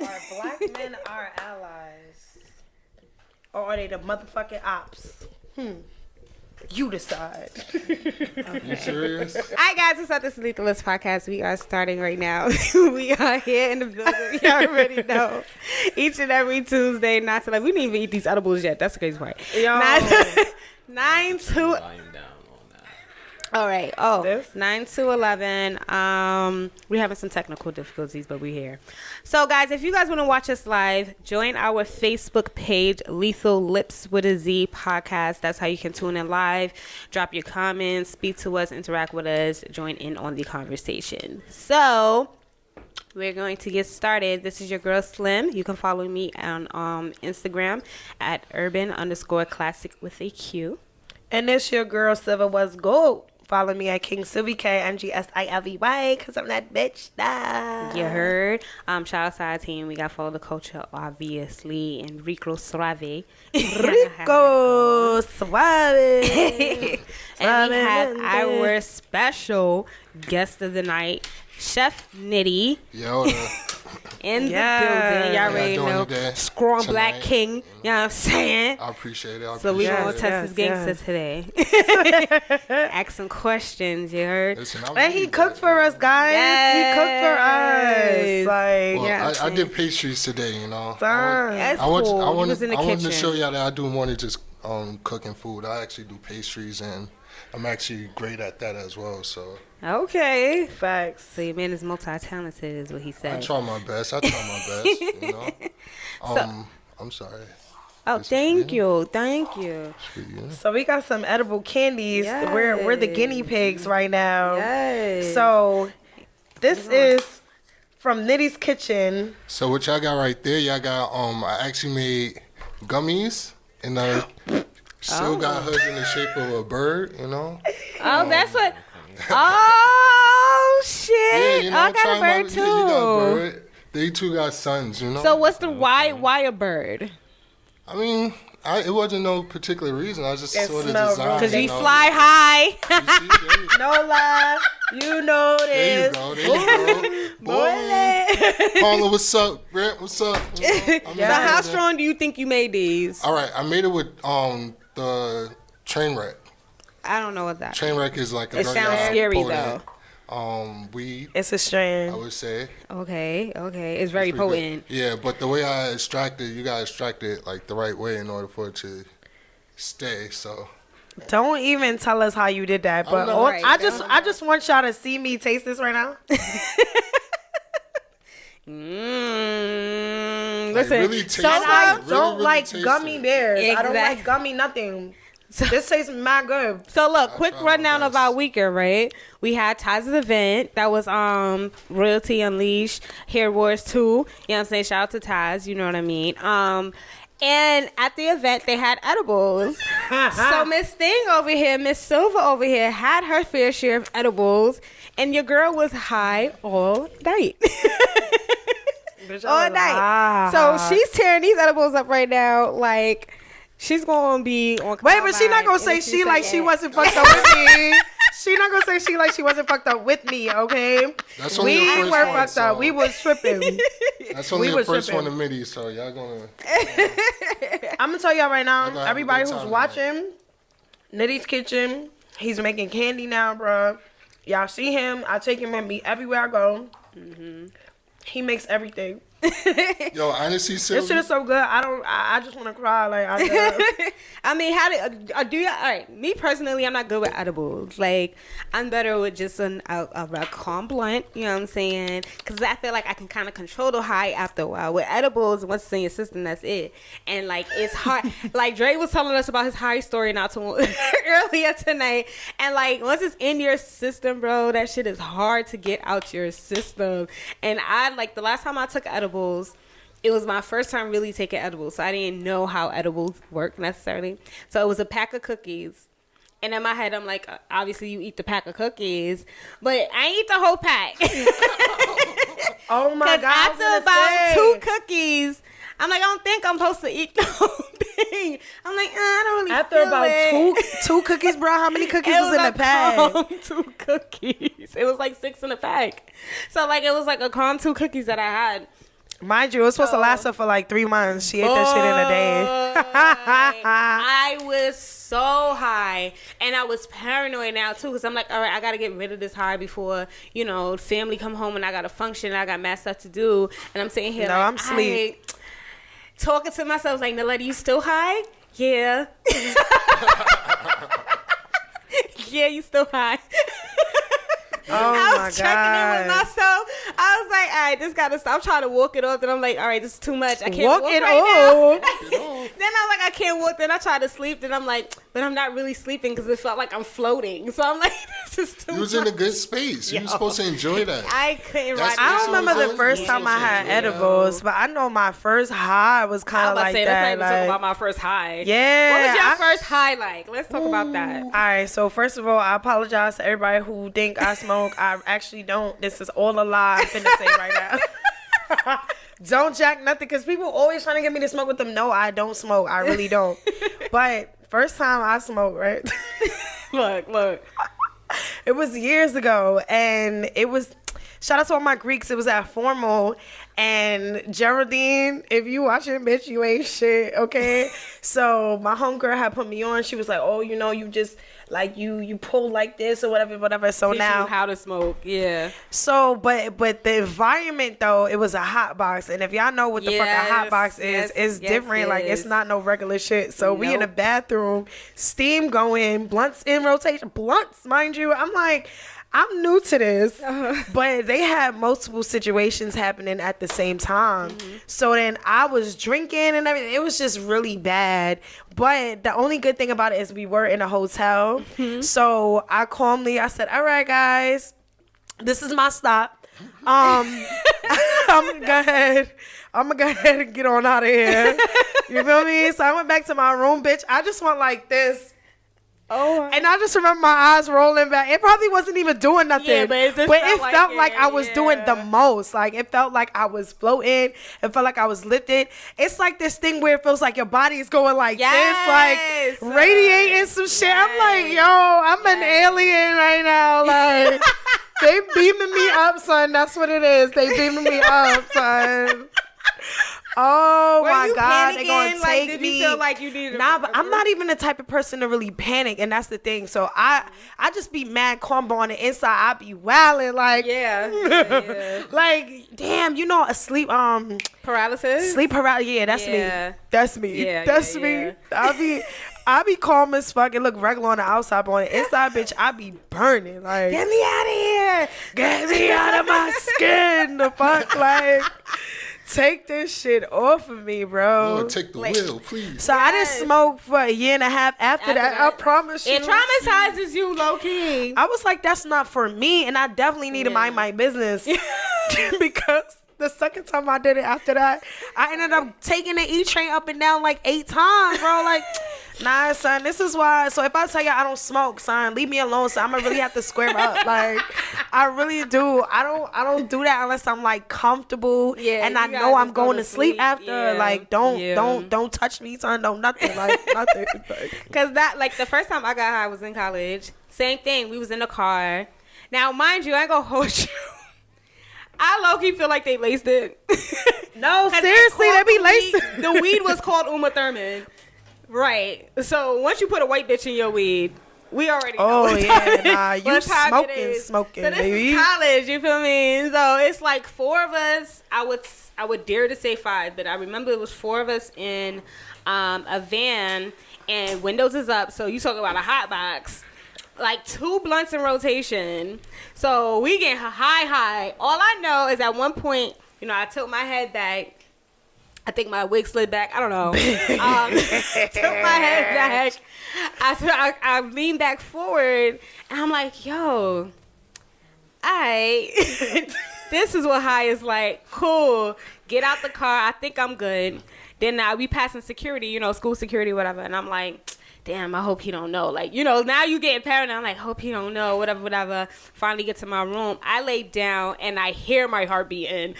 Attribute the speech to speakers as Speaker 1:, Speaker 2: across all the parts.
Speaker 1: Are black men our allies? Or are they the motherfucking ops? You decide.
Speaker 2: Okay. You serious?
Speaker 3: All right, guys, it's not the Selective Lipz podcast. We are starting right now. We are here in the building. You already know. Each and every Tuesday, not to like. We didn't even eat these edibles yet. That's the crazy part.
Speaker 1: Yo.
Speaker 3: 9 to. All right. Oh, 9 to 11. We're having some technical difficulties, but we're here. So, guys, if you guys want to watch us live, join our Facebook page, Lethal Lipz with a Z podcast. That's how you can tune in live, drop your comments, speak to us, interact with us, join in on the conversation. So, we're going to get started. This is your girl Slim. You can follow me on Instagram at urban_classic with a Q.
Speaker 1: And it's your girl Silver Was Gold. Follow me at King Sylvie KNGSILVY because I'm that bitch. Nah.
Speaker 3: You heard. Shout out to our team. We got Follow the Culture, obviously, and Rico Suave.
Speaker 1: Rico Suave.
Speaker 3: And we have our special guest of the night, Chef Knitty.
Speaker 2: Yo,
Speaker 3: in the building. Y'all already know. Strong Black King. You know what I'm saying?
Speaker 2: I appreciate it.
Speaker 3: So we gonna test this gangster today. Ask some questions, you heard?
Speaker 2: Listen,
Speaker 1: and he cooked for us, guys.
Speaker 3: Yes.
Speaker 1: He cooked for us. Like,
Speaker 2: well, I did pastries today, you know.
Speaker 3: That's cool.
Speaker 2: I wanted
Speaker 3: kitchen.
Speaker 2: to show y'all that I do more than just cooking food. I actually do pastries, and I'm actually great at that as well. So.
Speaker 3: Okay.
Speaker 1: Facts.
Speaker 3: So your man is multi-talented, is what he said.
Speaker 2: I try my best. You know. I'm sorry.
Speaker 3: Oh, thank you.
Speaker 1: So we got some edible candies.
Speaker 3: Yes.
Speaker 1: We're the guinea pigs right now.
Speaker 3: Yes.
Speaker 1: So this is from Knitty's Kitchen.
Speaker 2: So what y'all got right there? Y'all got I actually made gummies, and I still got hers in the shape of a bird. You know.
Speaker 3: Oh, that's what. Oh shit!
Speaker 2: Yeah, you know,
Speaker 3: I got a bird too.
Speaker 2: You got a bird. They two got sons, you know.
Speaker 3: So what's the why a bird?
Speaker 2: I mean, it wasn't no particular reason. I just sort of designed.
Speaker 3: Because we fly high.
Speaker 1: No lie, you know this.
Speaker 2: There you go. Paula, what's up? Brent, what's up?
Speaker 3: So how strong do you think you made these?
Speaker 2: All right, I made it with the train wreck.
Speaker 3: I don't know what that.
Speaker 2: Train wreck is like a
Speaker 3: it
Speaker 2: very
Speaker 3: sounds scary
Speaker 2: potent,
Speaker 3: though.
Speaker 2: Weed.
Speaker 1: It's a strain.
Speaker 2: I would say.
Speaker 3: Okay. It's very potent.
Speaker 2: Good. Yeah, but the way I extract it, you gotta extract it like the right way in order for it to stay. So.
Speaker 1: Don't even tell us how you did that, but I just want y'all to see me taste this right now.
Speaker 3: Listen,
Speaker 2: really
Speaker 1: I don't
Speaker 2: really
Speaker 1: like
Speaker 2: taste
Speaker 1: gummy
Speaker 2: it.
Speaker 1: bears.
Speaker 3: Exactly.
Speaker 1: I don't like gummy nothing. So, this tastes mad good.
Speaker 3: So look, quick rundown of our weekend, right? We had Taz's event. That was Royalty Unleashed, Hair Wars 2. You know what I'm saying? Shout out to Taz, you know what I mean? And at the event, they had edibles. So Miss Thing over here, Miss Silver over here, had her fair share of edibles. And your girl was high all night. All night. So she's tearing these edibles up right now, like... She's gonna be on.
Speaker 1: Wait, but she not gonna say she like she wasn't fucked up with me. She not gonna say she like she wasn't fucked up with me. Okay,
Speaker 2: that's only we
Speaker 1: were fucked up. We was tripping.
Speaker 2: That's only the first one to MIDI, so y'all gonna.
Speaker 1: I'm gonna tell y'all right now. Everybody who's watching, Knitty's Kitchen. He's making candy now, bro. Y'all see him? I take him with me everywhere I go. Mm-hmm. He makes everything.
Speaker 2: Yo, honestly,
Speaker 1: this shit is so good. I just want to cry. Like
Speaker 3: I mean, how do you? All right, me personally, I'm not good with edibles. Like, I'm better with just a calm blunt. You know what I'm saying? Because I feel like I can kind of control the high after a while. With edibles, once it's in your system, that's it. And like, it's hard. Like Dre was telling us about his high story not too earlier tonight. And like, once it's in your system, bro, that shit is hard to get out your system. And the last time I took edibles, it was my first time really taking edibles, so I didn't know how edibles work necessarily. So it was a pack of cookies, and in my head I'm like, obviously you eat the pack of cookies, but I ain't eat the whole pack.
Speaker 1: Oh my god!
Speaker 3: After about 2 cookies, I'm like, I don't think I'm supposed to eat the whole thing. I'm like, I don't really.
Speaker 1: After about two cookies, bro. How many cookies was in the pack?
Speaker 3: 2 cookies. It was like 6 in the pack. So like, it was like a calm 2 cookies that I had.
Speaker 1: Mind you, it was supposed to last her for like 3 months. She ate that shit in a day.
Speaker 3: I was so high, and I was paranoid now too, because I'm like, all right, I gotta get rid of this high before, you know, family come home and I gotta function and I got mad stuff to do. And I'm sitting here,
Speaker 1: no,
Speaker 3: like,
Speaker 1: I'm asleep.
Speaker 3: Talking to myself like, Naletta, you still high? Yeah. Yeah, you still high. I was checking in with myself. I was like, all right, this gotta stop. I'm trying to walk it off, and I'm like, all right, this is too much. I can't walk it right now. Then I'm like, I can't walk. Then I try to sleep. Then I'm like, but I'm not really sleeping because it felt like I'm floating. So I'm like, this is too much.
Speaker 2: You was in a good space. You were supposed to enjoy that.
Speaker 3: I couldn't.
Speaker 1: I don't remember the first time I had edibles, but I know my first high was kind of like that.
Speaker 3: Let's not even talk about my first high.
Speaker 1: Yeah.
Speaker 3: What was your first high like? Let's talk about that.
Speaker 1: All right. So first of all, I apologize to everybody who think I smoke. I actually don't. This is all a lie I'm finna say right now. Don't jack nothing, because people always trying to get me to smoke with them. No, I don't smoke. I really don't. But first time I smoked, right?
Speaker 3: Look.
Speaker 1: It was years ago, and it was, shout out to all my Greeks, it was at Formal, and Geraldine, if you watching, bitch, you ain't shit, okay? So my homegirl had put me on. She was like, oh, you know, you just, like, you pull like this or whatever. So
Speaker 3: teach
Speaker 1: now
Speaker 3: you how to smoke, yeah.
Speaker 1: So, but the environment though, it was a hot box, and if y'all know what the fuck a hot box is, it's different. Like, it's not no regular shit. So we in the bathroom, steam going, blunts in rotation, blunts, mind you. I'm like, I'm new to this, but they had multiple situations happening at the same time. So then I was drinking and everything. It was just really bad. But the only good thing about it is we were in a hotel. So I said, all right, guys, this is my stop. I'm gonna go ahead and get on out of here. You feel me? So I went back to my room, bitch. I just went like this. Oh, and I just remember my eyes rolling back. It probably wasn't even doing nothing,
Speaker 3: yeah, but it
Speaker 1: felt like I was doing the most. Like, it felt like I was floating. It felt like I was lifted. It's like this thing where it feels like your body is going like this, like radiating some shit. I'm like, yo, I'm an alien right now. Like, they beaming me up, son. That's what it is. They beaming me up, son. Oh my God, they're gonna take
Speaker 3: did
Speaker 1: me.
Speaker 3: You feel like you needed
Speaker 1: but I'm not even the type of person to really panic, and that's the thing. So I just be mad calm, but on the inside I be wilding like like, damn, you know, sleep paralysis. Yeah, that's me. That's me.
Speaker 3: Yeah,
Speaker 1: that's me. I be calm as fuck and look regular on the outside, but on the inside, bitch, I be burning. Like, get me out of here. Get me out of my skin. The fuck, like. Take this shit off of me, bro.
Speaker 2: Lord, take the wheel, please.
Speaker 1: So I didn't smoke for a year and a half after that. I promise you.
Speaker 3: It traumatizes you, low key.
Speaker 1: I was like, that's not for me, and I definitely need to mind my business. Because the second time I did it after that, I ended up taking the E-train up and down like 8 times, bro. Like, nah, son, this is why. So if I tell you I don't smoke, son, leave me alone. So I'm gonna really have to square up. Like, I really do. I don't do that unless I'm like comfortable and I know I'm going to sleep after. Like, don't touch me, son. Don't nothing. Like, nothing.
Speaker 3: Cause that, like, the first time I got high was in college. Same thing. We was in the car. Now, mind you, I ain't gonna hold you. I low-key feel like they laced it.
Speaker 1: No, seriously, they be laced.
Speaker 3: The weed was called Uma Thurman. Right. So once you put a white bitch in your weed, we already know.
Speaker 1: Oh, yeah, nah, you smoking,
Speaker 3: so this is college, you feel me? So it's like 4 of us. I would dare to say 5, but I remember it was 4 of us in a van, and windows is up. So you talk about a hot box. Like 2 blunts in rotation. So we get high. All I know is at one point, you know, I tilt my head back. I think my wig slid back. I don't know. Tilt my head back. I lean back forward, and I'm like, yo, this is what high is like. Cool. Get out the car. I think I'm good. Then we passing security, you know, school security, whatever. And I'm like, damn, I hope he don't know. Like, you know, now you getting paranoid. I'm like, hope he don't know, whatever. Finally get to my room. I lay down and I hear my heart beating.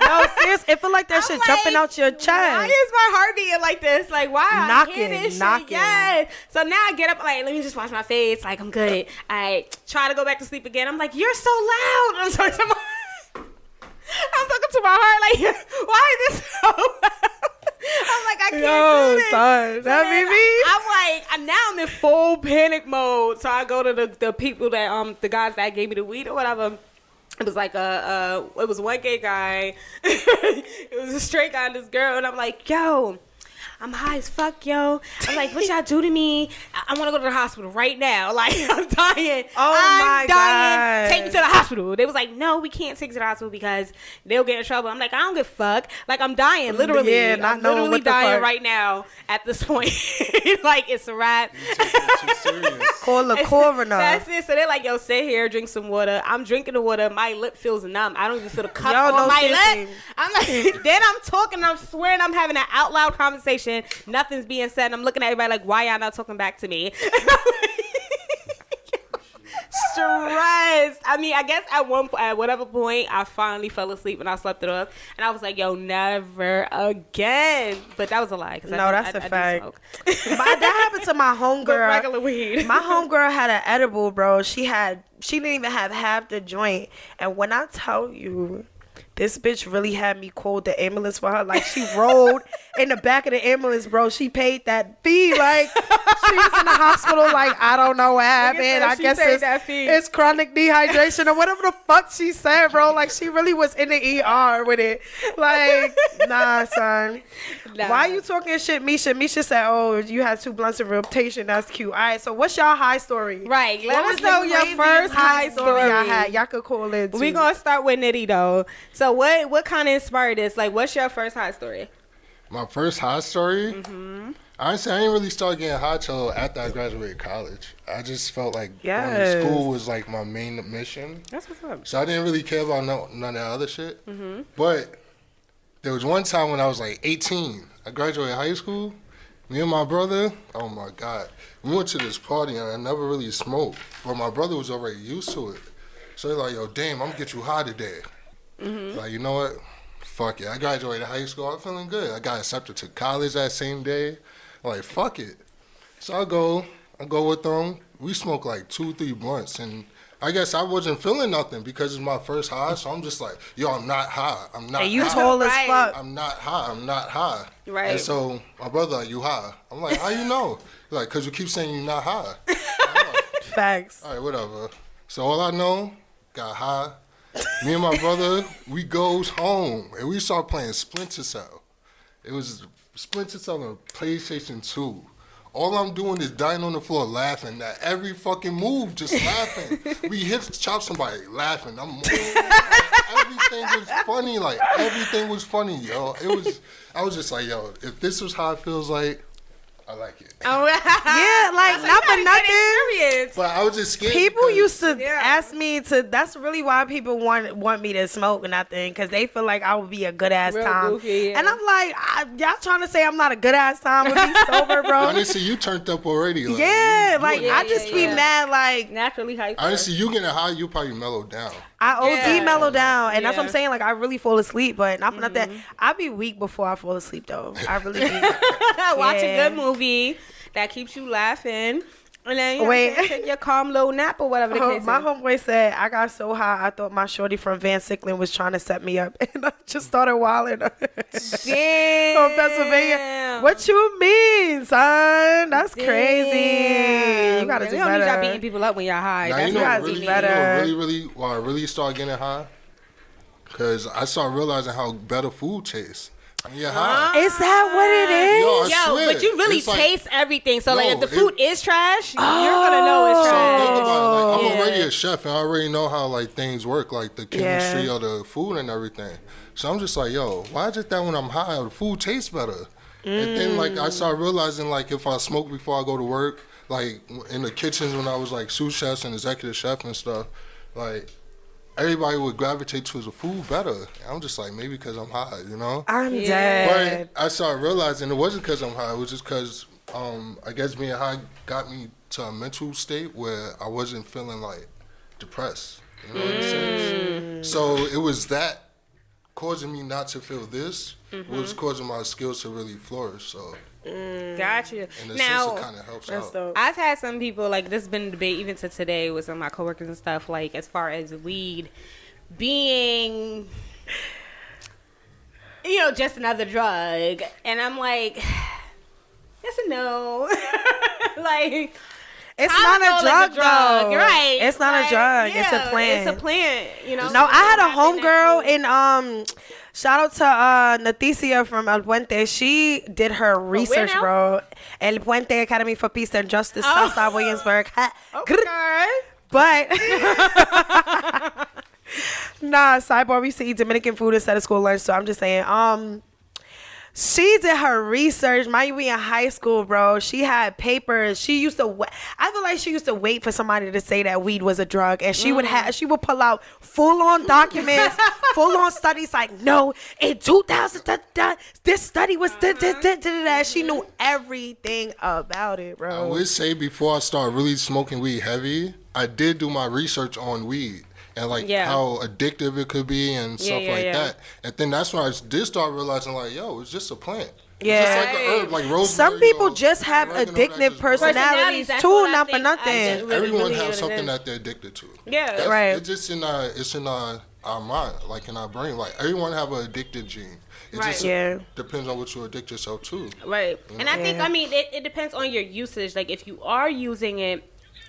Speaker 1: No, seriously, it feel like that shit jumping out your chest.
Speaker 3: Why is my heart beating like this? Like, why?
Speaker 1: Knocking.
Speaker 3: I hear this shit. Yes. So now I get up, like, let me just wash my face. Like, I'm good. I try to go back to sleep again. I'm like, you're so loud. I'm sorry. I'm talking to my heart like, why is this so I'm like, I can't do this.
Speaker 1: Son, that be me.
Speaker 3: I'm like, now I'm in full panic mode. So I go to the people that the guys that gave me the weed or whatever. It was like it was one gay guy. It was a straight guy and this girl, and I'm like, yo, I'm high as fuck, yo. I'm like, what y'all do to me? I want to go to the hospital right now. Like, I'm dying. I'm dying.
Speaker 1: God.
Speaker 3: Take me to the hospital. They was like, no, we can't take you to the hospital because they'll get in trouble. I'm like, I don't give a fuck. Like, I'm dying, literally.
Speaker 1: Yeah, not
Speaker 3: I'm
Speaker 1: knowing
Speaker 3: literally
Speaker 1: what the
Speaker 3: dying
Speaker 1: fuck.
Speaker 3: right now at this point. Like, it's a wrap.
Speaker 2: You take it too serious.
Speaker 1: Call the coroner.
Speaker 3: That's it. So they're like, yo, sit here, drink some water. I'm drinking the water. My lip feels numb. I don't even feel the cup
Speaker 1: Y'all
Speaker 3: on
Speaker 1: know
Speaker 3: my
Speaker 1: seriously.
Speaker 3: lip. I'm like, then I'm talking. I'm swearing I'm having an out loud conversation. Nothing's being said. And I'm looking at everybody like, why y'all not talking back to me? Stressed. I mean, I guess at whatever point I finally fell asleep and I slept it off, and I was like, "Yo, never again." But that was a lie.
Speaker 1: No, that's a fact.
Speaker 3: Smoke.
Speaker 1: That happened to my
Speaker 3: But
Speaker 1: homegirl.
Speaker 3: regular weed.
Speaker 1: My homegirl had an edible, bro. She didn't even have half the joint. And when I tell you, this bitch really had me call the ambulance for her. Like, she rolled in the back of the ambulance, bro. She paid that fee. Like, she was in the hospital. Like, I don't know what happened. I guess it's chronic dehydration or whatever the fuck she said, bro. Like, she really was in the ER with it. Like, nah, son.
Speaker 3: Nah.
Speaker 1: Why you talking shit, Misha? Misha said, oh, you had 2 blunts of rotation. That's cute. All right, so what's y'all high story?
Speaker 3: Right. Let
Speaker 1: What
Speaker 3: us
Speaker 1: was
Speaker 3: know
Speaker 1: the
Speaker 3: your
Speaker 1: craziest
Speaker 3: first high story.
Speaker 1: y'all had? Y'all could call it too.
Speaker 3: We gonna start with Knitty though. So what kind of inspired this? Like, what's your first high story?
Speaker 2: My first high story? Honestly, I didn't really start getting high till after I graduated college. I just felt like going to school was like my main mission.
Speaker 3: That's what's up.
Speaker 2: So I didn't really care about none of that other shit. But there was one time when I was like 18. I graduated high school. Me and my brother, oh my God. We went to this party and I never really smoked. But my brother was already used to it. So he's like, yo, damn, I'm gonna get you high today. Like, you know what? Fuck it. I graduated high school. I'm feeling good. I got accepted to college that same day. I'm like, fuck it. So I go with them. We smoke like 2-3 blunts. And I guess I wasn't feeling nothing because it's my first high. So I'm just like, yo, I'm not high. I'm not
Speaker 1: And you
Speaker 2: high.
Speaker 1: tall as
Speaker 3: Right.
Speaker 1: fuck.
Speaker 2: I'm not high. I'm not high.
Speaker 3: Right.
Speaker 2: And so my brother, like, you high? I'm like, how you know? He's like, because you keep saying you're not high. I'm like,
Speaker 1: Facts.
Speaker 2: all right, whatever. So all I know, got high. Me and my brother, we goes home and we start playing Splinter Cell. It was Splinter Cell on PlayStation 2. All I'm doing is dying on the floor laughing at every fucking move, just laughing. We chop somebody, laughing. I'm moving. Everything was funny. Like, everything was funny, yo. I was just like, yo, if this was how it feels like, I like it.
Speaker 3: Oh,
Speaker 1: Yeah, like, not for nothing.
Speaker 3: Experience.
Speaker 2: But I was just scared.
Speaker 1: People
Speaker 2: because-
Speaker 1: used to
Speaker 3: Yeah.
Speaker 1: ask me to. That's really why people want me to smoke and nothing, because they feel like I would be a good ass
Speaker 3: Real
Speaker 1: time.
Speaker 3: goofy, yeah.
Speaker 1: And I'm like, y'all trying to say I'm not a good ass time with me sober, bro?
Speaker 2: Honestly, you turned up already. Like,
Speaker 1: Yeah,
Speaker 2: you
Speaker 1: like,
Speaker 2: were
Speaker 1: I
Speaker 2: not-
Speaker 1: just be mad. Like,
Speaker 3: Naturally hyper.
Speaker 2: Honestly, you getting high, you probably mellowed down.
Speaker 1: I OD
Speaker 3: Yeah.
Speaker 1: mellow down, and that's what I'm
Speaker 3: Yeah.
Speaker 1: saying. Like, I really fall asleep, but not for nothing. I be weak before I fall asleep, though. I really do.
Speaker 3: Watch
Speaker 1: Yeah.
Speaker 3: a good movie that keeps you laughing. And then you
Speaker 1: Wait.
Speaker 3: take your calm little nap or whatever the case
Speaker 1: My
Speaker 3: is.
Speaker 1: homeboy said I got so high I thought my shorty from Van Sicklen was trying to set me up, and I just started wilding.
Speaker 3: Damn.
Speaker 1: From Pennsylvania. What you mean, son? That's crazy. You gotta do
Speaker 3: You don't need y'all
Speaker 1: better.
Speaker 3: beating people up when y'all high.
Speaker 2: Now,
Speaker 3: That's
Speaker 2: you know,
Speaker 3: what
Speaker 1: gotta
Speaker 3: you
Speaker 1: do
Speaker 3: need.
Speaker 1: better.
Speaker 2: why I really started getting high? Because I started realizing how better food tastes. When you're high.
Speaker 1: Is that what it is?
Speaker 2: Yo, I
Speaker 3: Yo,
Speaker 2: swear,
Speaker 3: but you really
Speaker 2: it's like-
Speaker 3: taste everything. So, like,
Speaker 2: No,
Speaker 3: if the food is trash, you're gonna know
Speaker 1: Oh.
Speaker 3: it's
Speaker 2: So
Speaker 3: trash.
Speaker 2: think about it. Like, I'm
Speaker 3: Yeah.
Speaker 2: already a chef, and I already know how like things work, like the chemistry of the food and everything. So I'm just like, yo, why is it that when I'm high, the food tastes better? And then like I started realizing like if I smoke before I go to work, like in the kitchens when I was like sous chefs and executive chef and stuff, like everybody would gravitate towards the food better. And I'm just like, maybe because I'm high, you know?
Speaker 1: I'm
Speaker 3: Yeah.
Speaker 1: dead.
Speaker 2: But I started realizing it wasn't because I'm high. It was just because I guess being high got me to a mental state where I wasn't feeling like depressed. You know what I'm saying? So it was that causing me not to feel this was causing my skills to really flourish. So
Speaker 3: Got you.
Speaker 2: in a
Speaker 3: Now,
Speaker 2: sense, it kind of helps
Speaker 1: That's
Speaker 2: out.
Speaker 1: dope.
Speaker 3: I've had some people, like, this has been a debate even to today with some of my coworkers and stuff, like, as far as weed being you know, just another drug. And I'm like, yes and no. Like,
Speaker 1: it's not a drug, though.
Speaker 3: You're right.
Speaker 1: It's not a drug.
Speaker 3: Yeah,
Speaker 1: it's a plant.
Speaker 3: It's a plant, you know.
Speaker 1: No, I had a homegirl in shout out to Naticia from El Puente. She did her research, bro. El Puente Academy for Peace and Justice, Southside Williamsburg.
Speaker 3: Okay.
Speaker 1: But nah, sidebar, we used to eat Dominican food instead of school lunch, so I'm just saying, she did her research. Mind you, we in high school, bro. She had papers. She used to. I feel like she used to wait for somebody to say that weed was a drug, and she would pull out full on documents, full on studies. Like, no, in 2000, this study was that. She knew everything about it, bro.
Speaker 2: I would say before I started really smoking weed heavy, I did do my research on weed. And like how addictive it could be and stuff like that. And then that's when I did start realizing like, yo, it's just a plant.
Speaker 1: Yeah.
Speaker 2: It's just like an herb, like rosemary.
Speaker 1: Some people just have addictive personalities too, not for nothing.
Speaker 2: Everyone has something that they're addicted to.
Speaker 3: Yeah.
Speaker 1: Right.
Speaker 2: It's just in our mind, like in our brain. Like everyone have an addicted gene. It just depends on what you addict yourself to.
Speaker 3: Right. You know? And I think, I mean, it depends on your usage. Like if you are using it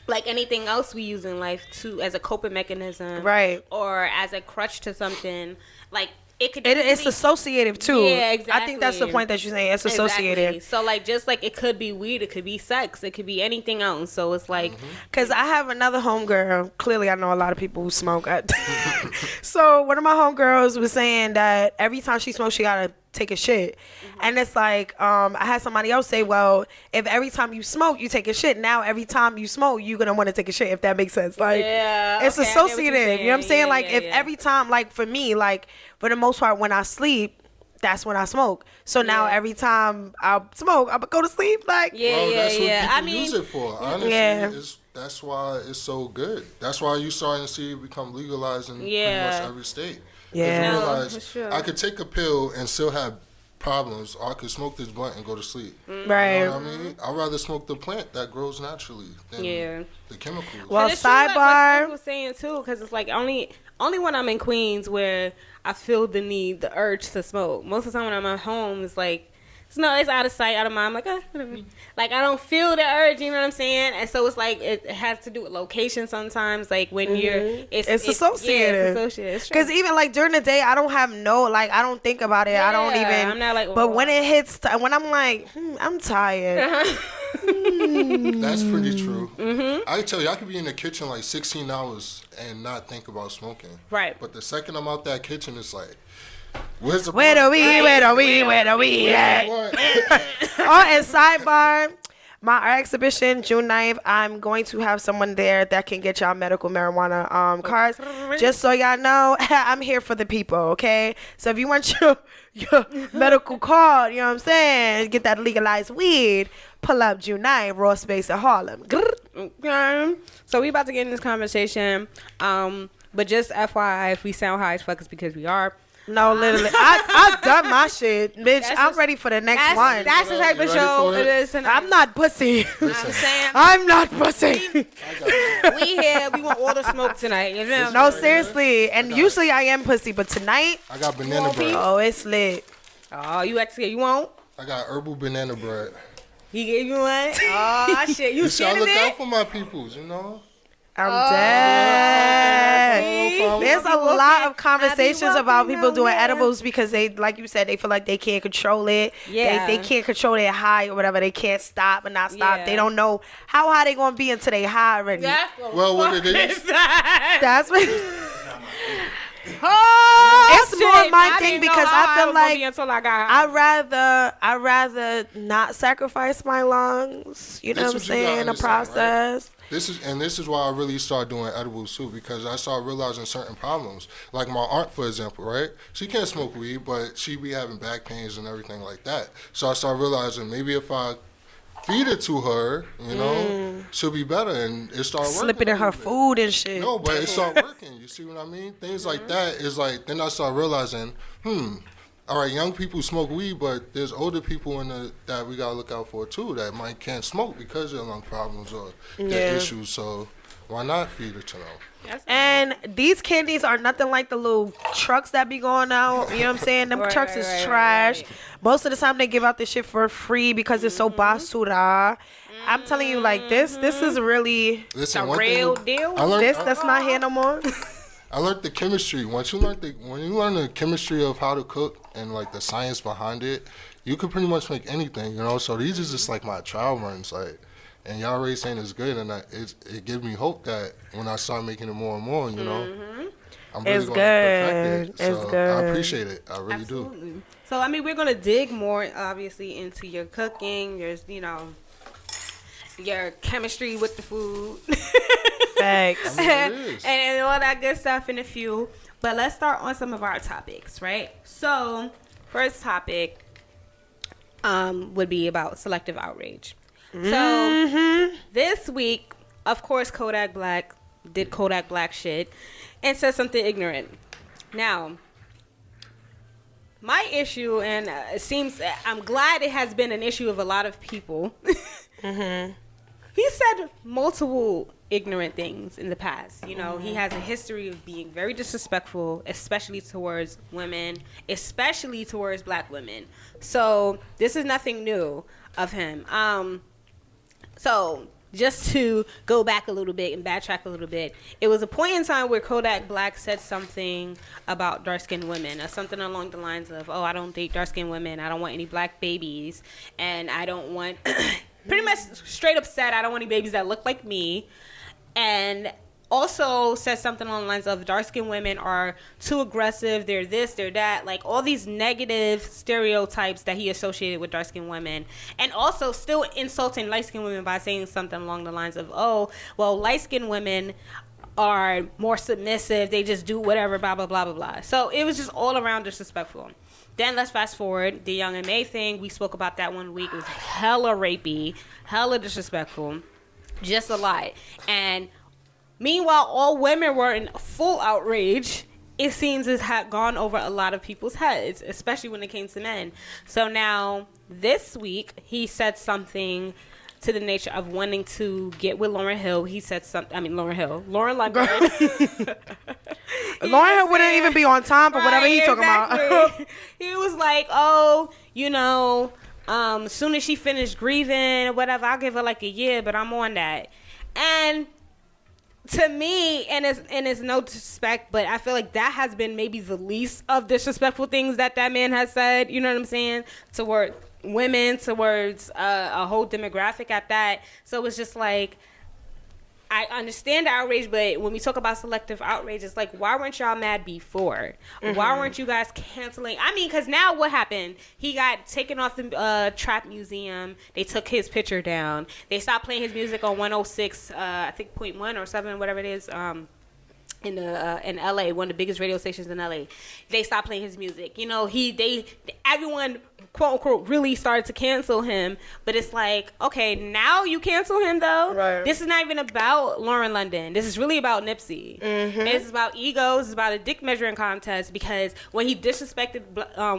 Speaker 3: like anything else we use in life too, as a coping mechanism,
Speaker 1: right,
Speaker 3: or as a crutch to something, like it could.
Speaker 1: It's associative too.
Speaker 3: Yeah, exactly.
Speaker 1: I think that's the point that you're saying. It's associative.
Speaker 3: Exactly. So like, just like it could be weed, it could be sex, it could be anything else. So it's like,
Speaker 1: because I have another homegirl. Clearly, I know a lot of people who smoke. So one of my homegirls was saying that every time she smokes, she gotta take a shit. And it's like, I had somebody else say, well, if every time you smoke, you take a shit, now every time you smoke, you're going to want to take a shit, if that makes sense. Like, it's associative. You know what I'm saying? Like, if every time, like, for me, like, for the most part, when I sleep, that's when I smoke. So now every time I smoke, I'm going to go to sleep. Like,
Speaker 2: that's what people use it for. Honestly, that's why it's so good. That's why you starting to see it become legalized in pretty much every state.
Speaker 1: Yeah.
Speaker 2: You realize I could take a pill and still have problems, or I could smoke this blunt and go to sleep.
Speaker 1: Right.
Speaker 2: You know what I mean? I'd rather smoke the plant that grows naturally than the chemicals.
Speaker 1: Well, sidebar.
Speaker 3: Like what was saying too, because it's like only when I'm in Queens where I feel the need, the urge to smoke. Most of the time when I'm at home, it's like, it's out of sight, out of mind. I'm like, whatever. Like, I don't feel the urge, you know what I'm saying? And so it's like, it has to do with location sometimes. Like, when you're, it's associated. Yeah, it's associated. Because
Speaker 1: even, like, during the day, I don't have I don't think about it. I don't even. I'm not like, but when it hits, when I'm like, I'm tired.
Speaker 2: That's pretty true. I tell you, I could be in the kitchen like 16 hours and not think about smoking.
Speaker 3: Right.
Speaker 2: But the second I'm out that kitchen, it's like, where the weed at?
Speaker 1: Oh, and sidebar, my art exhibition, June 9th, I'm going to have someone there that can get y'all medical marijuana cards. Just so y'all know, I'm here for the people, okay? So if you want your medical card, you know what I'm saying, get that legalized weed, pull up June 9th, Raw Space at Harlem.
Speaker 3: So we about to get in this conversation, but just FYI, if we sound high as fuck, it's because we are.
Speaker 1: No, literally. I've done my shit, bitch. I'm ready for the next one.
Speaker 3: That's the type of show it is tonight.
Speaker 1: I'm not pussy.
Speaker 3: I'm saying.
Speaker 1: I'm not pussy.
Speaker 3: We here. We want all the smoke tonight. You know?
Speaker 1: No, seriously. And usually I am pussy, but tonight.
Speaker 2: I got banana bread.
Speaker 1: Oh, it's lit.
Speaker 3: Oh, you actually, you won't?
Speaker 2: I got herbal banana bread.
Speaker 3: He gave you one? Oh, shit. You
Speaker 2: see, I look out for my peoples, you know?
Speaker 1: I'm dead. There's a lot of conversations about people doing edibles because they, like you said, they feel like they can't control it.
Speaker 3: Yeah.
Speaker 1: They can't control their high or whatever. They can't stop and not stop. Yeah. They don't know how high they going to be until they high already.
Speaker 2: Well, what it is.
Speaker 1: That's what. It's more my thing because I feel like I rather not sacrifice my lungs. You know what I'm saying? In the process.
Speaker 2: Right? This is why I really started doing edibles too, because I started realizing certain problems. Like my aunt, for example, right? She can't smoke weed, but she be having back pains and everything like that. So I started realizing maybe if I feed it to her, you know, she'll be better, and it started working.
Speaker 1: Slip it in her food and shit.
Speaker 2: No, but it started working. You see what I mean? Things like that is like, then I started realizing, all right, young people smoke weed, but there's older people that we gotta look out for too that can't smoke because of their lung problems or their issues. So Why not feed it to them?
Speaker 1: And these candies are nothing like the little trucks that be going out. You know what I'm saying? Them trucks is trash. Most of the time they give out this shit for free because it's so basura. I'm telling you, like, this is really
Speaker 2: Listen,
Speaker 3: a real deal.
Speaker 1: That's not here no more.
Speaker 2: I learned the chemistry. When you learn the chemistry of how to cook and like the science behind it, you can pretty much make anything, you know. So these is just like my trial runs, like, and y'all already saying it's good, and it gives me hope that when I start making it more and more, you know, I'm really going to perfect it. So
Speaker 1: it's good.
Speaker 2: I appreciate it. I really do.
Speaker 3: So I mean, we're gonna dig more, obviously, into your cooking, your chemistry with the food.
Speaker 1: Thanks.
Speaker 3: and all that good stuff in a few. But let's start on some of our topics, right? So, first topic would be about selective outrage. So, this week, of course, Kodak Black did Kodak Black shit and said something ignorant. Now, my issue, and it seems, I'm glad it has been an issue of a lot of people. He said multiple ignorant things in the past. You know, he has a history of being very disrespectful, especially towards women, especially towards black women. So this is nothing new of him. So just to go back a little bit and backtrack a little bit, it was a point in time where Kodak Black said something about dark-skinned women, or something along the lines of, oh, I don't date dark-skinned women, I don't want any black babies, and I don't want... pretty much straight up said, I don't want any babies that look like me. And also said something along the lines of dark-skinned women are too aggressive, they're this, they're that. Like, all these negative stereotypes that he associated with dark-skinned women. And also still insulting light-skinned women by saying something along the lines of, oh, well, light-skinned women are more submissive, they just do whatever, blah, blah, blah, blah, blah. So it was just all around disrespectful. Then let's fast forward. The Young and May thing, we spoke about that one week. It was hella rapey, hella disrespectful, just a lot. And meanwhile, all women were in full outrage. It seems it had gone over a lot of people's heads, especially when it came to men. So now, this week, he said something to the nature of wanting to get with Lauren Hill. He said something, Lauren London.
Speaker 1: Lauren Hill wouldn't even be on time for whatever he's talking about.
Speaker 3: He was like, oh, you know, as soon as she finished grieving or whatever, I'll give her like a year, but I'm on that. And to me, and it's no disrespect, but I feel like that has been maybe the least of disrespectful things that man has said, you know what I'm saying, toward women, towards a whole demographic at that. So it's just like, I understand the outrage, but when we talk about selective outrage, it's like, why weren't y'all mad before? Why weren't you guys canceling? I mean, because now what happened? He got taken off the Trap Museum. They took his picture down. They stopped playing his music on 106, I think, .1 or 7, whatever it is, in LA, one of the biggest radio stations in LA. They stopped playing his music. You know, everyone, quote unquote, really started to cancel him. But it's like, okay, now you cancel him though. Right. This is not even about Lauren London. This is really about Nipsey. This is about egos. It's about a dick measuring contest, because when he disrespected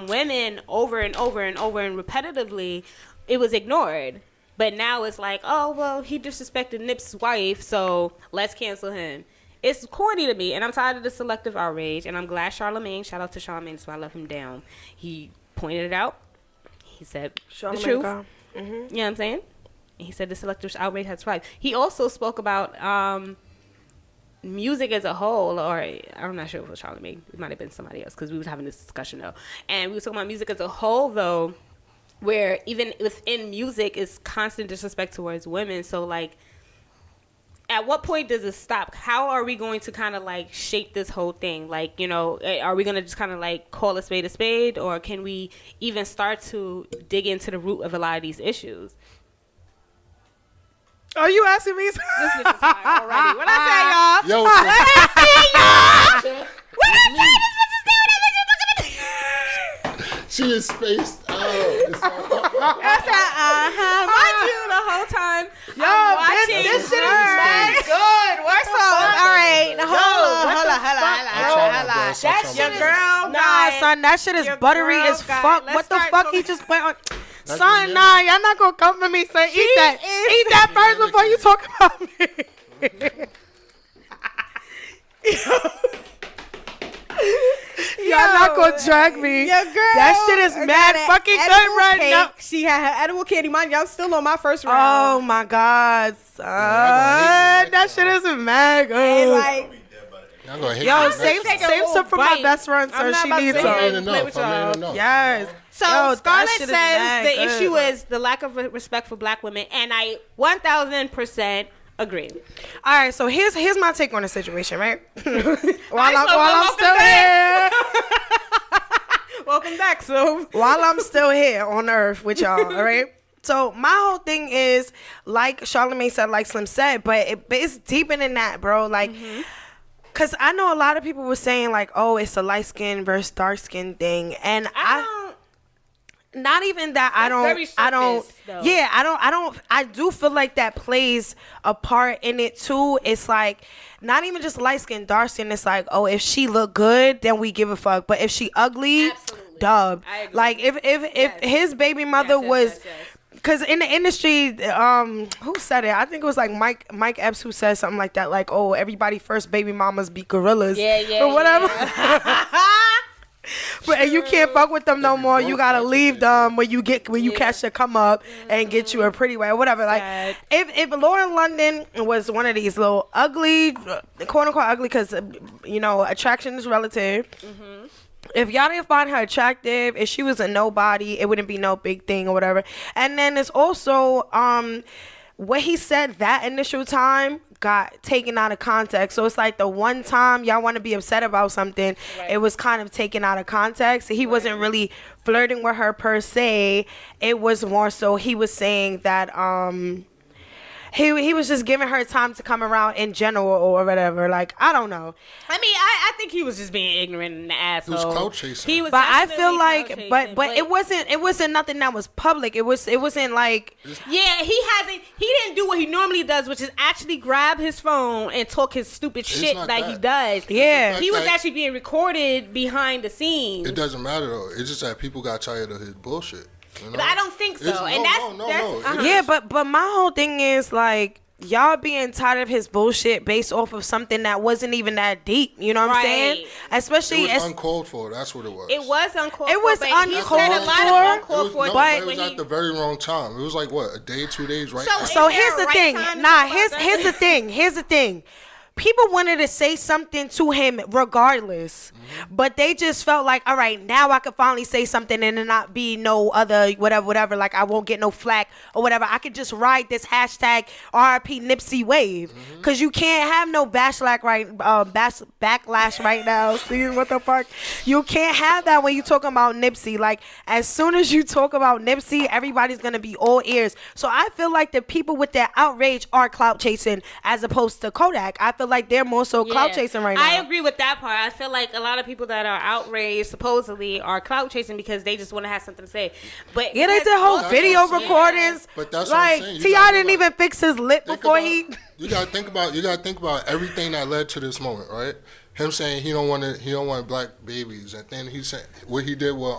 Speaker 3: women over and over and over and repetitively, it was ignored. But now it's like, oh, well, he disrespected Nip's wife, so let's cancel him. It's corny to me, and I'm tired of the selective outrage, and I'm glad Charlamagne, shout out to Charlamagne, that's why I love him down. He pointed it out. He said the truth. You know what I'm saying? And he said the selective outrage has thrived. He also spoke about music as a whole, or I'm not sure if it was Charlamagne. It might have been somebody else, because we was having this discussion, though. And we were talking about music as a whole, though, where even within music is constant disrespect towards women. So, like, at what point does it stop? How are we going to kind of like shape this whole thing? Like, you know, are we going to just kind of like call a spade, or can we even start to dig into the root of a lot of these issues?
Speaker 1: Are you asking me?
Speaker 3: This bitch is high already. What I say, y'all?
Speaker 2: Yo,
Speaker 3: What I say, y'all? What I say?
Speaker 2: she is spaced out.
Speaker 3: I said, mind you, the whole time.
Speaker 1: Yo, bitch, this shit is mad good. What's up? All right, hold on. That shit, girl. Nah, son, that shit is buttery as fuck. What the fuck he just put on? Son, nah, y'all not gonna come for me, son. Eat that first before you talk about me. Y'all not gonna drag me.
Speaker 3: Your girl,
Speaker 1: that shit is mad fucking good right now.
Speaker 3: She had her edible candy. Mind you, I'm still on my first round.
Speaker 1: Oh my god, son. That shit is mad good.
Speaker 3: And like,
Speaker 1: yo, save some for my best friend, sir. She needs some. Yes.
Speaker 3: So Scarlett says the issue is the lack of respect for black women, and I 1000% agree.
Speaker 1: All right, so here's my take on the situation, right? while I'm still here.
Speaker 3: Welcome back, so.
Speaker 1: While I'm still here on Earth with y'all, all right? So my whole thing is, like Charlamagne said, like Slim said, but it's deeper than that, bro. Like, because I know a lot of people were saying, like, oh, it's a light skin versus dark skin thing. And not even that I do feel like that plays a part in it too. It's like not even just light skin, dark skin. It's like, oh, if she look good, then we give a fuck. But if she ugly, dub. Like if his baby mother was, because in the industry, who said it? I think it was like Mike Epps who said something like that. Like, oh, everybody first baby mamas be gorillas, or whatever. But you can't fuck with them no more. You gotta leave them when you catch the come up and get you a pretty way or whatever. Like if Lauren London was one of these little ugly, quote unquote ugly, because attraction is relative. If y'all didn't find her attractive, if she was a nobody, it wouldn't be no big thing or whatever. And then it's also what he said that initial time got taken out of context. So it's like the one time y'all want to be upset about something, it was kind of taken out of context. He wasn't really flirting with her per se. It was more so he was saying that he was just giving her time to come around in general or whatever. Like, I don't know.
Speaker 3: I mean, I think he was just being ignorant and an asshole.
Speaker 2: He was clout chasing.
Speaker 1: But I feel like, but it wasn't nothing that was public. It wasn't like.
Speaker 3: Yeah, he didn't do what he normally does, which is actually grab his phone and talk his stupid shit like he does.
Speaker 1: Yeah.
Speaker 3: He was actually being recorded behind the scenes.
Speaker 2: It doesn't matter though. It's just that people got tired of his bullshit. You know?
Speaker 3: But I don't think so.
Speaker 2: No.
Speaker 1: Yeah, but my whole thing is like y'all being tired of his bullshit based off of something that wasn't even that deep. You know what I'm saying? Especially
Speaker 2: it was uncalled for. That's what it was.
Speaker 3: It was uncalled for.
Speaker 1: It was uncalled for.
Speaker 2: But it was at the very wrong time. It was like what, a day, 2 days, right?
Speaker 1: So here's the thing. Here's the thing. Here's the thing. People wanted to say something to him regardless, but they just felt like, all right, now I could finally say something and it not be no other whatever. Like I won't get no flack or whatever. I could just ride this hashtag RIP Nipsey wave, because you can't have no backlash right now. See what the fuck? You can't have that when you talking about Nipsey. Like as soon as you talk about Nipsey, everybody's gonna be all ears. So I feel like the people with that outrage are clout chasing as opposed to Kodak. I feel like they're more so clout chasing right now.
Speaker 3: I agree with that part. I feel like a lot of people that are outraged supposedly are clout chasing because they just want to have something to say. But
Speaker 1: yeah, they did whole video recordings.
Speaker 2: But that's
Speaker 1: like T.I. didn't even fix his lip before he.
Speaker 2: You gotta think about everything that led to this moment, right? Him saying he don't want black babies, and then he said what he did with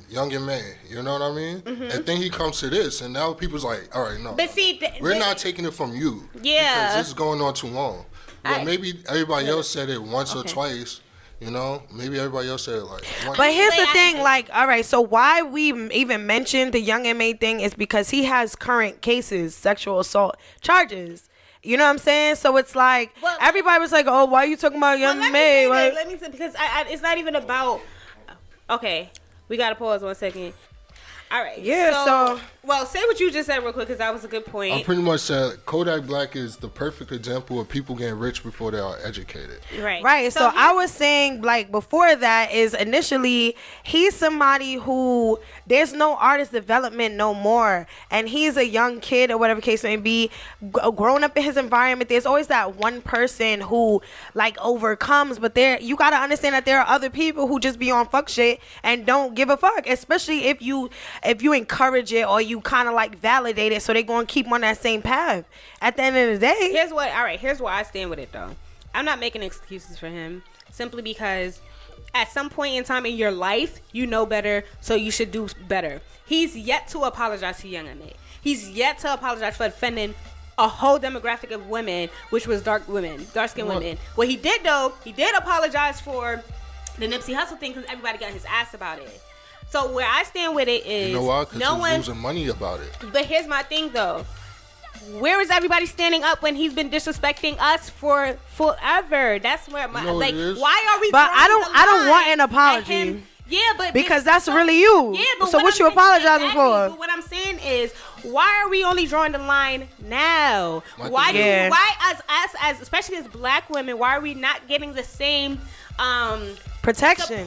Speaker 2: Young and May, you know what I mean? And then he comes to this, and now people's like, all right, no.
Speaker 3: But see,
Speaker 2: we're not taking it from you.
Speaker 3: Yeah.
Speaker 2: Because this is going on too long. But maybe everybody else said it once or twice, you know? Maybe everybody else said it like once.
Speaker 1: But here's the thing, like, all right, so why we even mentioned the Young and May thing is because he has current cases, sexual assault charges. You know what I'm saying? So it's like, everybody was like, oh, why are you talking about Young and May?
Speaker 3: Let me say, because it's not even about, okay. We gotta pause 1 second. All right.
Speaker 1: Yeah. So
Speaker 3: well, say what you just said real quick, because that was a good point.
Speaker 2: I pretty much said Kodak Black is the perfect example of people getting rich before they are educated.
Speaker 1: Right. So I was saying, like, before that is initially he's somebody who there's no artist development no more, and he's a young kid or whatever case may be, growing up in his environment. There's always that one person who like overcomes, but you gotta understand that there are other people who just be on fuck shit and don't give a fuck, especially if you encourage it or you kind of like validate it, so they're going to keep on that same path. At the end of the day,
Speaker 3: here's where I stand with it though. I'm not making excuses for him, simply because at some point in time in your life, you know better, so you should do better. He's yet to apologize to Young and May. He's yet to apologize for offending a whole demographic of women, which was dark skinned women. What he did though, he did apologize for the Nipsey Hussle thing because everybody got his ass about it. So where I stand with it is,
Speaker 2: you know why? Because he's losing money about it.
Speaker 3: But here's my thing though. Where is everybody standing up when he's been disrespecting us for forever? That's where my like. Why are we?
Speaker 1: But I don't want an apology.
Speaker 3: Yeah, but
Speaker 1: because that's really you. Yeah, but so what you apologizing for?
Speaker 3: But what I'm saying is, why are we only drawing the line now? Why as especially as black women, why are we not getting the same
Speaker 1: protection,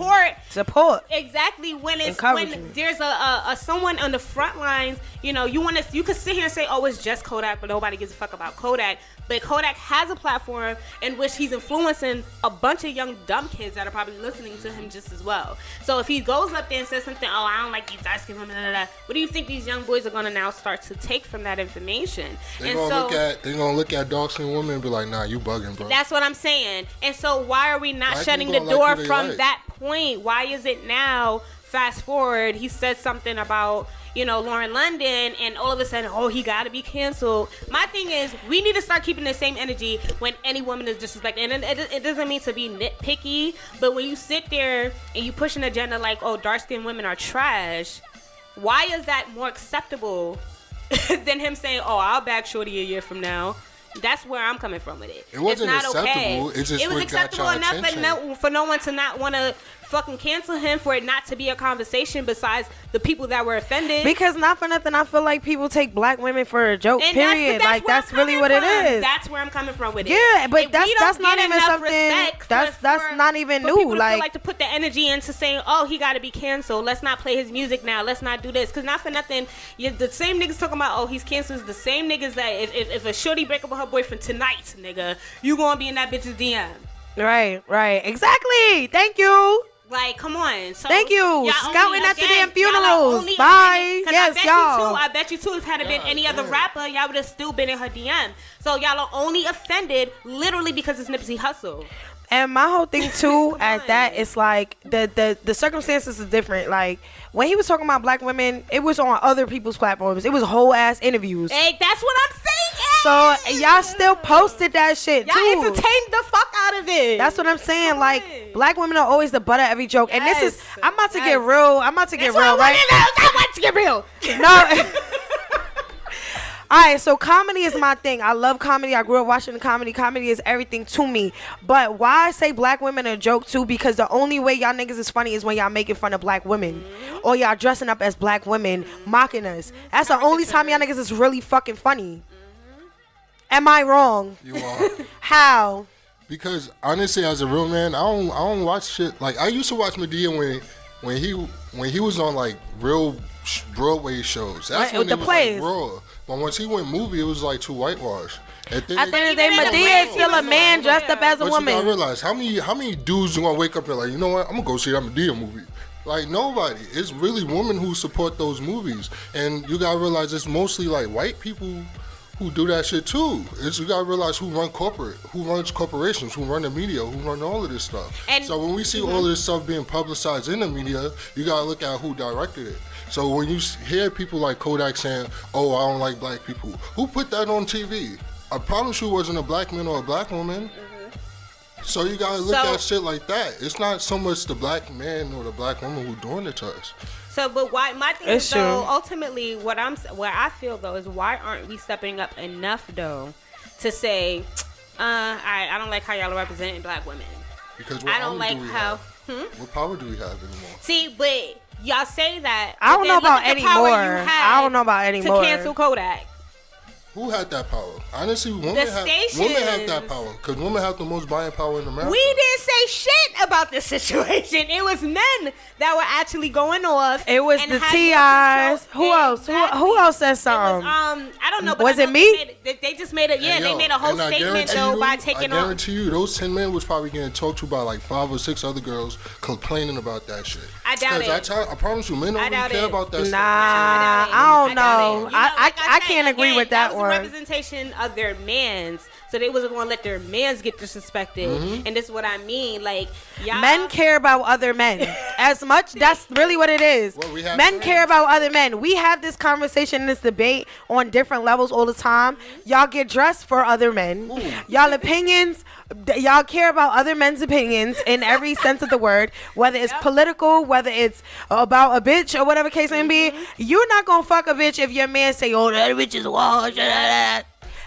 Speaker 1: support?
Speaker 3: Exactly. When there's a someone on the front lines, you know, you could sit here and say, oh, it's just Kodak, but nobody gives a fuck about Kodak. But Kodak has a platform in which he's influencing a bunch of young dumb kids that are probably listening to him just as well. So if he goes up there and says something, oh, I don't like these dark skin women, what do you think these young boys are gonna now start to take from that information?
Speaker 2: They're gonna look at dark skin women and be like, nah, you bugging, bro.
Speaker 3: That's what I'm saying. And so why are we not shutting the door from that point? Why is it now? Fast forward, he said something about, you know, Lauren London, and all of a sudden, oh, he got to be canceled. My thing is, we need to start keeping the same energy when any woman is disrespected. And it doesn't mean to be nitpicky, but when you sit there and you push an agenda like, oh, dark-skinned women are trash, why is that more acceptable than him saying, oh, I'll back Shorty a year from now? That's where I'm coming from with it.
Speaker 2: It wasn't acceptable.
Speaker 3: Okay. It was acceptable enough for no one to not want to fucking cancel him, for it not to be a conversation besides the people that were offended.
Speaker 1: Because not for nothing, I feel like people take black women for a joke. And period. That's really what it is.
Speaker 3: That's where I'm coming from with it.
Speaker 1: Yeah, but that's not even something. That's not even new.
Speaker 3: People like to put the energy into saying, oh, he got to be canceled. Let's not play his music now. Let's not do this. Because not for nothing, the same niggas talking about, oh, he's canceled, is the same niggas that if a shorty break up with her boyfriend tonight, nigga, you gonna be in that bitch's DM.
Speaker 1: Right. Exactly. Thank you.
Speaker 3: Like, come on. So
Speaker 1: thank you. Scouting at the damn funerals. Bye. Yes, y'all.
Speaker 3: I bet you too, if had it been any other rapper, y'all would have still been in her DM. So y'all are only offended literally because it's Nipsey Hussle.
Speaker 1: And my whole thing too at that, it's like the circumstances is different. Like when he was talking about black women, it was on other people's platforms. It was whole ass interviews.
Speaker 3: Hey, that's what I'm saying.
Speaker 1: So y'all still posted that shit too.
Speaker 3: Y'all entertained the fuck out of it.
Speaker 1: That's what I'm saying. Like black women are always the butt of every joke. And this is, I'm about to get real. I'm about to get real, right?
Speaker 3: I want to get real.
Speaker 1: No. All right, so comedy is my thing. I love comedy. I grew up watching comedy. Comedy is everything to me. But why I say black women are a joke too? Because the only way y'all niggas is funny is when y'all making fun of black women. Or y'all dressing up as black women, mocking us. That's the only time y'all niggas is really fucking funny. Am I wrong?
Speaker 2: You are.
Speaker 1: How?
Speaker 2: Because honestly, as a real man, I don't watch shit. Like I used to watch Medea when he was on like real Broadway shows. That's when it was like raw. But once he went movie, it was like too whitewashed.
Speaker 1: At the end of the day, Medea is still a man dressed up as a woman.
Speaker 2: But you gotta realize how many dudes are gonna wake up and like, you know what? I'm gonna go see that Medea movie. Like nobody. It's really women who support those movies, and you gotta realize it's mostly like white people who do that shit too. You gotta realize who runs corporations, who run the media, who run all of this stuff. And so when we see all of this stuff being publicized in the media, you gotta look at who directed it. So when you hear people like Kodak saying, oh, I don't like black people, who put that on TV? I promise you it wasn't a black man or a black woman. So you gotta look at shit like that. It's not so much the black man or the black woman who doing it to us.
Speaker 3: So, but why? My thing is though, ultimately, what I feel though is why aren't we stepping up enough though to say, I don't like how y'all are representing black women.
Speaker 2: Because what power do we have anymore?
Speaker 3: See, but y'all say that.
Speaker 1: I don't know about anymore. I don't know about anymore.
Speaker 3: To cancel Kodak.
Speaker 2: Who had that power? Honestly, women have that power because women have the most buying power in America.
Speaker 3: We didn't say shit about this situation. It was men that were actually going off.
Speaker 1: It was the TIs. Who else? Who else said something?
Speaker 3: I don't know. But
Speaker 1: was it me?
Speaker 3: They just made they made a whole statement though by taking off.
Speaker 2: I guarantee you, those 10 men was probably getting talked to by like 5 or 6 other girls complaining about that shit.
Speaker 3: I doubt it.
Speaker 2: I promise you, men don't really care about that.
Speaker 1: Nah, I don't know. I can't agree with that one.
Speaker 3: Representation of their mans. so they wasn't gonna let their mans get disrespected. And this is what I mean. Like, y'all,
Speaker 1: men care about other men as much. That's really what it is.
Speaker 2: Well,
Speaker 1: Men care about other men. We have this conversation, this debate on different levels all the time. Y'all get dressed for other men. Y'all opinions. Y'all care about other men's opinions in every sense of the word, whether it's political, whether it's about a bitch or whatever case may be. You're not gonna fuck a bitch if your man say, "Oh, that bitch is washed."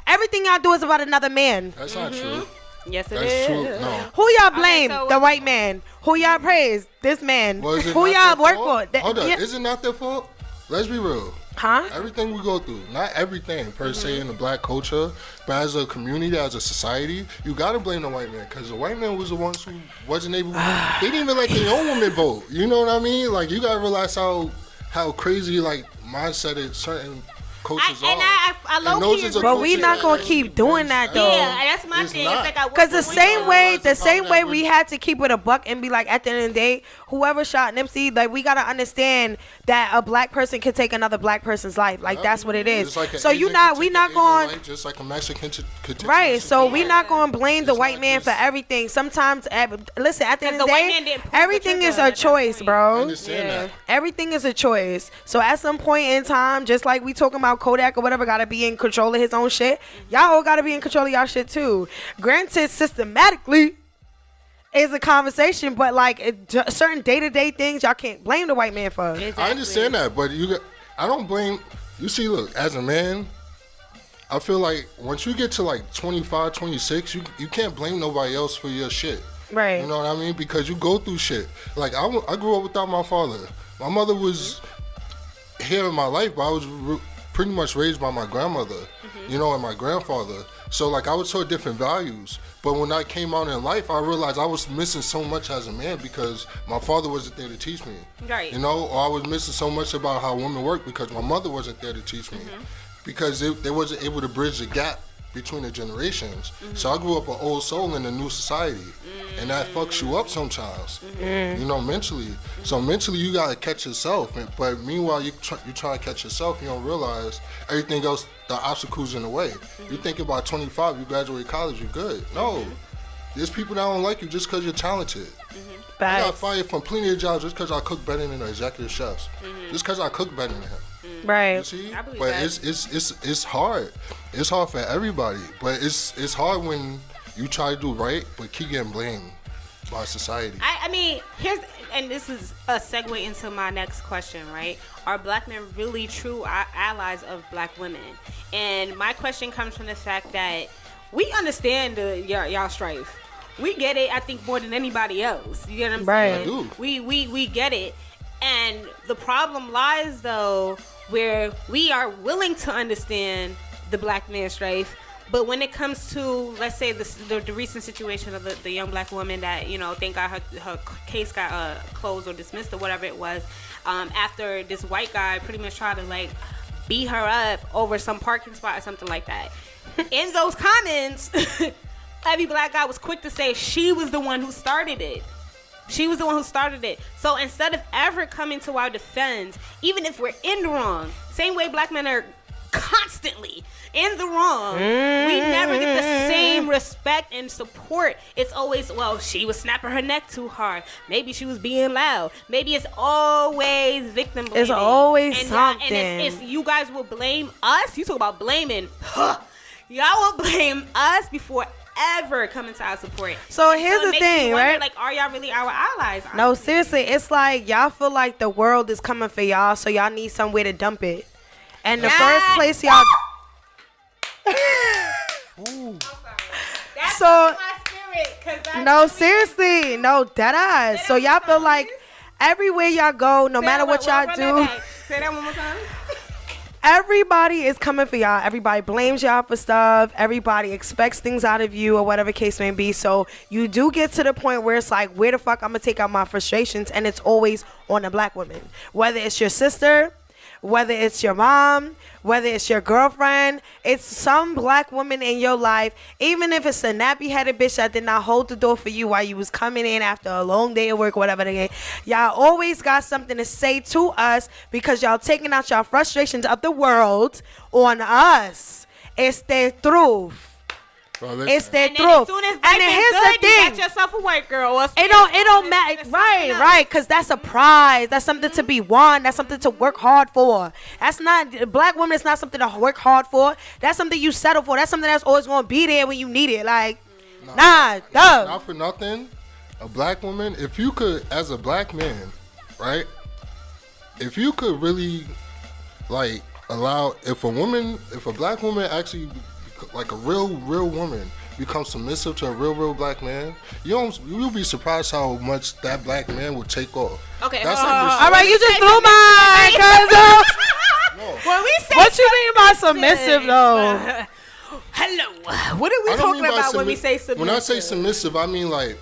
Speaker 1: Everything y'all do is about another man.
Speaker 2: That's not true.
Speaker 3: Yes, it
Speaker 2: That's
Speaker 3: is.
Speaker 2: true. No.
Speaker 1: Who y'all blame?
Speaker 3: so
Speaker 1: The white man. Who y'all praise? This man.
Speaker 2: Well, is it
Speaker 1: Who
Speaker 2: not
Speaker 1: y'all
Speaker 2: their
Speaker 1: work
Speaker 2: fault?
Speaker 1: for?
Speaker 2: Hold on. Is it not their fault? Let's be real.
Speaker 1: Huh?
Speaker 2: Everything we go through, not everything per se in the black culture, but as a community, as a society, you gotta blame the white man, because the white man was the ones who wasn't able. They didn't even let their own women vote. You know what I mean? Like, you gotta realize how crazy like mindset is certain cultures are.
Speaker 3: I low-key agree.
Speaker 1: But we not gonna keep doing that though.
Speaker 3: Yeah, that's my thing.
Speaker 2: Not.
Speaker 3: It's like
Speaker 1: Cause the same way we had to keep it a buck and be like, at the end of the day, whoever shot Nipsey, like, we gotta understand that a black person can take another black person's life. Like, that's what it is.
Speaker 2: Like
Speaker 1: so we not going
Speaker 2: just like a Mexican could take
Speaker 1: right.
Speaker 2: Mexican
Speaker 1: So
Speaker 2: life.
Speaker 1: we not gonna blame the
Speaker 2: It's
Speaker 1: white
Speaker 2: not
Speaker 1: man for
Speaker 2: just-
Speaker 1: everything. Sometimes, listen, at the end of the
Speaker 3: the white man
Speaker 1: day,
Speaker 3: didn't pull the
Speaker 1: everything is
Speaker 3: trigger
Speaker 1: a
Speaker 3: at that
Speaker 1: choice,
Speaker 3: point.
Speaker 2: I
Speaker 1: bro.
Speaker 2: understand that.
Speaker 1: Everything is a choice. So at some point in time, just like we talking about Kodak or whatever, gotta be in control of his own shit. Y'all all gotta be in control of y'all shit too. Granted, systematically is a conversation, but like certain day-to-day things, y'all can't blame the white man for.
Speaker 3: Exactly.
Speaker 2: I understand that, but I don't blame. You see, look, as a man, I feel like once you get to like 25, 26, you can't blame nobody else for your shit.
Speaker 1: Right.
Speaker 2: You know what I mean? Because you go through shit. Like, I grew up without my father. My mother was here in my life, but I was pretty much raised by my grandmother, you know, and my grandfather. So, like, I was taught different values. But when I came out in life, I realized I was missing so much as a man because my father wasn't there to teach me.
Speaker 3: Right.
Speaker 2: You know, or I was missing so much about how women work because my mother wasn't there to teach me. Because they wasn't able to bridge the gap between the generations. So I grew up an old soul in a new society. And that fucks you up sometimes, you know, mentally. So mentally, you gotta catch yourself. But meanwhile, you trying to catch yourself, you don't realize everything else, the obstacles in the way. You think about 25, you graduate college, you're good. No, there's people that don't like you just because you're talented. I got fired from plenty of jobs just because I cook better than the executive chefs. Just because I cook better than him.
Speaker 1: Right.
Speaker 2: You see?
Speaker 3: I believe
Speaker 2: But
Speaker 3: that.
Speaker 2: it's hard. It's hard for everybody. But it's hard when you try to do right, but keep getting blamed by society.
Speaker 3: I mean, and this is a segue into my next question, right? Are black men really true allies of black women? And my question comes from the fact that we understand y'all strife. We get it, I think, more than anybody else. You get what I'm
Speaker 1: Right.
Speaker 3: saying?
Speaker 2: I do.
Speaker 3: We get it. And the problem lies, though, where we are willing to understand the black man's strife, but when it comes to, let's say, the recent situation of the young black woman that, you know, thank God her case got closed or dismissed or whatever it was, after this white guy pretty much tried to, like, beat her up over some parking spot or something like that. In those comments, every black guy was quick to say she was the one who started it. She was the one who started it. So instead of ever coming to our defense, even if we're in the wrong, same way black men are constantly in the wrong, we never get the same respect and support. It's always, well, she was snapping her neck too hard. Maybe she was being loud. Maybe it's always victim blaming.
Speaker 1: It's always
Speaker 3: and
Speaker 1: something.
Speaker 3: And it's you guys will blame us. You talk about blaming. Y'all will blame us before ever coming to our support.
Speaker 1: So here's
Speaker 3: it
Speaker 1: the
Speaker 3: makes me
Speaker 1: thing,
Speaker 3: wonder,
Speaker 1: right?
Speaker 3: Like, are y'all really our allies?
Speaker 1: No,
Speaker 3: honestly?
Speaker 1: seriously, it's like y'all feel like the world is coming for y'all, so y'all need somewhere to dump it. And the first place y'all...
Speaker 3: That's
Speaker 1: So-
Speaker 3: my spirit, 'cause that's
Speaker 1: No, seriously, no, dead eyes. So y'all feel like everywhere y'all go, no matter what y'all do,
Speaker 3: Say that one more time.
Speaker 1: everybody is coming for y'all. Everybody blames y'all for stuff. Everybody expects things out of you or whatever case may be. So you do get to the point where it's like, where the fuck I'm gonna take out my frustrations? And it's always on a black woman. Whether it's your sister, whether it's your mom, whether it's your girlfriend, it's some black woman in your life. Even if it's a nappy-headed bitch that did not hold the door for you while you was coming in after a long day of work, whatever the case. Y'all always got something to say to us because y'all taking out y'all frustrations of the world on us. It's the truth. It's their
Speaker 3: and
Speaker 1: truth.
Speaker 3: As soon as
Speaker 1: and then here's the thing.
Speaker 3: You got yourself a white girl.
Speaker 1: It don't matter. Right. Because that's a prize. That's something to be won. That's something to work hard for. That's not, black woman is not something to work hard for. That's something you settle for. That's something that's always going to be there when you need it. Like,
Speaker 2: not for nothing. A black woman, if you could, as a black man, right? If you could really, like, allow, if a black woman actually, like a real woman, becomes submissive to a real black man, you'll be surprised how much that black man will take off.
Speaker 3: Okay,
Speaker 2: that's
Speaker 1: all right, you just blew mine, cuz.
Speaker 3: When we say
Speaker 1: what you mean by submissive, though?
Speaker 3: Hello. What are we talking about when we say submissive?
Speaker 2: When I say submissive, I mean like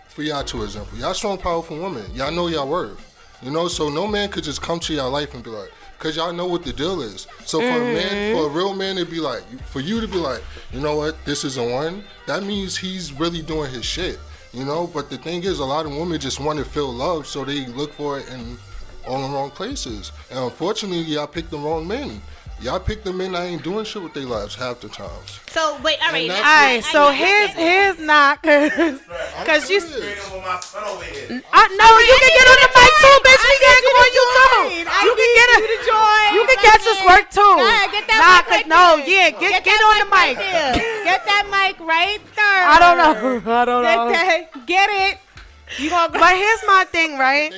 Speaker 2: for y'all, for example, y'all strong, powerful women. Y'all know y'all worth. You know, so no man could just come to your life and be like, cause y'all know what the deal is. So for a real man to be like, for you to be like, you know what, this is a one, that means he's really doing his shit. You know, but the thing is, a lot of women just want to feel love, so they look for it in all the wrong places. And unfortunately, y'all picked the wrong men. Y'all pick the men that ain't doing shit with their lives half the times.
Speaker 3: So wait, all right.
Speaker 1: All right. So here's not cause you. No, you can get on the mic too, bitch. We can come on you too. You can get it. You can catch this work too.
Speaker 3: Get that mic.
Speaker 1: Get on the mic.
Speaker 3: Get that mic right there.
Speaker 1: I don't know.
Speaker 3: Get it.
Speaker 1: But here's my thing, right?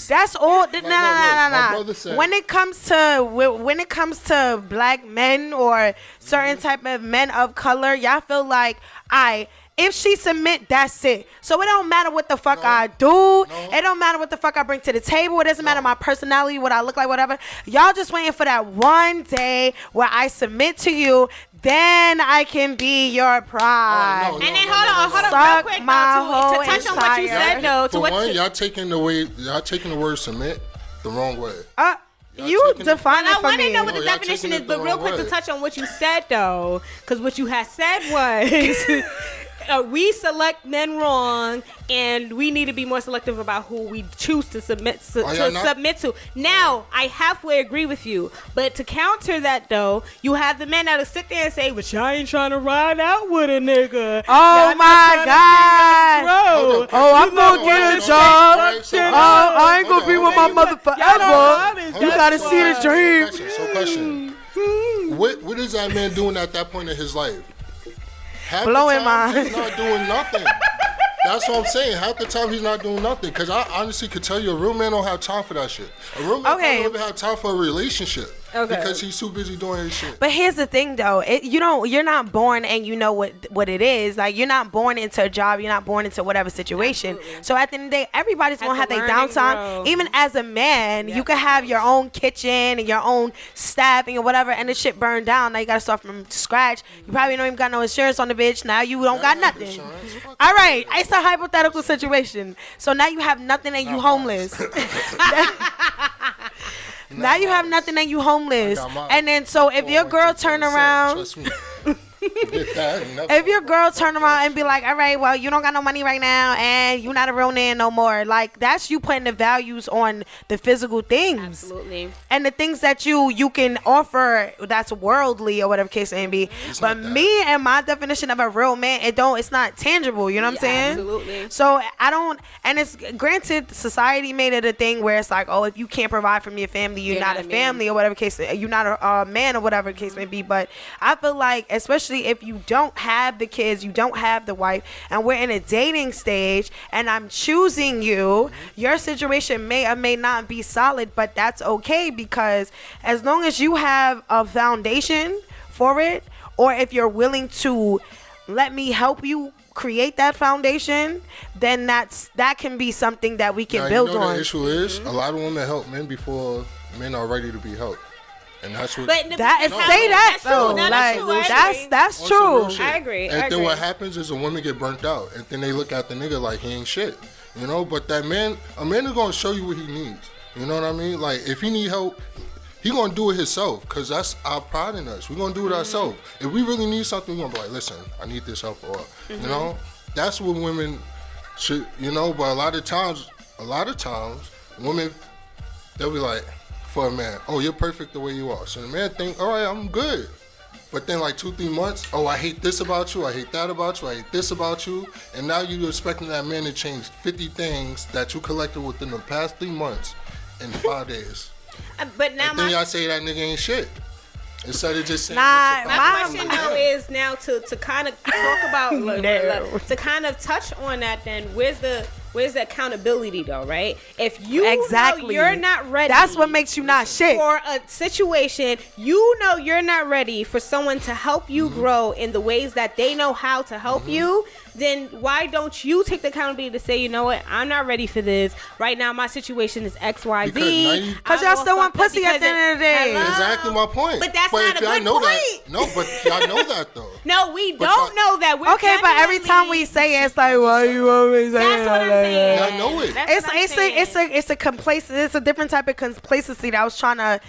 Speaker 1: That's all. Nah. When it comes to black men or certain type of men of color, y'all feel like if she submit, that's it. So it don't matter what the fuck I do. It don't matter what the fuck I bring to the table. It doesn't matter my personality, what I look like, whatever. Y'all just waiting for that one day where I submit to you. Then I can be your pride.
Speaker 3: And then hold on, real quick, to touch on what you said, though.
Speaker 2: For one, y'all taking the word submit the wrong way.
Speaker 1: You define it for me.
Speaker 3: I want to know what the definition is, but real quick to touch on what you said, though, because what you had said was we select men wrong, and we need to be more selective about who we choose to submit to. Now, I halfway agree with you, but to counter that, though, you have the men that'll sit there and say, "But y'all ain't trying to ride out with a nigga."
Speaker 1: Oh my God! I'm gonna get a job. I ain't gonna be with my mother forever. You gotta see the dream.
Speaker 2: So, question: what is that man doing at that point in his life?
Speaker 1: Blowing mine.
Speaker 2: He's not doing nothing. That's what I'm saying. Half the time he's not doing nothing. Because I honestly could tell you a real man don't have time for that shit. A real man don't even have time for a relationship. Because he's too busy doing his shit.
Speaker 1: But here's the thing, though. You're not born and you know what it is. Like, you're not born into a job. You're not born into whatever situation. Absolutely. So at the end of the day, everybody's going to have their downtime. Even as a man, you can have your own kitchen and your own staffing or whatever, and the shit burned down. Now you got to start from scratch. You probably don't even got no insurance on the bitch. Now you don't got nothing. All right. It's a hypothetical situation. So now you have nothing and you homeless. Now you have nothing and you homeless. And then so if your girl turn around, if your girl turn around and be like, all right, well, you don't got no money right now and you're not a real man no more. Like, that's you putting the values on the physical things.
Speaker 3: Absolutely.
Speaker 1: And the things that you can offer that's worldly or whatever case may be. But me and my definition of a real man, it's not tangible. You know what I'm saying?
Speaker 3: Absolutely.
Speaker 1: So and it's granted, society made it a thing where it's like, oh, if you can't provide from your family, you're not a family or whatever case, you're not a man or whatever case may be. But I feel like, especially if you don't have the kids, you don't have the wife, and we're in a dating stage and I'm choosing you, your situation may or may not be solid, but that's okay, because as long as you have a foundation for it, or if you're willing to let me help you create that foundation, then that can be something that we can build on.
Speaker 2: The issue is a lot of women help men before men are ready to be helped. And that's what
Speaker 1: that's true.
Speaker 3: I agree.
Speaker 2: And then what happens is a woman get burnt out, and then they look at the nigga like he ain't shit, you know. But a man is gonna show you what he needs. You know what I mean? Like, if he need help, he gonna do it himself, because that's our pride in us. We gonna do it ourselves. If we really need something, we gonna be like, listen, I need this help, or you know, that's what women should, you know. But a lot of times, women, they'll be like, for a man, oh, you're perfect the way you are. So the man think, all right, I'm good. But then like 2-3 months, oh, I hate this about you, I hate that about you, I hate this about you. And now you're expecting that man to change 50 things that you collected within the past 3 months in 5 days.
Speaker 3: But now
Speaker 2: and then y'all say that nigga ain't shit. Instead of just saying
Speaker 3: my question though is now to kind of talk about to kind of touch on that. Then where's the accountability though, right? If you know you're not ready,
Speaker 1: that's what makes you not shit
Speaker 3: for a situation. You know you're not ready for someone to help you grow in the ways that they know how to help you. Then why don't you take the accountability to say, you know what, I'm not ready for this right now. My situation is X, Y, Z.
Speaker 1: Because y'all still want pussy at the end of the day.
Speaker 2: Hello? Exactly my point.
Speaker 3: But that's not a good point.
Speaker 2: No, but y'all know that though.
Speaker 3: No, we don't know that. We're
Speaker 1: okay, but every time we say it, it's like, why you always saying
Speaker 3: that? That's what I'm saying.
Speaker 2: I know it.
Speaker 1: It's a complacency. It's a different type of complacency that I was trying to.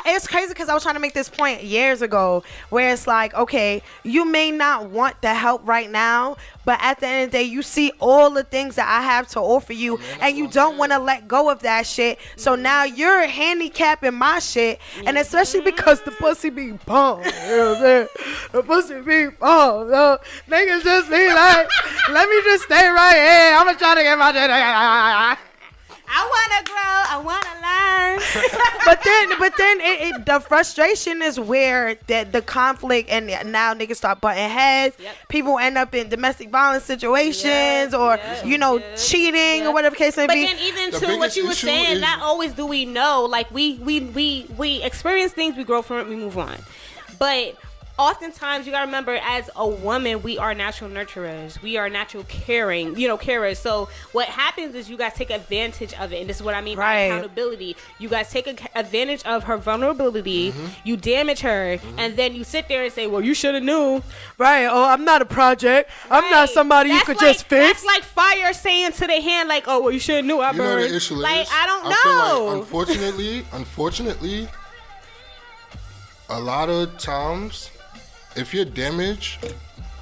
Speaker 1: It's crazy because I was trying to make this point years ago, where it's like, okay, you may not want the help right now, but at the end of the day, you see all the things that I have to offer you, and you don't want to let go of that shit. So now you're handicapping my shit, and especially because the pussy be bomb. You know what I'm saying? The pussy be bomb. So niggas just be like, let me just stay right here. I'm gonna try to get my shit.
Speaker 3: I wanna grow. I wanna learn.
Speaker 1: but then the frustration is where the conflict, and now niggas start butting heads. Yep. People end up in domestic violence situations, or cheating, or whatever case may be.
Speaker 3: But then even to what you were saying, not always do we know. Like we experience things, we grow from it, we move on. But oftentimes, you gotta remember, as a woman, we are natural nurturers. We are natural carers. So what happens is you guys take advantage of it, and this is what I mean by accountability. You guys take advantage of her vulnerability. You damage her, and then you sit there and say, "Well, you should have knew."
Speaker 1: Right? Oh, I'm not a project. I'm not somebody you could just fix.
Speaker 3: That's like fire saying to the hand, like, "Oh, well, you should have knew." I burned.
Speaker 2: Know the issue
Speaker 3: like
Speaker 2: is,
Speaker 3: I don't know.
Speaker 2: Feel like, unfortunately, a lot of times, if you're damaged,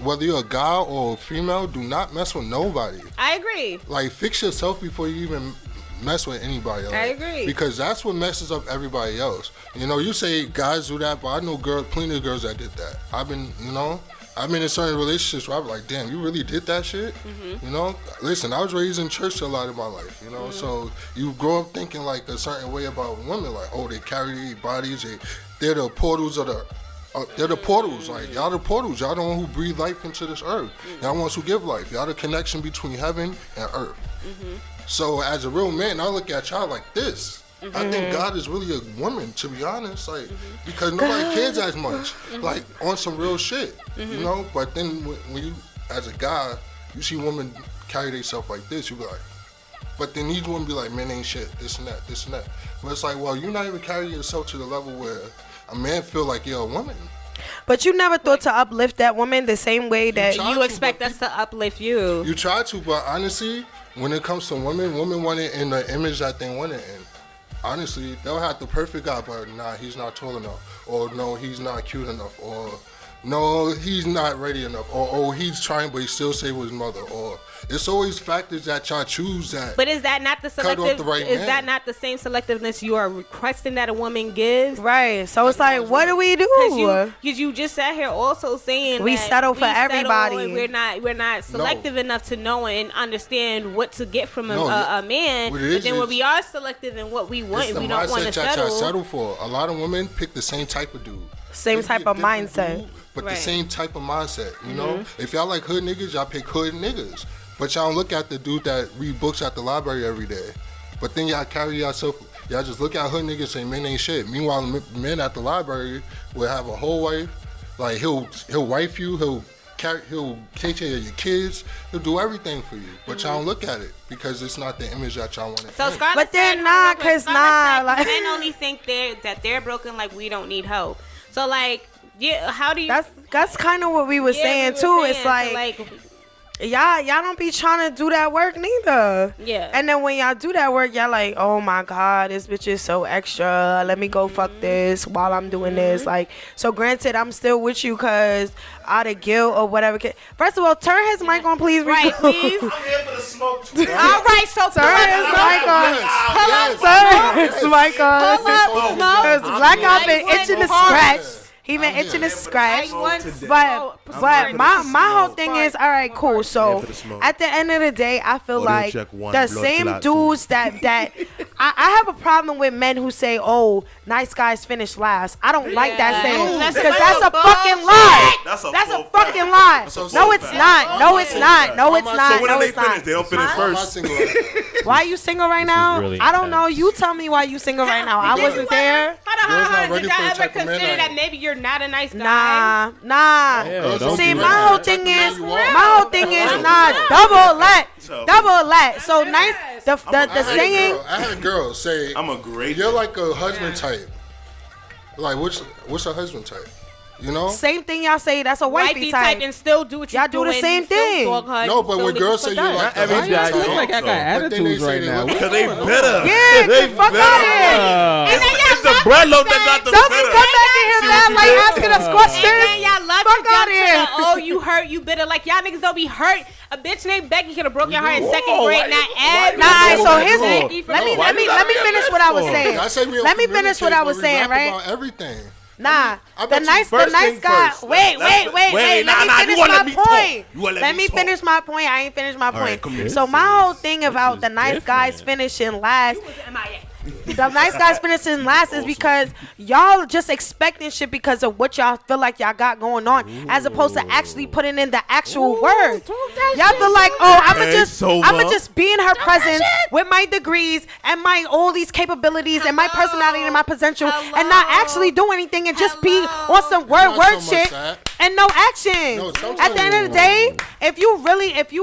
Speaker 2: whether you're a guy or a female, do not mess with nobody.
Speaker 3: I agree.
Speaker 2: Like, fix yourself before you even mess with anybody. Like,
Speaker 3: I agree.
Speaker 2: Because that's what messes up everybody else. You know, you say guys do that, but I know plenty of girls that did that. I've been in certain relationships where I'm like, damn, you really did that shit? You know? Listen, I was raised in church a lot of my life, you know? So you grow up thinking like a certain way about women, like, oh, they carry their bodies, they're the portals of the... they're the portals, like y'all the portals. Y'all the one who breathe life into this earth. Y'all the ones who give life. Y'all the connection between heaven and earth. So as a real man, I look at y'all like this. I think God is really a woman, to be honest, like because nobody cares as much, like on some real shit, you know. But then when you, as a guy, you see women carry themselves like this, you be like. But then these women be like, men ain't shit, this and that, this and that. But it's like, well, you're not even carrying yourself to the level where a man feel like you're a woman.
Speaker 1: But you never thought to uplift that woman the same way that
Speaker 3: you expect us to uplift you.
Speaker 2: You try to, but honestly, when it comes to women want it in the image that they want it in. Honestly, they'll have the perfect guy, but nah, he's not tall enough. Or no, he's not cute enough. Or no, he's not ready enough. Or oh, he's trying, but he still stay with his mother. Or it's always factors that y'all choose that.
Speaker 3: But is that not the selective? Is that not the same selectiveness you are requesting that a woman gives?
Speaker 1: Right. So it's like, what do we do?
Speaker 3: Because you just sat here also saying
Speaker 1: we settle for everybody.
Speaker 3: We're not selective enough to know and understand what to get from a man. But then when we are selective in what we want, we don't want to settle
Speaker 2: for. A lot of women pick the same type of dude.
Speaker 1: Same type of mindset.
Speaker 2: Dude, but the same type of mindset, you know? If y'all like hood niggas, y'all pick hood niggas. But y'all don't look at the dude that read books at the library every day. But then y'all carry yourself, y'all just look at hood niggas and say men ain't shit. Meanwhile, men at the library will have a whole wife. Like he'll wife you, he'll take care of your kids, he'll do everything for you. But y'all don't look at it because it's not the image that y'all want to
Speaker 3: So
Speaker 2: think.
Speaker 1: But they're not, cause like
Speaker 3: men only think that they're broken, like we don't need help. So like, yeah, how do you?
Speaker 1: That's kind of what we were saying too. It's like y'all don't be trying to do that work neither.
Speaker 3: Yeah.
Speaker 1: And then when y'all do that work, y'all like, oh my God, this bitch is so extra. Let me go fuck this while I'm doing this. Like, so granted, I'm still with you because out of guilt or whatever. First of all, turn his mic on, please.
Speaker 3: Right, please.
Speaker 4: I'm here for the smoke too.
Speaker 3: All right, so
Speaker 1: turn his mic on. Turn his mic on. Because Black I've been itching to scratch. He been
Speaker 2: I'm
Speaker 1: itching
Speaker 2: here.
Speaker 1: to scratch.
Speaker 3: But
Speaker 1: my whole thing is, all right, cool. So at the end of the day, I feel like the same dudes that I have a problem with men who say, "Oh, nice guys finish last." I don't like that saying because that's a fucking lie. That's a fucking lie. No, it's not. No, it's not. No, it's not. No, it's not.
Speaker 4: They don't finish first.
Speaker 1: Why are you single right now?
Speaker 5: really
Speaker 1: I don't know. You tell me why you single right now. I wasn't there.
Speaker 2: Girls not
Speaker 3: Hold on.
Speaker 2: ready
Speaker 3: Did
Speaker 2: for the
Speaker 3: y'all ever
Speaker 2: type of man
Speaker 3: consider
Speaker 2: I
Speaker 3: that
Speaker 2: am.
Speaker 3: maybe you're not a nice guy?
Speaker 1: Nah.
Speaker 5: don't
Speaker 1: See,
Speaker 2: be
Speaker 1: my
Speaker 2: right.
Speaker 1: whole
Speaker 2: Type
Speaker 1: thing
Speaker 2: of man
Speaker 1: is,
Speaker 2: you are.
Speaker 1: my whole thing is, double let. So nice. The saying.
Speaker 2: I had a girl say,
Speaker 4: I'm a great.
Speaker 2: "You're like a husband type." Like, what's a husband type? You know?
Speaker 1: Same thing y'all say. That's a wifey type.
Speaker 3: and still do what
Speaker 1: Y'all do the same thing.
Speaker 2: No, but when girls say you're like a
Speaker 5: Every
Speaker 2: husband
Speaker 5: guy
Speaker 2: type,
Speaker 5: look like I got
Speaker 2: but then they
Speaker 5: attitudes
Speaker 2: say
Speaker 5: right
Speaker 2: they
Speaker 5: now.
Speaker 2: look
Speaker 4: Because they bitter.
Speaker 1: Yeah, get the fuck out of here.
Speaker 4: It's the breadloaf that got them
Speaker 1: Don't be
Speaker 4: bitter.
Speaker 1: come back in here, man, like asking us
Speaker 3: And then
Speaker 1: questions.
Speaker 3: y'all love
Speaker 1: Fuck
Speaker 3: to
Speaker 1: outta
Speaker 3: jump to
Speaker 1: here.
Speaker 3: the, oh, you hurt, you bitter. Like, y'all niggas don't be hurt. A bitch named Becky could have broke your heart in second grade, not every
Speaker 1: Nah, so
Speaker 3: bitch
Speaker 1: here's
Speaker 3: Becky from
Speaker 1: let me finish what I was saying.
Speaker 2: I say we don't
Speaker 1: Let me finish what I was
Speaker 2: communicate,
Speaker 1: saying,
Speaker 2: but we
Speaker 1: right?
Speaker 2: rap about everything.
Speaker 1: Nah,
Speaker 2: I
Speaker 1: the
Speaker 2: bet you
Speaker 1: nice
Speaker 4: first
Speaker 1: guy.
Speaker 4: thing first.
Speaker 1: Wait. Let me
Speaker 4: you
Speaker 1: finish
Speaker 4: wanna
Speaker 1: my
Speaker 4: let me talk.
Speaker 1: point.
Speaker 4: You wanna let
Speaker 1: Let
Speaker 4: me
Speaker 1: me
Speaker 4: talk.
Speaker 1: finish my point. I ain't finished my
Speaker 4: right,
Speaker 1: point.
Speaker 4: come here.
Speaker 1: So my whole thing about the nice guys
Speaker 5: different.
Speaker 1: finishing last. The nice guys finishing last is because y'all just expecting shit because of what y'all feel like y'all got going on, as opposed to actually putting in the actual work. Y'all feel like, oh, I'ma just be in her presence with my degrees and my all these capabilities and my personality and my potential, and not actually do anything and just be on some word
Speaker 2: Not so much
Speaker 1: shit
Speaker 2: that.
Speaker 1: and no action.
Speaker 2: No, sometimes
Speaker 1: At the end of the day, if you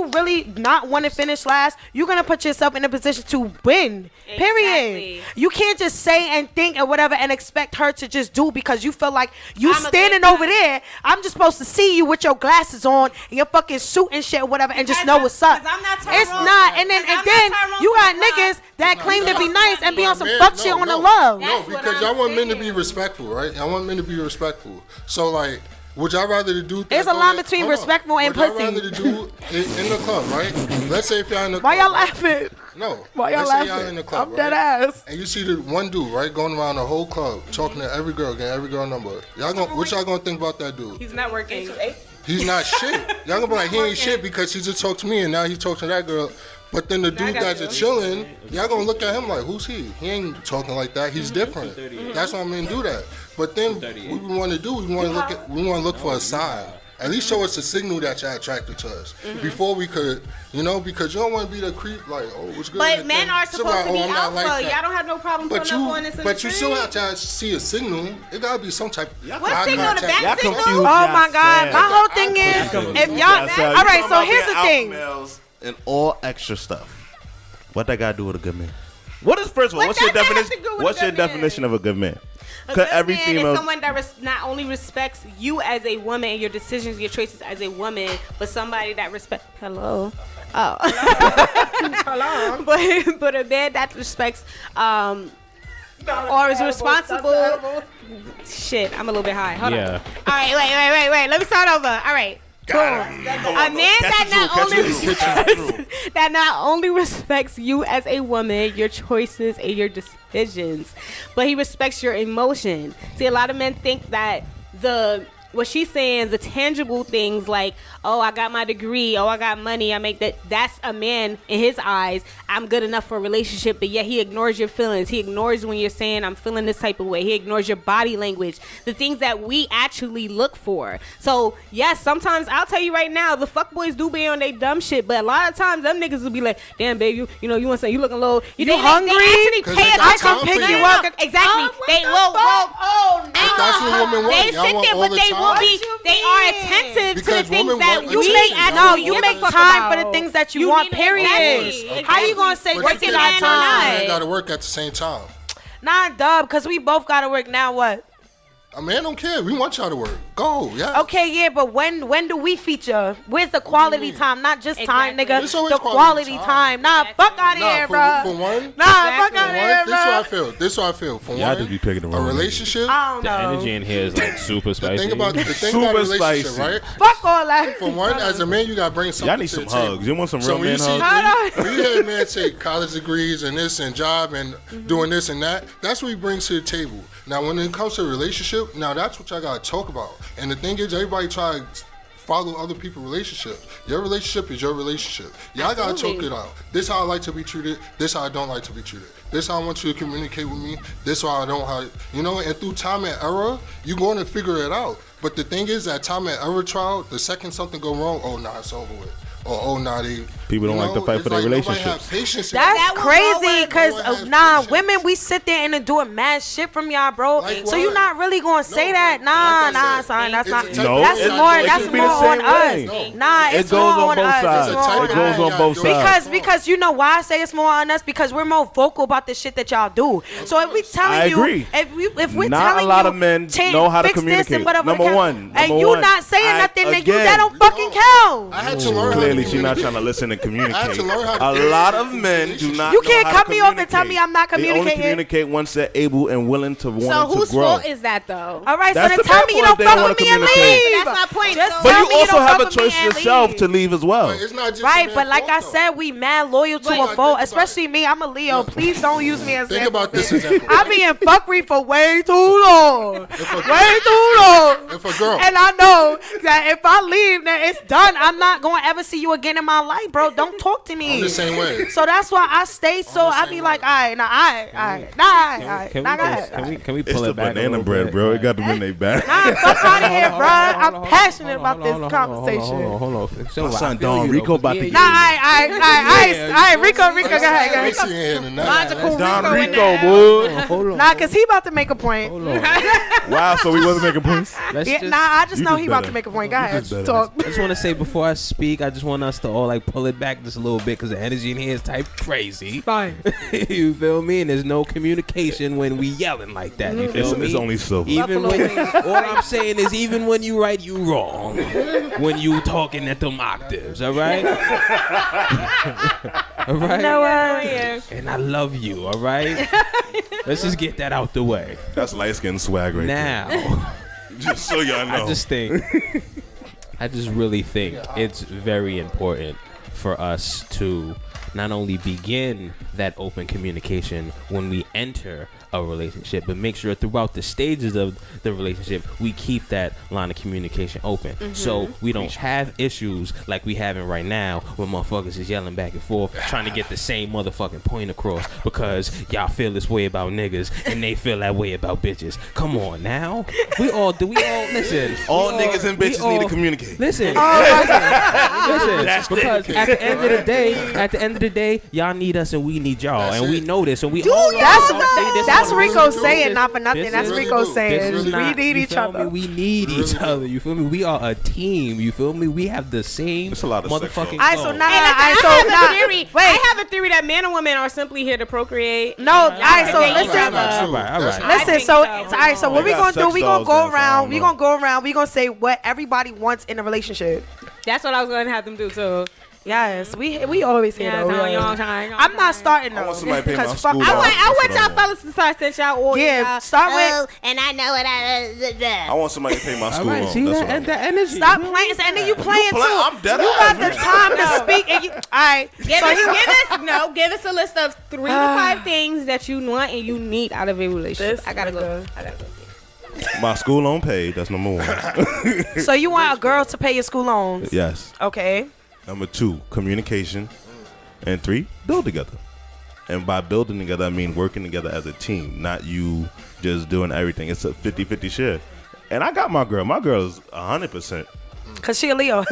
Speaker 1: really not want to finish last, you're gonna put yourself in a position to win. Period. You can't just say and think and whatever and expect her to just do because you feel like you
Speaker 3: I'm a
Speaker 1: standing
Speaker 3: good
Speaker 1: over there. I'm just supposed to see you with your glasses on and your fucking suit and shit or whatever and just know what's up.
Speaker 3: 'Cause I'm not Tyrone.
Speaker 1: It's not. And then
Speaker 3: 'Cause I'm
Speaker 1: and then
Speaker 3: not Tyrone
Speaker 1: you got
Speaker 3: for what?
Speaker 1: niggas that claim to be nice and be on some
Speaker 2: Man,
Speaker 1: fuck shit on the low.
Speaker 2: No,
Speaker 3: That's what
Speaker 2: because
Speaker 3: I'm
Speaker 2: y'all want men to
Speaker 3: saying.
Speaker 2: be respectful, right? Y'all want men to be respectful. So, like, would y'all rather do that?
Speaker 1: There's a line between respectful and
Speaker 2: Would
Speaker 1: pussy.
Speaker 2: y'all rather do in the club, right? Let's say if y'all in the club.
Speaker 1: Why y'all
Speaker 2: right?
Speaker 1: laughing?
Speaker 2: No.
Speaker 1: Why y'all
Speaker 2: Let's say
Speaker 1: laughing?
Speaker 2: y'all in the club,
Speaker 1: I'm dead
Speaker 2: right?
Speaker 1: ass.
Speaker 2: And you see the one dude, right, going around the whole club, talking to every girl, getting every girl number. What y'all gonna think about that dude?
Speaker 3: He's not working.
Speaker 2: He's not shit. Y'all gonna be like, he ain't shit because he just talked to me and now he talking to that girl. But then the dude that's just chilling, y'all gonna look at him like, who's he? He ain't talking like that. He's different. That's why men do that. But then what we want to do, we want to look for a sign. At least show us a signal that you're attracted to us before we could, because you don't want to be the creep like, oh, what's good.
Speaker 3: But men are supposed to be
Speaker 2: I'm not
Speaker 3: alpha.
Speaker 2: like that.
Speaker 3: Y'all don't have no problem
Speaker 2: But
Speaker 3: putting up on this in the
Speaker 2: you still
Speaker 3: street.
Speaker 2: have to see a signal. It gotta be some type of
Speaker 3: What
Speaker 2: eye
Speaker 3: signal? The
Speaker 2: contact.
Speaker 3: back signal?
Speaker 5: confused.
Speaker 1: Oh my God.
Speaker 5: saying.
Speaker 1: My whole thing is, if y'all, all right, so here's the thing.
Speaker 4: And all extra stuff. What that got to do with a good man? What is, first of all,
Speaker 3: What
Speaker 4: what's your
Speaker 3: does that have
Speaker 4: definition?
Speaker 3: to do with
Speaker 4: What's
Speaker 3: a
Speaker 4: your
Speaker 3: good man?
Speaker 4: definition of a good man?
Speaker 3: A good
Speaker 4: every
Speaker 3: man
Speaker 4: female.
Speaker 3: is someone that not only respects you as a woman and your decisions, your choices as a woman, but somebody that respects. Hello. Oh. Hello. But a man that respects or is responsible. Shit, I'm a little bit high. Hold on.
Speaker 5: Yeah.
Speaker 3: All right, wait. Let me start over. All right. Boom. A man that not only respects you as a woman, your choices and your decisions, but he respects your emotion. See, a lot of men think that what she's saying, the tangible things like, oh, I got my degree, oh, I got money, I make that, that's a man in his eyes. I'm good enough for a relationship, but yet he ignores your feelings. He ignores when you're saying, I'm feeling this type of way. He ignores your body language, the things that we actually look for. So, yes, sometimes I'll tell you right now, the fuckboys do be on they dumb shit, but a lot of times them niggas will be like, damn, babe, you want to say you looking low.
Speaker 1: You hungry?
Speaker 3: They actually pay
Speaker 2: I
Speaker 3: attention.
Speaker 2: come pick
Speaker 3: No,
Speaker 2: you
Speaker 3: no,
Speaker 2: up.
Speaker 3: no, exactly. They will.
Speaker 1: Oh, no.
Speaker 2: That's what women want.
Speaker 3: They
Speaker 2: Y'all
Speaker 3: sit
Speaker 2: want
Speaker 3: there,
Speaker 2: all
Speaker 3: but
Speaker 2: the
Speaker 3: they
Speaker 2: time.
Speaker 3: will be.
Speaker 1: you
Speaker 3: They are
Speaker 1: mean?
Speaker 3: attentive to the
Speaker 2: Because
Speaker 3: things
Speaker 2: women
Speaker 3: that
Speaker 2: want
Speaker 3: we
Speaker 2: attention.
Speaker 3: make.
Speaker 2: Y'all
Speaker 1: No,
Speaker 2: want
Speaker 1: you
Speaker 2: all
Speaker 1: make
Speaker 2: the
Speaker 1: time for the things that you want,
Speaker 3: need-
Speaker 1: period.
Speaker 3: exactly.
Speaker 1: How you gonna say
Speaker 2: But
Speaker 1: work
Speaker 2: you
Speaker 1: it
Speaker 2: can't
Speaker 1: out
Speaker 2: have
Speaker 1: time?
Speaker 2: men gotta work at the same time.
Speaker 1: Nah, dub, because we both gotta work now. What?
Speaker 2: A man don't care. We want y'all to work. Go, yeah.
Speaker 1: Okay, yeah, but when do we feature? Where's the quality time? Not just time,
Speaker 3: Exactly.
Speaker 1: nigga.
Speaker 2: There's always
Speaker 1: The
Speaker 2: quality
Speaker 1: quality
Speaker 2: time.
Speaker 1: time. Nah, fuck out of
Speaker 2: Nah,
Speaker 1: here,
Speaker 2: for
Speaker 1: bro.
Speaker 2: one,
Speaker 1: Nah, fuck out of here,
Speaker 2: this is what I
Speaker 1: bro.
Speaker 2: feel. This is what I feel. For
Speaker 4: Y'all
Speaker 2: one,
Speaker 4: just be picking the
Speaker 2: a
Speaker 4: wrong
Speaker 2: relationship.
Speaker 1: I don't
Speaker 5: The
Speaker 1: know.
Speaker 5: energy in here is like super spicy.
Speaker 2: The thing about a
Speaker 4: Super
Speaker 2: relationship,
Speaker 4: spicy.
Speaker 2: right?
Speaker 1: Fuck all that.
Speaker 2: For one, as a man, you gotta bring something.
Speaker 4: Y'all need
Speaker 2: to
Speaker 4: some
Speaker 2: the table.
Speaker 4: hugs. You want some
Speaker 2: So
Speaker 4: real
Speaker 2: when
Speaker 4: man
Speaker 2: you see,
Speaker 4: hugs?
Speaker 2: when you hear a man take college degrees and this and job and doing this and that, that's what he brings to the table. Now, when it comes to a relationship, relationship, now that's what y'all gotta talk about. And the thing is, everybody try to follow other people's relationships. Your relationship is your relationship. Y'all gotta talk it out. This how I like to be treated. This how I don't like to be treated. This how I want you to communicate with me. This how I don't. And through time and error, you're going to figure it out. But the thing is, that time and error trial, the second something go wrong, oh nah, it's over with. Or
Speaker 4: people don't like to fight for their relationships.
Speaker 1: That's crazy, cause women, we sit there and do a mad shit from y'all, bro.
Speaker 2: Like
Speaker 1: so you're not really gonna say that? Son. That's not.
Speaker 4: No,
Speaker 1: that's more on us. Nah, it's more on us.
Speaker 4: It goes on both sides.
Speaker 1: Because you know why I say it's more on us? Because we're more vocal about the shit that y'all do. So if we telling you, if we're
Speaker 4: not
Speaker 1: telling you,
Speaker 4: a lot of men know how to communicate. Number one,
Speaker 1: and you not saying nothing, then that don't fucking count.
Speaker 2: I had to learn.
Speaker 4: She's not trying to listen and communicate. A lot of men do not.
Speaker 1: You can't cut me off and tell me I'm not communicating.
Speaker 4: They only communicate once they're able and willing to want to grow.
Speaker 3: So whose fault is that, though?
Speaker 1: All right, so then tell me you don't fuck with me and leave.
Speaker 3: That's my point.
Speaker 4: But you also have a choice yourself to leave as well.
Speaker 1: Right, but like I said, we mad loyal to a fault. Especially me, I'm a Leo. Please don't use me as
Speaker 2: Think about this example.
Speaker 1: I be in fuckery for way too long. Way too long.
Speaker 2: If a girl.
Speaker 1: And I know that if I leave, then it's done. I'm not going to ever see you again in my life, bro. Don't talk to me.
Speaker 2: I'm the same way.
Speaker 1: So that's why I stay so I be like, all right.
Speaker 5: Can we pull it back?
Speaker 4: It's the banana bread, bro. It got them in their back.
Speaker 1: Nah, fuck out of here, bro. I'm passionate about this conversation.
Speaker 5: Hold on.
Speaker 4: My son Don Rico about to get
Speaker 1: Nah, all right, Rico, go ahead.
Speaker 4: Don Rico, boy.
Speaker 1: Nah, cause he about to make a point.
Speaker 4: Wow, so we wasn't making points?
Speaker 1: I just know he about to make a point. Go ahead, talk.
Speaker 5: I just want to say before I speak, I just want us to all like pull it back just a little bit because the energy in here is type crazy.
Speaker 1: Fine.
Speaker 5: You feel me? And there's no communication when we yelling like that. You feel me?
Speaker 4: It's only silver.
Speaker 5: Even when all I'm saying is even when you right, you wrong. When you talking at them octaves, all right? All right?
Speaker 1: No,
Speaker 5: and I love you, all right? Let's just get that out the way.
Speaker 4: That's light skin swag right
Speaker 5: now.
Speaker 4: There. Just so y'all know.
Speaker 5: I just really think it's very important for us to not only begin that open communication when we enter a relationship, but make sure throughout the stages of the relationship we keep that line of communication open, so we don't have issues like we having right now when motherfuckers is yelling back and forth trying to get the same motherfucking point across because y'all feel this way about niggas and they feel that way about bitches. Come on now, we all listen.
Speaker 4: All niggas and bitches need to communicate.
Speaker 5: Listen, because at the end of the day, y'all need us and we need y'all, and we know this, and we all
Speaker 1: that's Rico saying, not for nothing. That's Rico saying. We need each other.
Speaker 5: We need each other. You feel me? We are a team. You feel me? We have the same motherfucking.
Speaker 3: I have a theory that man and woman are simply here to procreate.
Speaker 1: No, all right. So listen.
Speaker 5: All right.
Speaker 1: Listen. So all right. So what we gonna do? We gonna go around. We gonna say what everybody wants in a relationship.
Speaker 3: That's what I was gonna have them do too.
Speaker 1: Yes, we always hear that. I'm not starting though.
Speaker 4: I want somebody to pay my school.
Speaker 3: I want y'all fellas to start since y'all all
Speaker 1: start with.
Speaker 3: And I know what
Speaker 4: I want somebody to pay my school loan.
Speaker 5: See that energy.
Speaker 1: Stop playing, and then you playing too.
Speaker 4: I'm dead.
Speaker 1: You got the time to speak, and you. All right.
Speaker 3: Give us a list of 3 to 5 things that you want and you need out of a relationship. I gotta go.
Speaker 4: My school loan paid. That's number 1.
Speaker 1: So you want a girl to pay your school loans?
Speaker 4: Yes.
Speaker 1: Okay.
Speaker 4: Number 2, communication. And 3, build together. And by building together, I mean working together as a team, not you just doing everything. It's a 50-50 share. And I got my girl. My girl is 100%.
Speaker 1: Because she a Leo.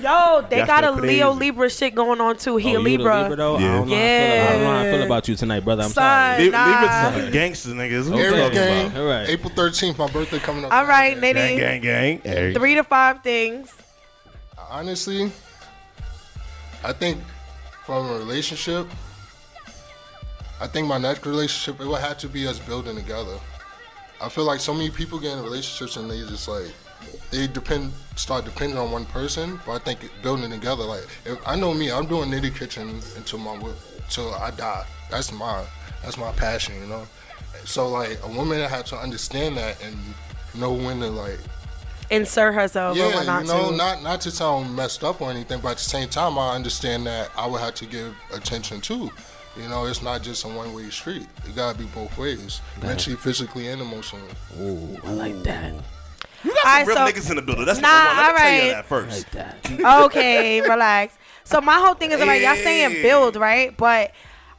Speaker 1: Yo, they got a Leo Libra shit going on too. He a Libra.
Speaker 5: Libra though? Yeah. I don't know how I feel about you tonight, brother. I'm sorry.
Speaker 4: Libra's gangsters, niggas.
Speaker 2: Aries gang. All right. April 13th, my birthday coming up.
Speaker 1: All right, Knitty.
Speaker 4: Gang.
Speaker 1: 3 to 5 things.
Speaker 2: Honestly, I think from a relationship, I think my next relationship, it would have to be us building together. I feel like so many people get in relationships and they just like, they start depending on one person, but I think building together, like, I know me, I'm doing Knitty Kitchen until I die. That's my passion, you know? So like, a woman had to understand that and know when to like,
Speaker 1: insert herself or
Speaker 2: whatnot.
Speaker 1: Yeah, you
Speaker 2: know, not to sound messed up or anything, but at the same time, I understand that I would have to give attention too. You know, it's not just a one-way street. It gotta be both ways, mentally, physically, and emotionally.
Speaker 5: Ooh, I like that.
Speaker 4: You got some real niggas in the building. That's
Speaker 1: nah,
Speaker 4: number one. Let me tell you
Speaker 1: alright.
Speaker 4: that first.
Speaker 5: Like that.
Speaker 1: Okay, relax. So my whole thing is like y'all saying build, right? But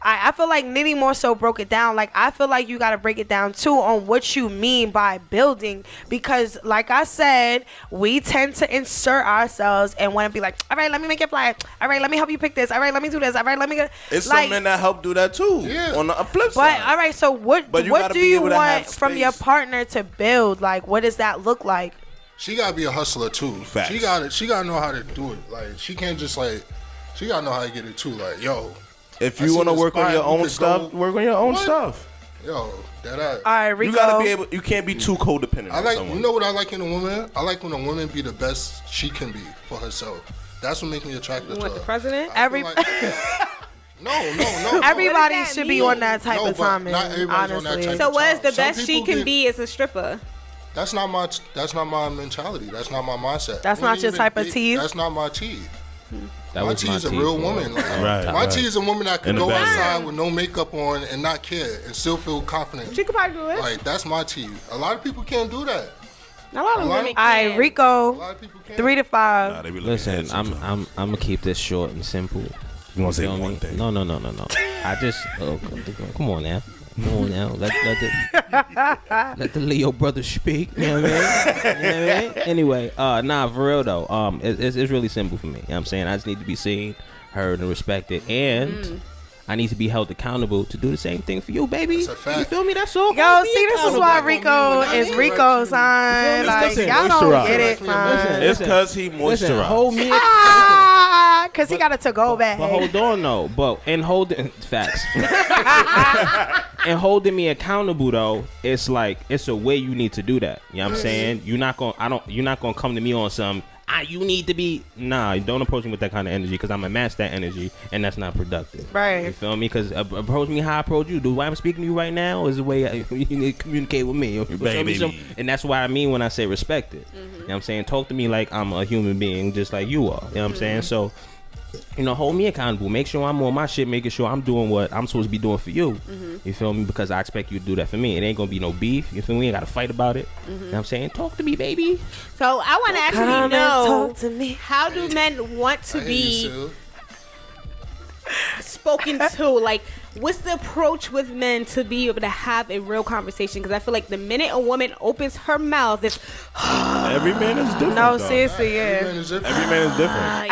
Speaker 1: I feel like Knitty more so broke it down. Like I feel like you gotta break it down too on what you mean by building, because like I said, we tend to insert ourselves and want to be like, all right, let me make it fly. All right, let me help you pick this. All right, let me do this. All right, let me get.
Speaker 4: It's
Speaker 1: like,
Speaker 4: some men that help do that too.
Speaker 2: Yeah.
Speaker 4: On the flip
Speaker 1: but
Speaker 4: side.
Speaker 1: all right, so what
Speaker 4: But you
Speaker 1: what
Speaker 4: gotta
Speaker 1: do
Speaker 4: be
Speaker 1: you
Speaker 4: able to have
Speaker 1: want from your
Speaker 4: space.
Speaker 1: partner to build? Like, what does that look like?
Speaker 2: She gotta be a hustler too.
Speaker 4: Facts.
Speaker 2: She gotta know how to do it. Like she can't just like. She gotta know how to get it too. Like yo.
Speaker 4: If
Speaker 2: I
Speaker 4: you
Speaker 2: see
Speaker 4: want to
Speaker 2: this
Speaker 4: work on
Speaker 2: spot,
Speaker 4: your
Speaker 2: we
Speaker 4: own
Speaker 2: could
Speaker 4: stuff,
Speaker 2: go-
Speaker 4: work on your own
Speaker 2: What?
Speaker 4: stuff.
Speaker 2: Yo, that I.
Speaker 1: All right, Rico.
Speaker 4: You gotta be able. You can't be too codependent.
Speaker 2: I
Speaker 4: on
Speaker 2: like,
Speaker 4: someone.
Speaker 2: you know what I like in a woman? I like when a woman be the best she can be for herself. That's what makes me attracted to
Speaker 3: What,
Speaker 2: her.
Speaker 3: the president?
Speaker 2: I feel like- no.
Speaker 1: Everybody
Speaker 3: What does that
Speaker 1: should be
Speaker 3: mean?
Speaker 1: on that type
Speaker 2: No,
Speaker 1: of
Speaker 2: but
Speaker 1: time,
Speaker 2: not everybody's on that
Speaker 1: honestly.
Speaker 2: type
Speaker 3: So
Speaker 2: of
Speaker 3: what is
Speaker 2: time.
Speaker 3: the
Speaker 2: Some
Speaker 3: best she
Speaker 2: people
Speaker 3: can
Speaker 2: get-
Speaker 3: be as a stripper?
Speaker 2: That's not my mentality. That's not my mindset.
Speaker 1: That's
Speaker 2: We
Speaker 1: not
Speaker 2: ain't
Speaker 1: your
Speaker 2: even
Speaker 1: type of
Speaker 2: date-
Speaker 1: tease?
Speaker 2: That's not my tea.
Speaker 5: That
Speaker 2: My
Speaker 5: was
Speaker 2: tea
Speaker 5: my
Speaker 2: is a
Speaker 5: tea
Speaker 2: real
Speaker 5: for-
Speaker 2: woman. Like,
Speaker 4: Right,
Speaker 2: my
Speaker 4: right.
Speaker 2: tea is a woman that
Speaker 4: In
Speaker 2: can
Speaker 4: the
Speaker 2: go
Speaker 4: bedroom.
Speaker 2: outside with no makeup on and not care and still feel confident.
Speaker 3: She could probably do it.
Speaker 2: Like that's my tea. A lot of people can't do that.
Speaker 3: A lot of
Speaker 2: a lot
Speaker 3: women
Speaker 2: of-
Speaker 1: All right,
Speaker 3: can.
Speaker 2: A
Speaker 1: Rico,
Speaker 2: lot of people can't.
Speaker 1: 3 to 5.
Speaker 4: Nah, they be looking
Speaker 5: Listen,
Speaker 4: at it
Speaker 5: I'm
Speaker 4: sometimes.
Speaker 5: gonna keep this short and simple.
Speaker 4: You want to say
Speaker 5: Feel
Speaker 4: one
Speaker 5: me?
Speaker 4: thing?
Speaker 5: No. I just come on now. Come on now. Let the Leo brothers speak. You know what I mean? Anyway, nah, for real though. It's really simple for me. You know what I'm saying? I just need to be seen, heard, and respected, and I need to be held accountable to do the same thing for you, baby.
Speaker 2: That's a fact.
Speaker 5: You feel me? That's all.
Speaker 1: Yo,
Speaker 5: Be
Speaker 1: see, this is
Speaker 5: accountable.
Speaker 1: why
Speaker 2: Like,
Speaker 1: Rico
Speaker 2: when I
Speaker 1: is
Speaker 2: mean,
Speaker 1: Rico,
Speaker 2: like,
Speaker 1: son. Like,
Speaker 5: listen,
Speaker 1: y'all don't
Speaker 4: moisturize.
Speaker 1: get it,
Speaker 2: Listen,
Speaker 1: son.
Speaker 4: It's because he
Speaker 5: Listen,
Speaker 4: moisturized.
Speaker 5: hold me.
Speaker 1: Ah, because he got a to-go bag.
Speaker 5: But hold on though, and holding facts, and holding me accountable though, it's like it's a way you need to do that. You know what I'm saying? You're not gonna come to me on some. You need to be don't approach me with that kind of energy because I'm gonna match that energy and that's not productive.
Speaker 1: Right.
Speaker 5: You feel me? Because approach me how I approach you. The way I'm speaking to you right now is the way you need to communicate with me. You feel me?
Speaker 4: Baby.
Speaker 5: And that's what I mean when I say respect it. You know what I'm saying? Talk to me like I'm a human being just like you are. You know what I'm saying? So, hold me accountable. Make sure I'm on my shit, making sure I'm doing what I'm supposed to be doing for you. You feel me? Because I expect you to do that for me. It ain't gonna be no beef. You feel me? We ain't gotta fight about it. You know what I'm saying? Talk to me, baby.
Speaker 3: So I want to
Speaker 1: Come
Speaker 3: actually
Speaker 1: and
Speaker 3: know,
Speaker 1: talk to me.
Speaker 3: how do men want to
Speaker 2: I hear
Speaker 3: be
Speaker 2: you, Sil.
Speaker 3: spoken to? Like, what's the approach with men to be able to have a real conversation? Because I feel like the minute a woman opens her mouth, it's
Speaker 4: Every man is different.
Speaker 1: No,
Speaker 4: though.
Speaker 1: seriously,
Speaker 2: Every
Speaker 1: yeah.
Speaker 2: man is different.
Speaker 4: Every man is different.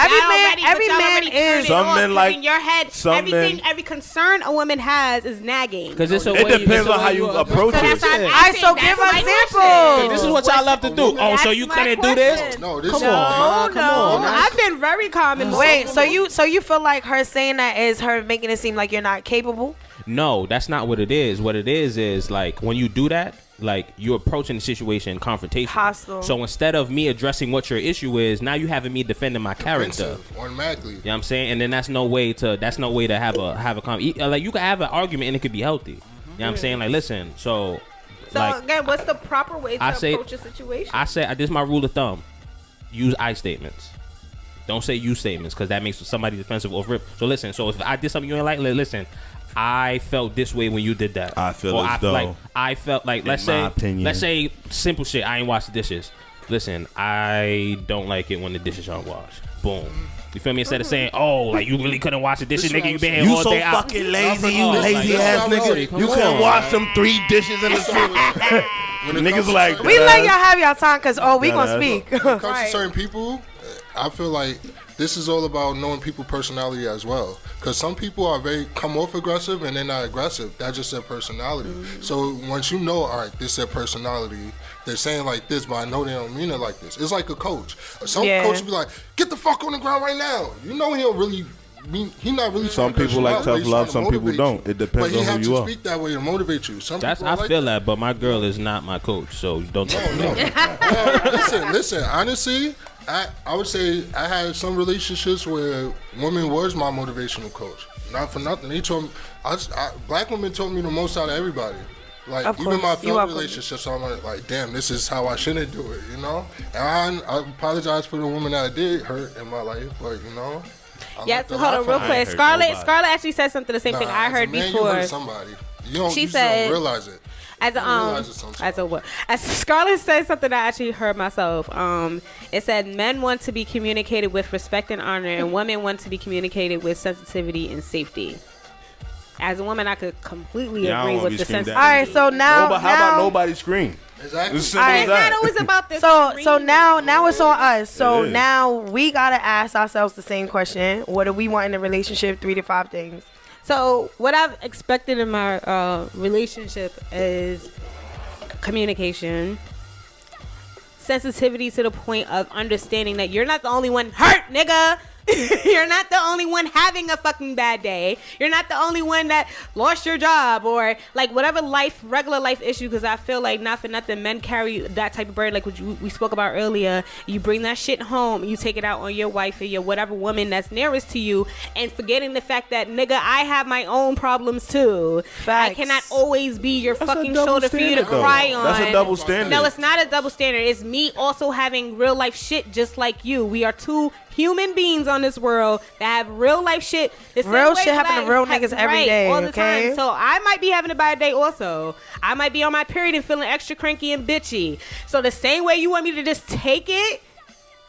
Speaker 1: Every man is-
Speaker 4: Some men like-
Speaker 3: in your head.
Speaker 4: some
Speaker 3: Everything,
Speaker 4: men-
Speaker 3: every concern a woman has is nagging.
Speaker 5: Because it's a
Speaker 4: It
Speaker 5: way.
Speaker 4: depends
Speaker 5: it's a
Speaker 4: on
Speaker 5: way
Speaker 4: how you approach
Speaker 3: So
Speaker 4: it.
Speaker 3: that's what I'm
Speaker 1: I
Speaker 3: asking.
Speaker 1: so
Speaker 3: That's
Speaker 1: give
Speaker 3: my
Speaker 1: examples.
Speaker 3: question.
Speaker 5: This is what y'all love to do. Oh, so you
Speaker 3: That's my
Speaker 5: couldn't do this?
Speaker 3: question.
Speaker 2: No, this
Speaker 5: Come
Speaker 2: is
Speaker 5: on, ma. Come on.
Speaker 3: I've been very calm and
Speaker 1: Wait, so you feel like her saying that is her making it seem like you're not capable?
Speaker 5: No, that's not what it is. What it is like when you do that, like you're approaching the situation confrontation.
Speaker 1: Hostile.
Speaker 5: So instead of me addressing what your issue is, now you having me defending my character.
Speaker 2: offensive, automatically.
Speaker 5: You know what I'm saying? And then that's no way to have a like you can have an argument and it could be healthy. You know what I'm saying? Like listen,
Speaker 3: So
Speaker 5: like
Speaker 3: again, what's the proper way to
Speaker 5: I say-
Speaker 3: approach a situation?
Speaker 5: I say this is my rule of thumb. Use I statements. Don't say you statements because that makes somebody defensive or rip. So listen, so if I did something you ain't like, listen, I felt this way when you did that.
Speaker 4: I feel
Speaker 5: Or
Speaker 4: as though,
Speaker 5: I felt like
Speaker 4: in my opinion.
Speaker 5: let's say simple shit. I ain't washed the dishes. Listen, I don't like it when the dishes aren't washed. Boom. You feel me? Instead of saying, "Oh, like you really couldn't wash the dishes,
Speaker 2: This
Speaker 5: nigga, you
Speaker 2: is
Speaker 5: been here
Speaker 4: You
Speaker 5: all
Speaker 4: so
Speaker 5: day."
Speaker 4: fucking lazy, you
Speaker 5: Oh, like,
Speaker 4: lazy
Speaker 5: that's
Speaker 4: ass
Speaker 2: what I'm
Speaker 4: nigga.
Speaker 2: saying.
Speaker 4: You
Speaker 5: Come
Speaker 4: couldn't
Speaker 5: on.
Speaker 4: wash them 3 dishes in the sink.
Speaker 2: When it
Speaker 4: Niggas
Speaker 2: comes to
Speaker 4: like
Speaker 2: certain-
Speaker 1: We
Speaker 4: Yeah.
Speaker 1: let y'all have y'all time because we
Speaker 4: Yeah,
Speaker 1: gonna
Speaker 4: that's-
Speaker 1: speak.
Speaker 2: When it comes to certain people, I feel like this is all about knowing people's personality as well. Because some people are come off aggressive and they're not aggressive. That's just their personality. So once you know, all right, this is their personality. They're saying like this, but I know they don't mean it like this. It's like a coach. Some
Speaker 1: Yeah.
Speaker 2: coach will be like, "Get the fuck on the ground right now." You know he don't really. He not really.
Speaker 4: Some
Speaker 2: trying to
Speaker 4: people like
Speaker 2: personality,
Speaker 4: tough
Speaker 2: he's
Speaker 4: love,
Speaker 2: trying to
Speaker 4: some people
Speaker 2: motivate
Speaker 4: don't.
Speaker 2: you.
Speaker 4: It depends
Speaker 2: but he
Speaker 4: on who
Speaker 2: have
Speaker 4: you
Speaker 2: to
Speaker 4: are.
Speaker 2: speak that way to motivate you. Some
Speaker 5: That's
Speaker 2: people
Speaker 5: I
Speaker 2: are like
Speaker 5: feel that, but my girl is not my coach, so don't.
Speaker 2: No. Listen. Honestly, I would say I had some relationships where women was my motivational coach. Not for nothing. They told me, black women told me the most out of everybody. Like
Speaker 1: Of
Speaker 2: even my
Speaker 1: course, you
Speaker 2: failed
Speaker 1: are-
Speaker 2: relationships, I'm like, damn, this is how I shouldn't do it, you know. And I apologize for the woman that I did hurt in my life, but you know.
Speaker 3: Yes, hold on real quick. Scarlett actually said something, the same thing I heard
Speaker 2: man,
Speaker 3: before.
Speaker 2: You heard somebody.
Speaker 3: She
Speaker 2: you
Speaker 3: said,
Speaker 2: don't realize it.
Speaker 3: As Scarlett said something I actually heard myself. It said men want to be communicated with respect and honor, and women want to be communicated with sensitivity and safety. As a woman, I could completely agree with the sensitivity.
Speaker 1: All right, so now,
Speaker 4: how about nobody scream?
Speaker 2: Exactly.
Speaker 3: It's not always about the
Speaker 1: so now it's on us. So now we gotta ask ourselves the same question: what do we want in a relationship? 3 to 5 things.
Speaker 3: So what I've expected in my relationship is communication, sensitivity to the point of understanding that you're not the only one hurt, nigga. You're not the only one having a fucking bad day. You're not the only one that lost your job or like whatever regular life issue. Because I feel like not for nothing, men carry that type of burden, like what we spoke about earlier. You bring that shit home, you take it out on your wife or your whatever woman that's nearest to you, and forgetting the fact that nigga, I have my own problems too.
Speaker 1: Facts.
Speaker 3: I cannot always be your
Speaker 4: That's
Speaker 3: fucking shoulder for you to cry on.
Speaker 4: That's a double standard.
Speaker 3: No, it's not a double standard. It's me also having real life shit just like you. We are two human beings on this world that have real life shit.
Speaker 1: Real shit happen to real niggas every day,
Speaker 3: all the
Speaker 1: okay?
Speaker 3: time. So I might be having a bad day also. I might be on my period and feeling extra cranky and bitchy. So the same way you want me to just take it,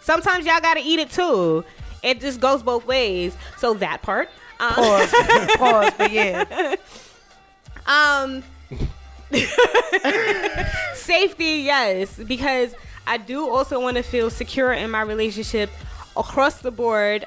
Speaker 3: sometimes y'all gotta eat it too. It just goes both ways. So that part.
Speaker 1: Pause, but yeah.
Speaker 3: Safety, yes, because I do also want to feel secure in my relationship across the board.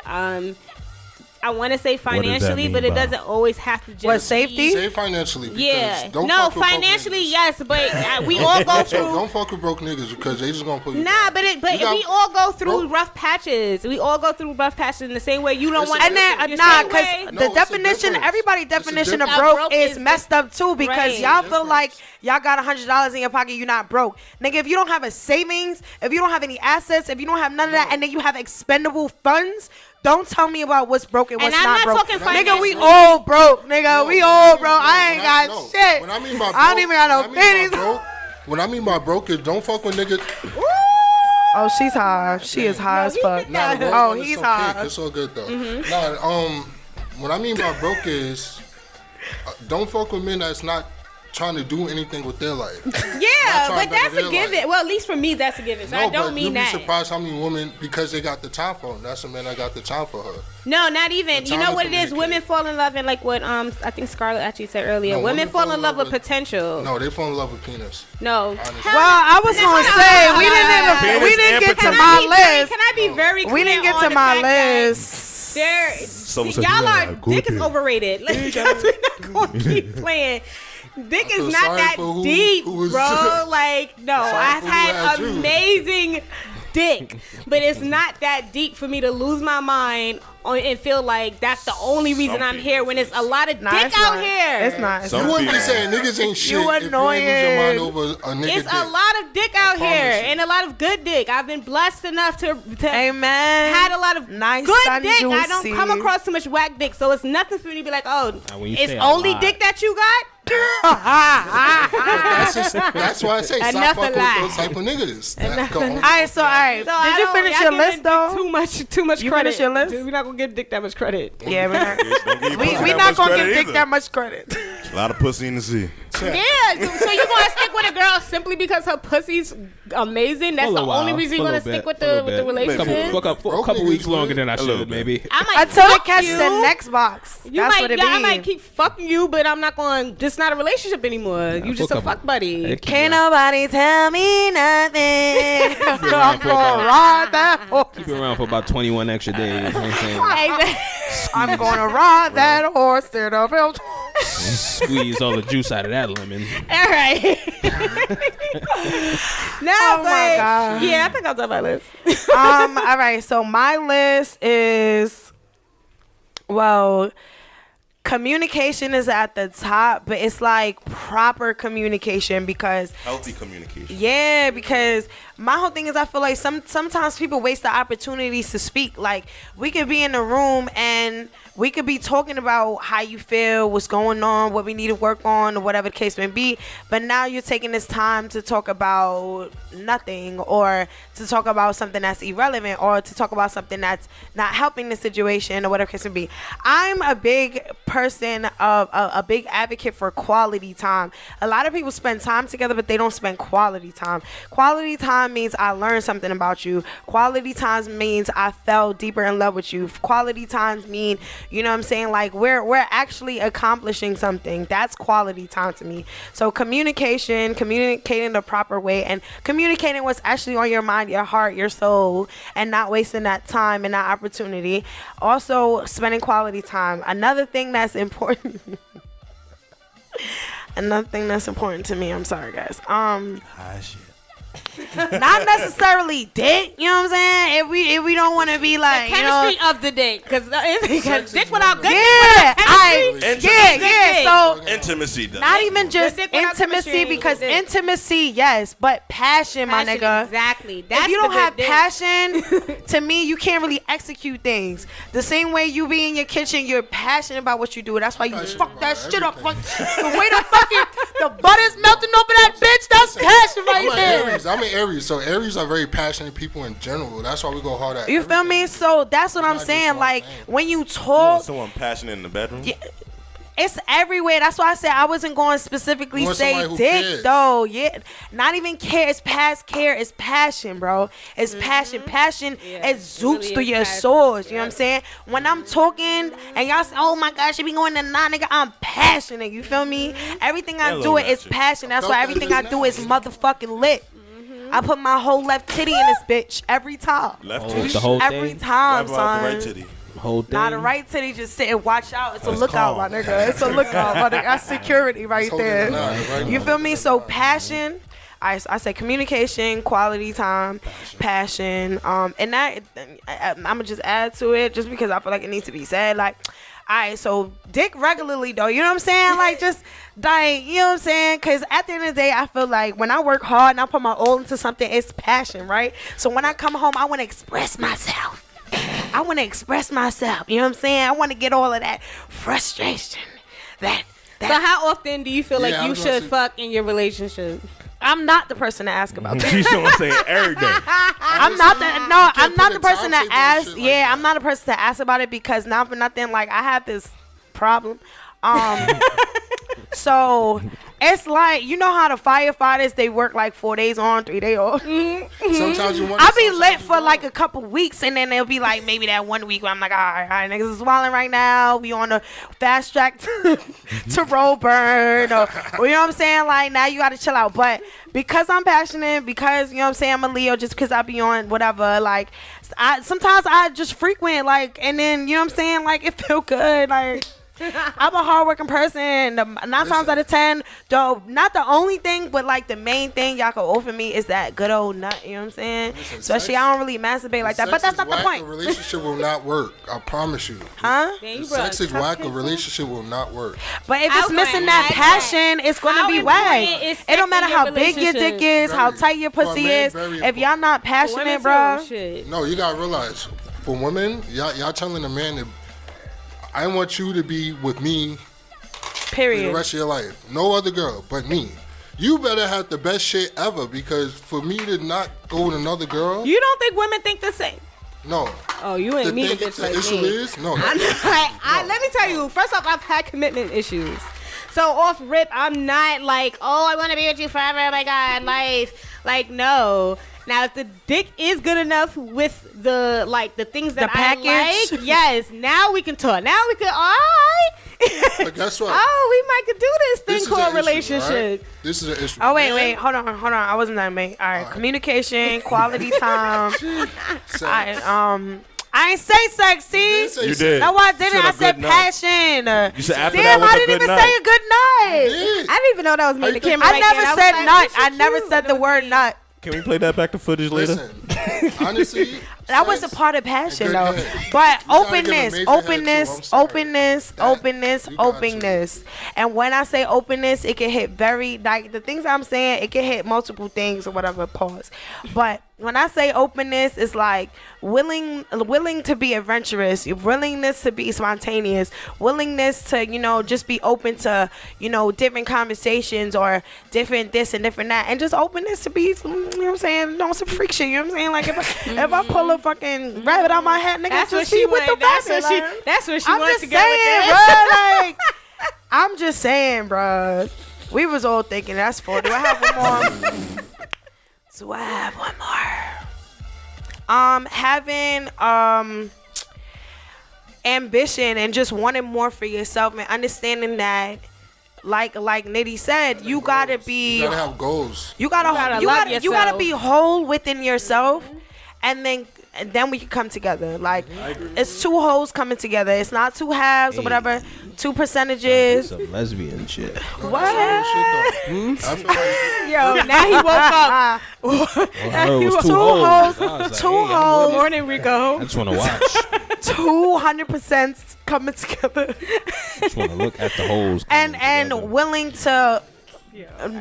Speaker 3: I want to say financially, but it doesn't always have to just
Speaker 1: what, safety?
Speaker 2: Say financially.
Speaker 3: Yeah.
Speaker 2: Don't
Speaker 3: no,
Speaker 2: fuck with
Speaker 3: financially, yes, but we all go through.
Speaker 2: Don't fuck with broke niggas because they just gonna put you.
Speaker 3: Nah, but we all go through rough patches. We all go through rough patches in the same way. You don't want.
Speaker 1: And then because the definition, everybody's definition of broke is messed up too. Because y'all feel like y'all got $100 in your pocket, you're not broke, nigga. If you don't have a savings, if you don't have any assets, if you don't have none of that, and then you have expendable funds. Don't tell me about what's broke and what's not broke. Nigga, we all broke, nigga. We all broke. I ain't got shit.
Speaker 2: When I mean by broke,
Speaker 1: I don't even got no pennies.
Speaker 2: When I mean by broke is don't fuck with niggas.
Speaker 1: Oh, she's high. She is high as fuck.
Speaker 2: Nah,
Speaker 1: he's high.
Speaker 2: It's all good though. Nah, what I mean by broke is don't fuck with men that's not trying to do anything with their life.
Speaker 3: Yeah, but that's a given. Well, at least for me, that's a given. So I don't mean that.
Speaker 2: You'd be surprised how many women, because they got the time for them. That's the man that got the time for her.
Speaker 3: No, not even. You know what it is? Women fall in love, and like what I think Scarlett actually said earlier. Women fall in love with potential.
Speaker 2: No, they fall in love with penis.
Speaker 3: No.
Speaker 1: Well, I was gonna say we didn't get to my list.
Speaker 3: Can I be very clear?
Speaker 1: We didn't get to my list.
Speaker 3: Y'all are dick is overrated. Like, we're not gonna keep playing. Dick is not that deep, bro. Like, no, I've had amazing dick, but it's not that deep for me to lose my mind and feel like that's the only reason I'm here when it's a lot of dick out here.
Speaker 1: It's not.
Speaker 2: You wouldn't be saying niggas ain't shit
Speaker 1: you
Speaker 2: if you ain't lose your mind over a nigga.
Speaker 3: It's a lot of dick out here and a lot of good dick. I've been blessed enough to had a lot of
Speaker 1: nice
Speaker 3: good dick. Juicy. I don't come across too much whack dick, so it's nothing for me to be like, oh, it's only dick that you got.
Speaker 2: That's why I say stop fucking with those type of niggas.
Speaker 1: All right. Did you finish your list though?
Speaker 3: Too much
Speaker 1: you
Speaker 3: credit.
Speaker 1: Finish your list?
Speaker 3: We're not gonna give dick that much credit.
Speaker 1: Yeah, we're not gonna give dick that much credit.
Speaker 4: A lot of pussy in the sea.
Speaker 3: Yeah, so you're gonna stick with a girl simply because her pussy's amazing? That's the only reason you're gonna stick with the relationship?
Speaker 5: A couple weeks longer than I should, maybe.
Speaker 1: Until it catches the next box. That's what it means.
Speaker 3: I might keep fucking you, but I'm not going. It's not a relationship anymore. You just a fuck buddy.
Speaker 1: Can't nobody tell me nothing. I'm gonna ride that horse.
Speaker 5: Keep it around for about 21 extra days. You know what I'm saying?
Speaker 1: I'm gonna ride that horse to the field.
Speaker 5: Squeeze all the juice out of that lemon.
Speaker 3: All right.
Speaker 1: My God.
Speaker 3: Yeah, I think I'll do my list.
Speaker 1: All right. So my list is, well, communication is at the top, but it's like proper communication because
Speaker 4: healthy communication.
Speaker 1: Yeah, because my whole thing is I feel like sometimes people waste the opportunities to speak. Like we could be in a room and we could be talking about how you feel, what's going on, what we need to work on, or whatever the case may be. But now you're taking this time to talk about nothing, or to talk about something that's irrelevant, or to talk about something that's not helping the situation, or whatever the case may be. I'm a big person of a big advocate for quality time. A lot of people spend time together, but they don't spend quality time. Quality time means I learned something about you. Quality times means I fell deeper in love with you. Quality times mean, you know what I'm saying, like we're actually accomplishing something. That's quality time to me. So communicating the proper way, and communicating what's actually on your mind, your heart, your soul, and not wasting that time and that opportunity. Also spending quality time. Another thing that's important to me, I'm sorry guys,
Speaker 4: Shit.
Speaker 1: not necessarily dick, you know what I'm saying? If we don't want to be like,
Speaker 3: The chemistry of the dick, because dick without good
Speaker 1: so
Speaker 4: Intimacy does.
Speaker 1: not even just
Speaker 3: dick without
Speaker 1: intimacy,
Speaker 3: chemistry
Speaker 1: because
Speaker 3: is dick.
Speaker 1: intimacy, yes, but passion, my nigga.
Speaker 3: Exactly. That's
Speaker 1: If you don't
Speaker 3: the
Speaker 1: have
Speaker 3: good dick.
Speaker 1: passion, to me, you can't really execute things. The same way you be in your kitchen, you're passionate about what you do. That's why you fuck that shit up. Like, the way the butter's melting over that bitch, that's passion right there.
Speaker 2: I'm an Aries, so Aries are very passionate people in general. That's why we go hard at
Speaker 1: You feel
Speaker 2: everything.
Speaker 1: me? So that's what I'm
Speaker 2: not just
Speaker 1: saying.
Speaker 2: one
Speaker 1: Like,
Speaker 2: thing.
Speaker 1: when you
Speaker 4: You want
Speaker 1: talk,
Speaker 4: someone passionate in the bedroom?
Speaker 1: Yeah. It's everywhere. That's why I said I wasn't going to specifically
Speaker 2: You want
Speaker 1: say
Speaker 2: somebody who
Speaker 1: dick,
Speaker 2: cares.
Speaker 1: though. Yeah, not even care. It's past care. It's passion, bro. It's passion. Passion exudes
Speaker 3: really
Speaker 1: through
Speaker 3: is
Speaker 1: your
Speaker 3: passion.
Speaker 1: source. You know what I'm saying? When I'm talking and y'all say, "Oh my gosh, she be going to nah, nigga," I'm passionate. You feel me? Everything I
Speaker 4: Hello,
Speaker 1: do it is
Speaker 4: Ratchet.
Speaker 1: passion. That's
Speaker 2: felt
Speaker 1: why
Speaker 2: that
Speaker 1: everything
Speaker 2: just
Speaker 1: I do
Speaker 2: now.
Speaker 1: is motherfucking lit. I put my whole left titty in this bitch every time.
Speaker 4: Left
Speaker 5: Oh,
Speaker 4: titty?
Speaker 5: the whole
Speaker 1: Every
Speaker 5: thing.
Speaker 1: time,
Speaker 4: What about the
Speaker 1: son.
Speaker 4: right titty?
Speaker 5: Whole thing.
Speaker 1: Nah, the right titty just sit and watch out. It's a
Speaker 4: That's
Speaker 1: lookout,
Speaker 4: calm.
Speaker 1: my nigga. It's a lookout, my nigga. That's security right
Speaker 2: It's holding
Speaker 1: there.
Speaker 2: it down, right?
Speaker 1: You feel me? So passion. I say communication, quality time, passion. And that I'm gonna just add to it just because I feel like it needs to be said. Like, alright, so dick regularly though. You know what I'm saying? Like, just like, you know what I'm saying? Because at the end of the day, I feel like when I work hard and I put my all into something, it's passion, right? So when I come home, I want to express myself. I want to express myself. You know what I'm saying? I want to get all of that frustration. That
Speaker 3: So how often do you feel
Speaker 2: Yeah,
Speaker 3: like
Speaker 2: I
Speaker 3: you
Speaker 2: was gonna
Speaker 3: should
Speaker 2: say-
Speaker 3: fuck in your relationship?
Speaker 1: I'm not the person to ask about that.
Speaker 4: She's someone saying every day.
Speaker 1: I'm not the no.
Speaker 2: can't
Speaker 1: I'm not
Speaker 2: put
Speaker 1: the
Speaker 2: a
Speaker 1: person to
Speaker 2: timetable and
Speaker 1: ask.
Speaker 2: shit like
Speaker 1: Yeah,
Speaker 2: that.
Speaker 1: I'm not the person to ask about it because not for nothing. Like, I have this problem. So it's like, you know how the firefighters, they work like 4 days on, 3 days off.
Speaker 2: Sometimes you want.
Speaker 1: I'll be lit for like a couple weeks, and then it'll be like maybe that 1 week where I'm like, all right, niggas is wilding right now. We on the fast track to roll burn, or you know what I'm saying? Like, now you gotta chill out. But because I'm passionate, because, you know what I'm saying, I'm a Leo, just because I be on whatever, like, sometimes I just frequent, like, and then, you know what I'm saying, like, it feel good, like. I'm a hardworking person. 9 times out of 10, though, not the only thing, but like the main thing y'all can offer me is that good old nut. You know what I'm saying?
Speaker 2: Listen,
Speaker 1: Especially,
Speaker 2: sex-
Speaker 1: I don't really masturbate like that. But that's not the
Speaker 2: A
Speaker 1: point.
Speaker 2: relationship will not work. I promise you.
Speaker 1: Huh?
Speaker 2: Sex is whack. A relationship will not work.
Speaker 1: But if
Speaker 3: I
Speaker 1: it's
Speaker 3: was
Speaker 1: missing
Speaker 3: gonna
Speaker 1: that
Speaker 3: ask that.
Speaker 1: passion, it's gonna
Speaker 3: How
Speaker 1: be
Speaker 3: important
Speaker 1: whack.
Speaker 3: is
Speaker 1: It don't
Speaker 3: sex
Speaker 1: matter
Speaker 3: in your
Speaker 1: how big your dick is, how
Speaker 2: Very.
Speaker 1: tight your
Speaker 2: For a
Speaker 1: pussy
Speaker 2: man,
Speaker 1: is.
Speaker 2: very
Speaker 1: If y'all not passionate, bro.
Speaker 3: Shit.
Speaker 2: No, you gotta realize, for women, y'all telling a man that I want you to be with me for the
Speaker 1: Period.
Speaker 2: rest of your life. No other girl but me. You better have the best shit ever, because for me to not go with another girl,
Speaker 3: You don't think women think the same?
Speaker 2: no.
Speaker 3: Oh, you
Speaker 2: The
Speaker 3: ain't me,
Speaker 2: thing,
Speaker 3: bitch,
Speaker 2: the
Speaker 3: like
Speaker 2: issue
Speaker 3: me.
Speaker 2: is, no.
Speaker 3: Let me tell you. First off, I've had commitment issues. So off rip, I'm not like, oh, I want to be with you forever. Oh my god, life. Like, no. Now, if the dick is good enough with the things that
Speaker 1: The
Speaker 3: I
Speaker 1: package?
Speaker 3: like, yes. Now we can talk. Now we can. All right.
Speaker 2: But guess what?
Speaker 3: Oh, we might could do this thing
Speaker 2: This is
Speaker 3: called
Speaker 2: an issue,
Speaker 3: relationship.
Speaker 2: right? This is an issue.
Speaker 1: Oh, wait,
Speaker 2: Man,
Speaker 1: hold on. I wasn't done, mate. All right. Communication, quality time.
Speaker 2: sex.
Speaker 1: I ain't say sexy.
Speaker 2: didn't say
Speaker 4: You
Speaker 2: sex.
Speaker 4: did.
Speaker 1: No, I
Speaker 4: You
Speaker 1: didn't.
Speaker 4: a
Speaker 1: I said
Speaker 4: good nut.
Speaker 1: passion.
Speaker 4: You said after
Speaker 1: Damn,
Speaker 4: that was
Speaker 1: I
Speaker 4: a
Speaker 1: didn't
Speaker 4: good
Speaker 1: even
Speaker 4: nut.
Speaker 1: say a good night.
Speaker 2: Yeah.
Speaker 3: I didn't even know that was me.
Speaker 2: How
Speaker 3: The
Speaker 2: you think-
Speaker 3: camera
Speaker 1: I
Speaker 3: right
Speaker 1: never
Speaker 3: there.
Speaker 1: said
Speaker 3: was like,
Speaker 1: nut.
Speaker 3: oh,
Speaker 1: I
Speaker 3: shit,
Speaker 1: never
Speaker 3: cute.
Speaker 1: said the word nut.
Speaker 4: Can we play that back to footage later?
Speaker 2: Listen, honestly,
Speaker 1: that was a part of passion, though.
Speaker 2: head.
Speaker 1: But
Speaker 2: You gotta give a major head, too. I'm sorry.
Speaker 1: openness. And when I say openness, it can hit very, like, the things I'm saying, it can hit multiple things or whatever, pause. But when I say openness, it's like willing to be adventurous, willingness to be spontaneous, willingness to, you know, just be open to, you know, different conversations or different this and different that, and just openness to be, you know what I'm saying, on some freak shit, you know what I'm saying? Like, if I pull a fucking rabbit out my hat, nigga,
Speaker 3: That's
Speaker 1: just
Speaker 3: what
Speaker 1: see
Speaker 3: she
Speaker 1: with the
Speaker 3: wanted. That's
Speaker 1: rabbit,
Speaker 3: what she.
Speaker 1: like,
Speaker 3: That's what she
Speaker 1: I'm
Speaker 3: wanted
Speaker 1: just
Speaker 3: to go with
Speaker 1: saying,
Speaker 3: that.
Speaker 1: bro, like, I'm just saying, bro. We was all thinking that's 4. Do I have one more? Do I have one more? Having ambition and just wanting more for yourself and understanding that, like Knitty said, you gotta be.
Speaker 2: You gotta have goals.
Speaker 1: You gotta
Speaker 3: love
Speaker 1: you gotta
Speaker 3: yourself.
Speaker 1: be whole within yourself, and then we can come together. Like, it's 2 wholes coming together. It's not 2 halves or whatever. 2 percentages.
Speaker 5: Some lesbian shit.
Speaker 1: What?
Speaker 2: I feel like
Speaker 3: Yo, now he woke up.
Speaker 5: It was
Speaker 1: 2 holes. 2 holes.
Speaker 3: Morning, Rico.
Speaker 5: I just want to watch.
Speaker 1: 200% coming together.
Speaker 5: Just want to look at the holes.
Speaker 1: and willing to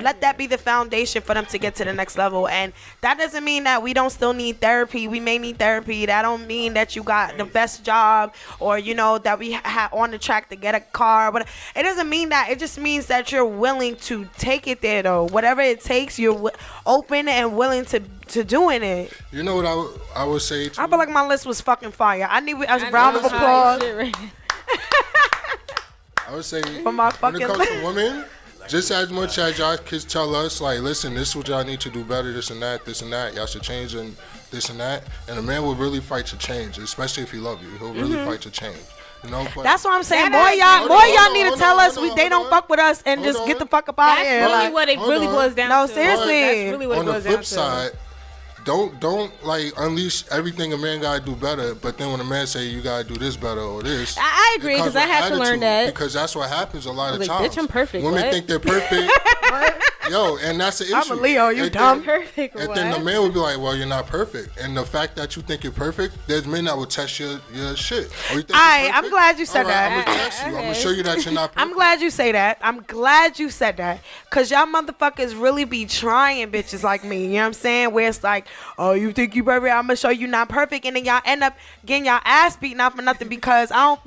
Speaker 1: let that be the foundation for them to get to the next level. And that doesn't mean that we don't still need therapy. We may need therapy. That don't mean that you got the best job or, you know, that we on the track to get a car. But it doesn't mean that. It just means that you're willing to take it there, though. Whatever it takes, you're open and willing to doing it.
Speaker 2: you know what I would say.
Speaker 1: I feel like my list was fucking fire. I need a round of applause
Speaker 2: I would say
Speaker 1: for my
Speaker 2: when it
Speaker 1: fucking
Speaker 2: comes to women, just as much as y'all kids tell us, like, listen, this is what y'all need to do better, this and that, y'all should change and this and that. And a man will really fight to change, especially if he love you. He'll really fight to change. You know, but
Speaker 1: That's what I'm saying.
Speaker 3: That
Speaker 1: More
Speaker 3: ain't-
Speaker 1: y'all need to tell us they don't fuck with us and
Speaker 2: Hold
Speaker 1: just
Speaker 2: on.
Speaker 1: get the fuck up out of
Speaker 3: That's
Speaker 1: here.
Speaker 3: really
Speaker 1: Like,
Speaker 3: what it
Speaker 2: hold
Speaker 3: really
Speaker 2: on.
Speaker 3: boils down
Speaker 1: No,
Speaker 3: to.
Speaker 1: seriously.
Speaker 3: That's really what
Speaker 2: on
Speaker 3: it
Speaker 2: the
Speaker 3: boils down
Speaker 2: flip
Speaker 3: to.
Speaker 2: side, don't like unleash everything a man gotta do better. But then when a man say you gotta do this better or this,
Speaker 3: I agree,
Speaker 2: it comes
Speaker 3: 'cause I
Speaker 2: with
Speaker 3: had to learn
Speaker 2: attitude,
Speaker 3: that.
Speaker 2: because that's what happens a lot of
Speaker 3: Like,
Speaker 2: times.
Speaker 3: bitch, I'm perfect,
Speaker 2: Women
Speaker 3: what?
Speaker 2: think they're perfect. Yo, and that's the issue.
Speaker 1: I'm a Leo, you
Speaker 2: And
Speaker 1: dumb.
Speaker 3: Perfect.
Speaker 2: And then the man would be like, well, you're not perfect. And the fact that you think you're perfect, there's men that will test your shit. Or you think you're
Speaker 1: I'm
Speaker 2: perfect?
Speaker 1: glad you said
Speaker 2: All right,
Speaker 1: that.
Speaker 2: I'm going to test you. I'm going to show you that you're not perfect.
Speaker 1: I'm glad you say that. I'm glad you said that. Because y'all motherfuckers really be trying bitches like me. You know what I'm saying? Where it's like, oh, you think you perfect? I'm going to show you not perfect. And then y'all end up getting y'all ass beaten out for nothing because I don't...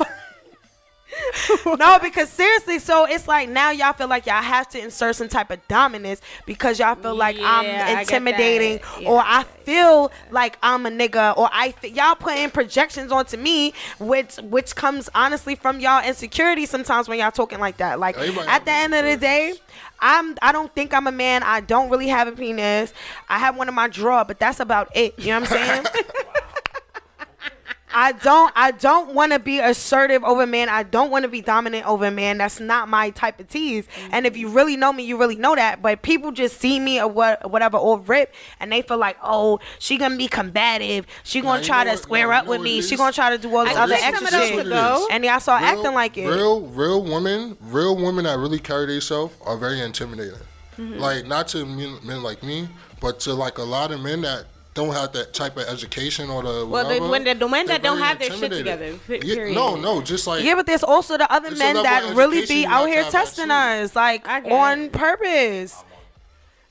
Speaker 1: No, because seriously, so it's like now y'all feel like y'all have to insert some type of dominance because y'all feel like
Speaker 3: Yeah, I
Speaker 1: I'm
Speaker 3: get
Speaker 1: intimidating
Speaker 3: that. Yeah.
Speaker 1: or I feel like I'm a nigga or y'all putting projections onto me which comes honestly from y'all insecurity sometimes when y'all talking like that. Like
Speaker 2: Everybody
Speaker 1: at the
Speaker 2: have
Speaker 1: end of the day, I don't think I'm a man. I don't really have a penis. I have one in my drawer, but that's about it. You know what I'm saying? I don't want to be assertive over a man. I don't want to be dominant over a man. That's not my type of tease. And if you really know me, you really know that. But people just see me or whatever or rip, and they feel like, oh, she gonna be combative. She gonna
Speaker 2: you
Speaker 1: try
Speaker 2: know
Speaker 1: to
Speaker 2: what?
Speaker 1: square
Speaker 2: No,
Speaker 1: up
Speaker 2: you know
Speaker 1: with
Speaker 2: what
Speaker 1: me.
Speaker 2: it
Speaker 1: She
Speaker 2: is?
Speaker 1: gonna try to do all this
Speaker 3: I
Speaker 1: other
Speaker 3: think
Speaker 1: extra
Speaker 3: some of those
Speaker 1: shit.
Speaker 3: could go.
Speaker 1: And y'all start acting like it.
Speaker 2: Real women that really carry themselves are very intimidating. Like, not to men like me, but to like a lot of men that don't have that type of education or the whatever.
Speaker 3: the men that
Speaker 2: they're
Speaker 3: don't
Speaker 2: very
Speaker 3: have their shit
Speaker 2: intimidated.
Speaker 3: together,
Speaker 2: Yeah,
Speaker 3: period.
Speaker 2: no, just like
Speaker 1: Yeah, but there's also the other
Speaker 2: It's a
Speaker 1: men
Speaker 2: level
Speaker 1: that
Speaker 2: of
Speaker 1: really
Speaker 2: education
Speaker 1: be
Speaker 2: you
Speaker 1: out
Speaker 2: have to
Speaker 1: here
Speaker 2: have that
Speaker 1: testing
Speaker 2: too.
Speaker 1: us, like
Speaker 3: I get
Speaker 1: on
Speaker 3: it.
Speaker 1: purpose.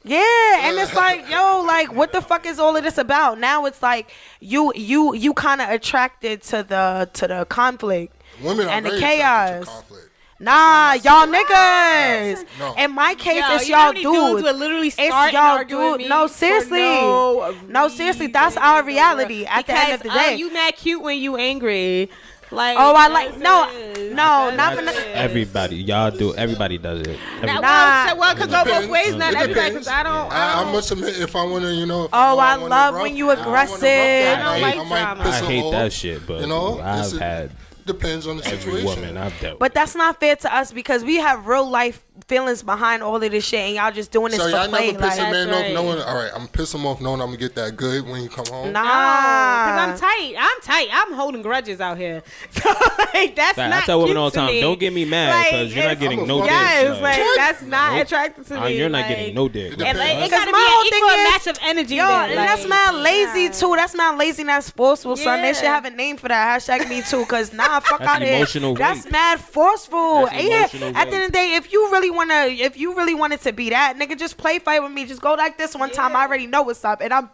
Speaker 1: Yeah, and it's like, yo, like, what the fuck is all of this about? Now it's like you kind of attracted to the conflict
Speaker 2: women are
Speaker 1: and the
Speaker 2: very attracted
Speaker 1: chaos.
Speaker 2: to conflict.
Speaker 1: Nah, y'all niggas.
Speaker 2: No.
Speaker 1: In my case,
Speaker 3: Yo,
Speaker 1: it's
Speaker 3: you know how
Speaker 1: y'all
Speaker 3: many
Speaker 1: dudes.
Speaker 3: would literally
Speaker 1: It's
Speaker 3: start
Speaker 1: y'all
Speaker 3: and argue with
Speaker 1: dudes.
Speaker 3: me
Speaker 1: No,
Speaker 3: for
Speaker 1: seriously.
Speaker 3: no
Speaker 1: Seriously, that's our reality at the end of the
Speaker 3: Because,
Speaker 1: day.
Speaker 3: you mad cute when you angry. Like,
Speaker 1: Oh, I like
Speaker 3: that's
Speaker 1: no,
Speaker 3: it.
Speaker 1: not for
Speaker 3: That's
Speaker 1: nothing.
Speaker 3: it.
Speaker 5: Everybody, y'all do. Everybody does it.
Speaker 3: Now,
Speaker 1: Nah.
Speaker 3: well, could go both ways. Not
Speaker 2: It
Speaker 3: everybody,
Speaker 2: depends.
Speaker 3: because I don't.
Speaker 2: I must admit, if I want to, you know. If
Speaker 1: Oh, I
Speaker 2: wanna
Speaker 1: love
Speaker 2: rough,
Speaker 1: when you
Speaker 2: if I wanna rough
Speaker 1: aggressive.
Speaker 2: that
Speaker 3: I don't
Speaker 2: night,
Speaker 3: like
Speaker 2: might
Speaker 3: drama.
Speaker 2: piss
Speaker 5: I
Speaker 2: her
Speaker 5: hate
Speaker 2: off.
Speaker 5: that shit, but
Speaker 2: You know,
Speaker 5: I've had
Speaker 2: depends on the
Speaker 5: every
Speaker 2: situation.
Speaker 5: woman I've dealt
Speaker 1: But
Speaker 5: with.
Speaker 1: that's not fair to us because we have real life feelings behind all of this shit, and y'all just doing this
Speaker 2: So
Speaker 1: for
Speaker 2: y'all
Speaker 1: play.
Speaker 2: never piss a man
Speaker 3: That's
Speaker 2: off knowing, all right, I'm piss him off knowing I'm gonna get that good when you come home.
Speaker 1: Nah,
Speaker 3: because I'm tight. I'm holding grudges out here. So like that's
Speaker 5: I
Speaker 3: not
Speaker 5: tell women
Speaker 3: cute
Speaker 5: all the
Speaker 3: to
Speaker 5: time,
Speaker 3: me.
Speaker 5: don't get me mad because
Speaker 3: Like,
Speaker 5: you're not
Speaker 3: it's-
Speaker 5: getting no dick.
Speaker 3: Yes, like that's not
Speaker 5: Nope.
Speaker 3: attractive to me.
Speaker 5: You're not
Speaker 3: like,
Speaker 5: getting no dick.
Speaker 3: And like, it
Speaker 1: Because
Speaker 3: gotta be
Speaker 1: my whole
Speaker 3: an
Speaker 1: thing
Speaker 3: equal
Speaker 1: is-
Speaker 3: match of energy.
Speaker 1: yo,
Speaker 3: then,
Speaker 1: and
Speaker 3: like,
Speaker 1: that's mad lazy
Speaker 3: yeah.
Speaker 1: too. That's mad lazy and that's forceful, son. They
Speaker 3: Yeah.
Speaker 1: should have a name for that. Hashtag me too. Cause nah, fuck
Speaker 5: That's
Speaker 1: out of here.
Speaker 5: emotional
Speaker 1: That's
Speaker 5: rape.
Speaker 1: mad forceful.
Speaker 5: That's
Speaker 1: Yeah.
Speaker 5: emotional
Speaker 1: At the end of the day, if you really wanted to be that nigga, just play fight with me. Just go like this one time. I already know what's up, and I'm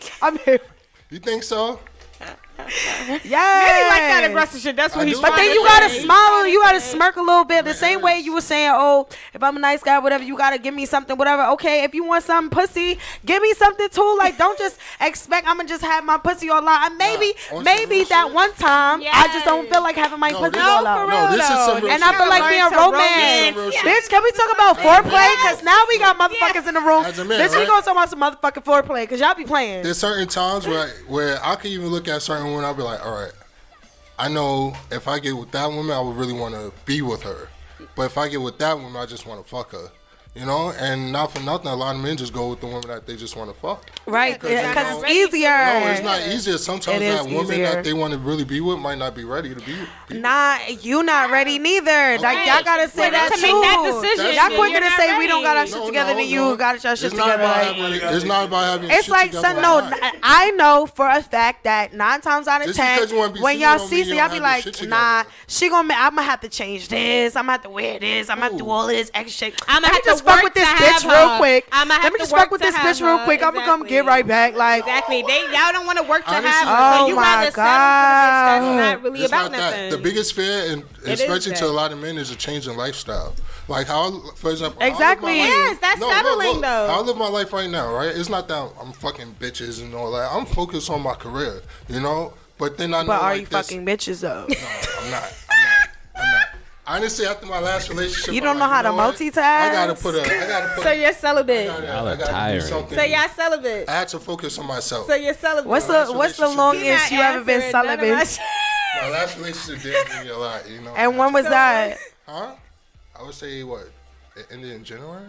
Speaker 1: here.
Speaker 2: You think so?
Speaker 1: Yeah.
Speaker 3: Really like that aggressive shit. That's what
Speaker 2: I
Speaker 3: he's
Speaker 2: do.
Speaker 1: But
Speaker 3: trying
Speaker 1: then
Speaker 3: to
Speaker 1: you gotta
Speaker 3: say.
Speaker 1: smile, you gotta smirk a little bit. The same way you were saying, oh, if I'm a nice guy, whatever, you gotta give me something, whatever. Okay, if you want some pussy, give me something too. Like, don't just expect I'm gonna just have my pussy all out. And maybe
Speaker 2: on some real
Speaker 1: that
Speaker 2: shit.
Speaker 1: one time, I just don't
Speaker 3: Yes.
Speaker 1: feel like having my
Speaker 2: No,
Speaker 1: pussy
Speaker 2: this-
Speaker 1: all
Speaker 3: No,
Speaker 1: out.
Speaker 3: for
Speaker 2: No,
Speaker 3: real
Speaker 2: this is
Speaker 3: though.
Speaker 2: some real
Speaker 1: And I feel like being
Speaker 2: This is
Speaker 1: romance.
Speaker 2: some real shit.
Speaker 1: Bitch, can we talk about foreplay? Because now we got motherfuckers in the room.
Speaker 2: As a man,
Speaker 1: Bitch, we
Speaker 2: right?
Speaker 1: gonna talk about some motherfucking foreplay because y'all be playing.
Speaker 2: There's certain times where I can even look at certain women, I'll be like, all right, I know if I get with that woman, I would really want to be with her. But if I get with that woman, I just want to fuck her. You know? And not for nothing, a lot of men just go with the woman that they just want to fuck.
Speaker 1: Right,
Speaker 2: Because,
Speaker 1: because
Speaker 2: you know,
Speaker 1: it's easier.
Speaker 2: No, it's not easier. Sometimes
Speaker 1: It is
Speaker 2: that woman
Speaker 1: easier.
Speaker 2: that they want to really be with might not be ready to be with.
Speaker 1: Nah, you not ready neither. Like, y'all gotta say
Speaker 2: Well,
Speaker 1: that
Speaker 2: to
Speaker 1: too.
Speaker 2: make
Speaker 3: that decision,
Speaker 1: Y'all
Speaker 3: you're
Speaker 1: quicker to
Speaker 3: not
Speaker 1: say we don't got our
Speaker 3: ready.
Speaker 1: shit together than you got your shit
Speaker 2: It's not
Speaker 1: together.
Speaker 2: about
Speaker 1: Like,
Speaker 2: having, it's not about having
Speaker 1: it's
Speaker 2: shit
Speaker 1: like,
Speaker 2: together
Speaker 1: son,
Speaker 2: or
Speaker 1: no,
Speaker 2: not.
Speaker 1: I know for a fact that 9 times out of
Speaker 2: Just
Speaker 1: 10,
Speaker 2: because you wanna be
Speaker 1: when
Speaker 2: single
Speaker 1: y'all
Speaker 2: don't
Speaker 1: see
Speaker 2: mean
Speaker 1: so
Speaker 2: you
Speaker 1: y'all
Speaker 2: don't
Speaker 1: be
Speaker 2: have your shit
Speaker 1: like, nah,
Speaker 2: together.
Speaker 1: I'm gonna have to change this. I'm gonna have to wear this. I'm gonna have to do all of this extra shit.
Speaker 3: I'ma
Speaker 1: Let me
Speaker 3: have to
Speaker 1: just fuck
Speaker 3: work
Speaker 1: with this
Speaker 3: to
Speaker 1: bitch
Speaker 3: have
Speaker 1: real
Speaker 3: her.
Speaker 1: quick.
Speaker 3: I'ma have
Speaker 1: Let me
Speaker 3: to
Speaker 1: just fuck
Speaker 3: work
Speaker 1: with
Speaker 3: to
Speaker 1: this
Speaker 3: have
Speaker 1: bitch real
Speaker 3: her.
Speaker 1: quick. I'm gonna come
Speaker 3: Exactly.
Speaker 1: get right back. Like,
Speaker 3: Exactly. Y'all don't want to work to
Speaker 2: Honestly,
Speaker 3: have.
Speaker 1: Oh
Speaker 3: So you
Speaker 1: my
Speaker 3: rather settle for the bitch that's not really
Speaker 2: It's
Speaker 3: about
Speaker 2: not that.
Speaker 3: nothing.
Speaker 2: The biggest fear, and
Speaker 3: It is
Speaker 2: especially to
Speaker 3: that.
Speaker 2: a lot of men, is a change in lifestyle. Like how, for example,
Speaker 1: Exactly.
Speaker 2: how I live my life-
Speaker 3: Yes, that's settling, though.
Speaker 2: How I live my life right now, right? It's not that I'm fucking bitches and all that. I'm focused on my career, you know. But then I know,
Speaker 1: but are
Speaker 2: like
Speaker 1: you
Speaker 2: this,
Speaker 1: fucking bitches though?
Speaker 2: No, I'm not. Honestly, after my last relationship,
Speaker 1: You don't
Speaker 2: I'm
Speaker 1: know
Speaker 2: like,
Speaker 1: how to
Speaker 2: know what?
Speaker 1: multitask?
Speaker 2: I gotta put.
Speaker 3: So you're celibate.
Speaker 5: Y'all are
Speaker 2: I gotta do
Speaker 5: tiring.
Speaker 2: something.
Speaker 3: So y'all celibate.
Speaker 2: I had to focus on myself.
Speaker 3: So you're celibate.
Speaker 1: What's the
Speaker 2: relationship.
Speaker 1: longest
Speaker 3: He
Speaker 1: you
Speaker 3: not
Speaker 1: ever been
Speaker 3: answering none of my
Speaker 1: celibate?
Speaker 3: shit.
Speaker 2: My last relationship did give me a lot, you know.
Speaker 1: And when was that?
Speaker 2: Huh? I would say what? It ended in January.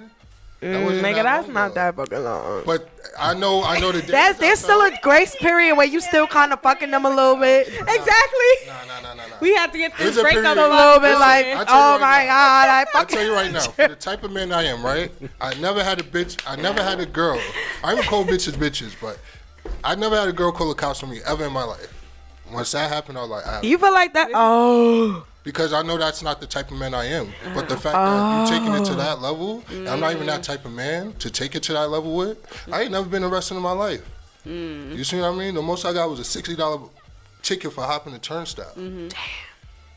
Speaker 2: That wasn't
Speaker 1: Nigga,
Speaker 2: that
Speaker 1: that's
Speaker 2: long
Speaker 1: not
Speaker 2: ago.
Speaker 1: that fucking long.
Speaker 2: But I know the difference.
Speaker 1: There's still a grace period where you still kind of fucking them a little bit.
Speaker 3: Exactly.
Speaker 2: No.
Speaker 3: We have to get
Speaker 2: There's
Speaker 3: this
Speaker 2: a
Speaker 3: breakup
Speaker 2: period.
Speaker 1: A
Speaker 3: over.
Speaker 1: little bit
Speaker 2: Listen,
Speaker 1: like,
Speaker 2: I tell you
Speaker 1: oh
Speaker 2: right
Speaker 1: my
Speaker 2: now.
Speaker 1: god, I
Speaker 2: I
Speaker 1: fucking.
Speaker 2: tell you right now, for the type of man I am, right? I never had a bitch. I never had a girl. I even call bitches, but I never had a girl call a cops on me ever in my life. Once that happened, I was like,
Speaker 1: You feel like that? Oh.
Speaker 2: because I know that's not the type of man I am. But the fact that you taking it to that level, and I'm not even that type of man to take it to that level with. I ain't never been arrested in my life. You see what I mean? The most I got was a $60 ticket for hopping the turnstile. Damn.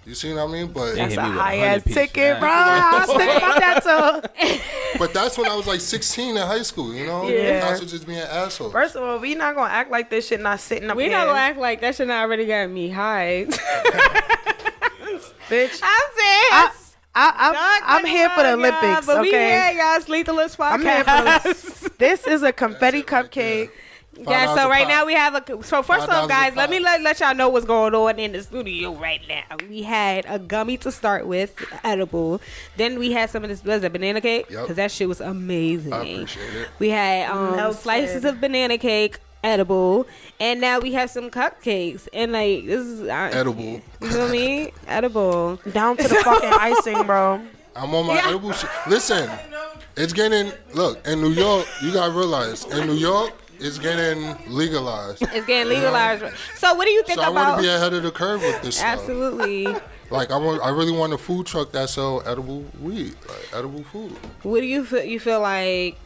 Speaker 2: You see what I mean? But
Speaker 5: They
Speaker 1: That's
Speaker 5: hit
Speaker 1: a
Speaker 5: me with
Speaker 1: high
Speaker 5: 100
Speaker 1: ass
Speaker 5: piece
Speaker 1: ticket,
Speaker 5: for
Speaker 1: bro.
Speaker 5: that.
Speaker 1: I was thinking about that too.
Speaker 2: but that's when I was like 16 in high school. You know,
Speaker 1: Yeah.
Speaker 2: I was just being an asshole.
Speaker 1: First of all, we not gonna act like this shit not sitting up
Speaker 3: We
Speaker 1: here.
Speaker 3: not gonna act like that shit not already got me high.
Speaker 1: Bitch.
Speaker 3: I'm saying.
Speaker 1: I'm here for the Olympics,
Speaker 3: but we
Speaker 1: okay?
Speaker 3: here, y'all. Sleep the Lipz podcast.
Speaker 1: I'm here for the This is a confetti cupcake.
Speaker 3: Yeah,
Speaker 2: $5
Speaker 3: so
Speaker 2: a
Speaker 3: right
Speaker 2: pop.
Speaker 3: now we have a. So first
Speaker 2: $5
Speaker 3: off,
Speaker 2: a
Speaker 3: guys, let
Speaker 2: pop.
Speaker 3: me let y'all know what's going on in the studio right now. We had a gummy to start with, edible. Then we had some of this banana cake
Speaker 2: Yep.
Speaker 3: because that shit was amazing.
Speaker 2: I appreciate it.
Speaker 3: We had
Speaker 1: Melted.
Speaker 3: slices of banana cake, edible, and now we have some cupcakes. And like this is
Speaker 2: Edible.
Speaker 3: You feel me? Edible.
Speaker 1: Down to the fucking icing, bro.
Speaker 2: I'm on my edible shit. Listen, it's getting, look, in New York, you gotta realize, in New York, it's getting legalized.
Speaker 3: It's getting legalized. So what do you think
Speaker 2: So I want
Speaker 3: about?
Speaker 2: to be ahead of the curve with this stuff.
Speaker 3: Absolutely.
Speaker 2: Like, I really want a food truck that sell edible weed, like edible food.
Speaker 3: What do you feel? You feel like,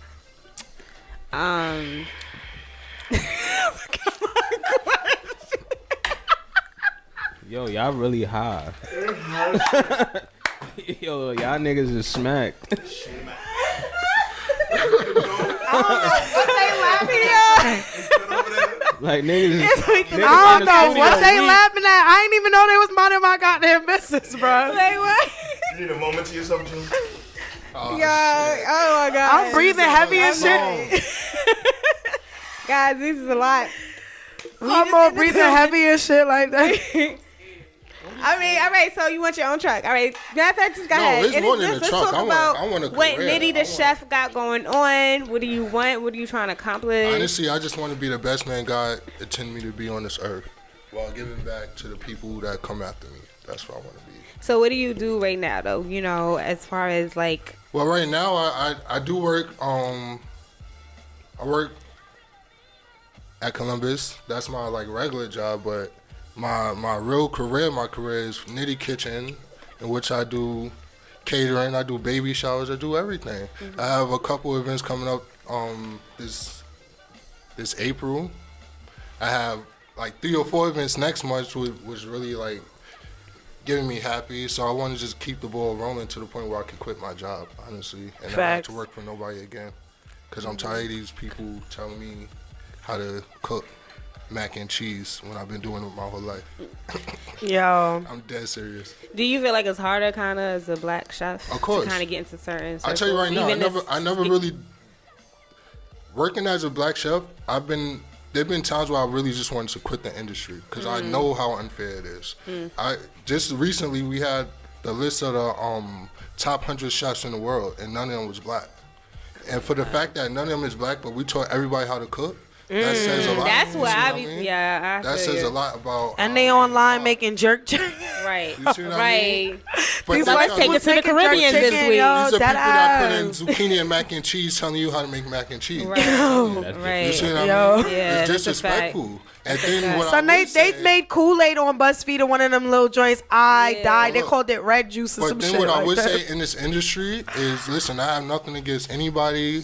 Speaker 5: Yo, y'all really high. Yo, y'all niggas is smacked.
Speaker 1: What they laughing at?
Speaker 5: Like niggas is. niggas
Speaker 1: I
Speaker 5: in
Speaker 1: don't
Speaker 5: the
Speaker 1: know
Speaker 5: studio
Speaker 1: what they
Speaker 5: weak.
Speaker 1: laughing at. I ain't even know they was minding my goddamn business, bro.
Speaker 3: like what?
Speaker 6: You need a moment to yourself, Jim?
Speaker 2: Oh,
Speaker 3: Yeah. Oh my god.
Speaker 1: I'm breathing heavy as shit.
Speaker 3: Guys, this is a lot.
Speaker 1: I'm all breathing heavy and shit like that.
Speaker 3: I mean, all right. So you want your own truck? All right. Matter of fact, just go ahead.
Speaker 2: It's more than a
Speaker 3: Let's
Speaker 2: truck.
Speaker 3: talk
Speaker 2: I
Speaker 3: about
Speaker 2: want a
Speaker 3: what
Speaker 2: career.
Speaker 3: Knitty the chef got going on. What do you want? What are you trying to accomplish?
Speaker 2: Honestly, I just want to be the best man God intended me to be on this earth, while giving back to the people that come after me. That's what I want to be.
Speaker 3: So what do you do right now, though? You know, as far as like.
Speaker 2: Well, right now I do work. I work at Columbus. That's my like regular job, but my real career, is Knitty Kitchen, in which I do catering, I do baby showers, I do everything. I have a couple events coming up this April. I have like 3 or 4 events next month, which really like getting me happy. So I want to just keep the ball rolling to the point where I can quit my job, honestly, and not have to work for nobody again. Because I'm tired of these people telling me how to cook mac and cheese when I've been doing it my whole life.
Speaker 1: Yo.
Speaker 2: I'm dead serious.
Speaker 3: Do you feel like it's harder, kind of, as a black chef,
Speaker 2: Of course,
Speaker 3: to kind of get into certain circles?
Speaker 2: I tell you right now, I never really working as a black chef. There've been times where I really just wanted to quit the industry because I know how unfair it is. I just recently we had the list of the top 100 chefs in the world, and none of them was black. And for the fact that none of them is black, but we taught everybody how to cook, that says a lot.
Speaker 3: That's what I
Speaker 2: mean?
Speaker 3: be. Yeah, I
Speaker 2: That says a lot about.
Speaker 1: And they online making jerk chicken.
Speaker 3: Right.
Speaker 2: You see what I mean? But
Speaker 1: These
Speaker 2: then
Speaker 1: white
Speaker 2: y'all-
Speaker 3: take it to the Caribbean this week.
Speaker 2: These are people
Speaker 1: that
Speaker 2: that put in zucchini and mac and cheese telling you how to make mac and cheese.
Speaker 3: Right.
Speaker 2: You see what I
Speaker 1: Yo.
Speaker 2: mean?
Speaker 3: Yeah,
Speaker 2: It's
Speaker 3: that's a fact.
Speaker 2: disrespectful. And then what
Speaker 1: So
Speaker 2: I
Speaker 1: they
Speaker 2: would say,
Speaker 1: made Kool-Aid on BuzzFeed in one of them little joints. I died. They
Speaker 2: Look,
Speaker 1: called it red juice or
Speaker 2: but
Speaker 1: some
Speaker 2: then
Speaker 1: shit
Speaker 2: what I
Speaker 1: like
Speaker 2: would
Speaker 1: that.
Speaker 2: say in this industry is, listen, I have nothing against anybody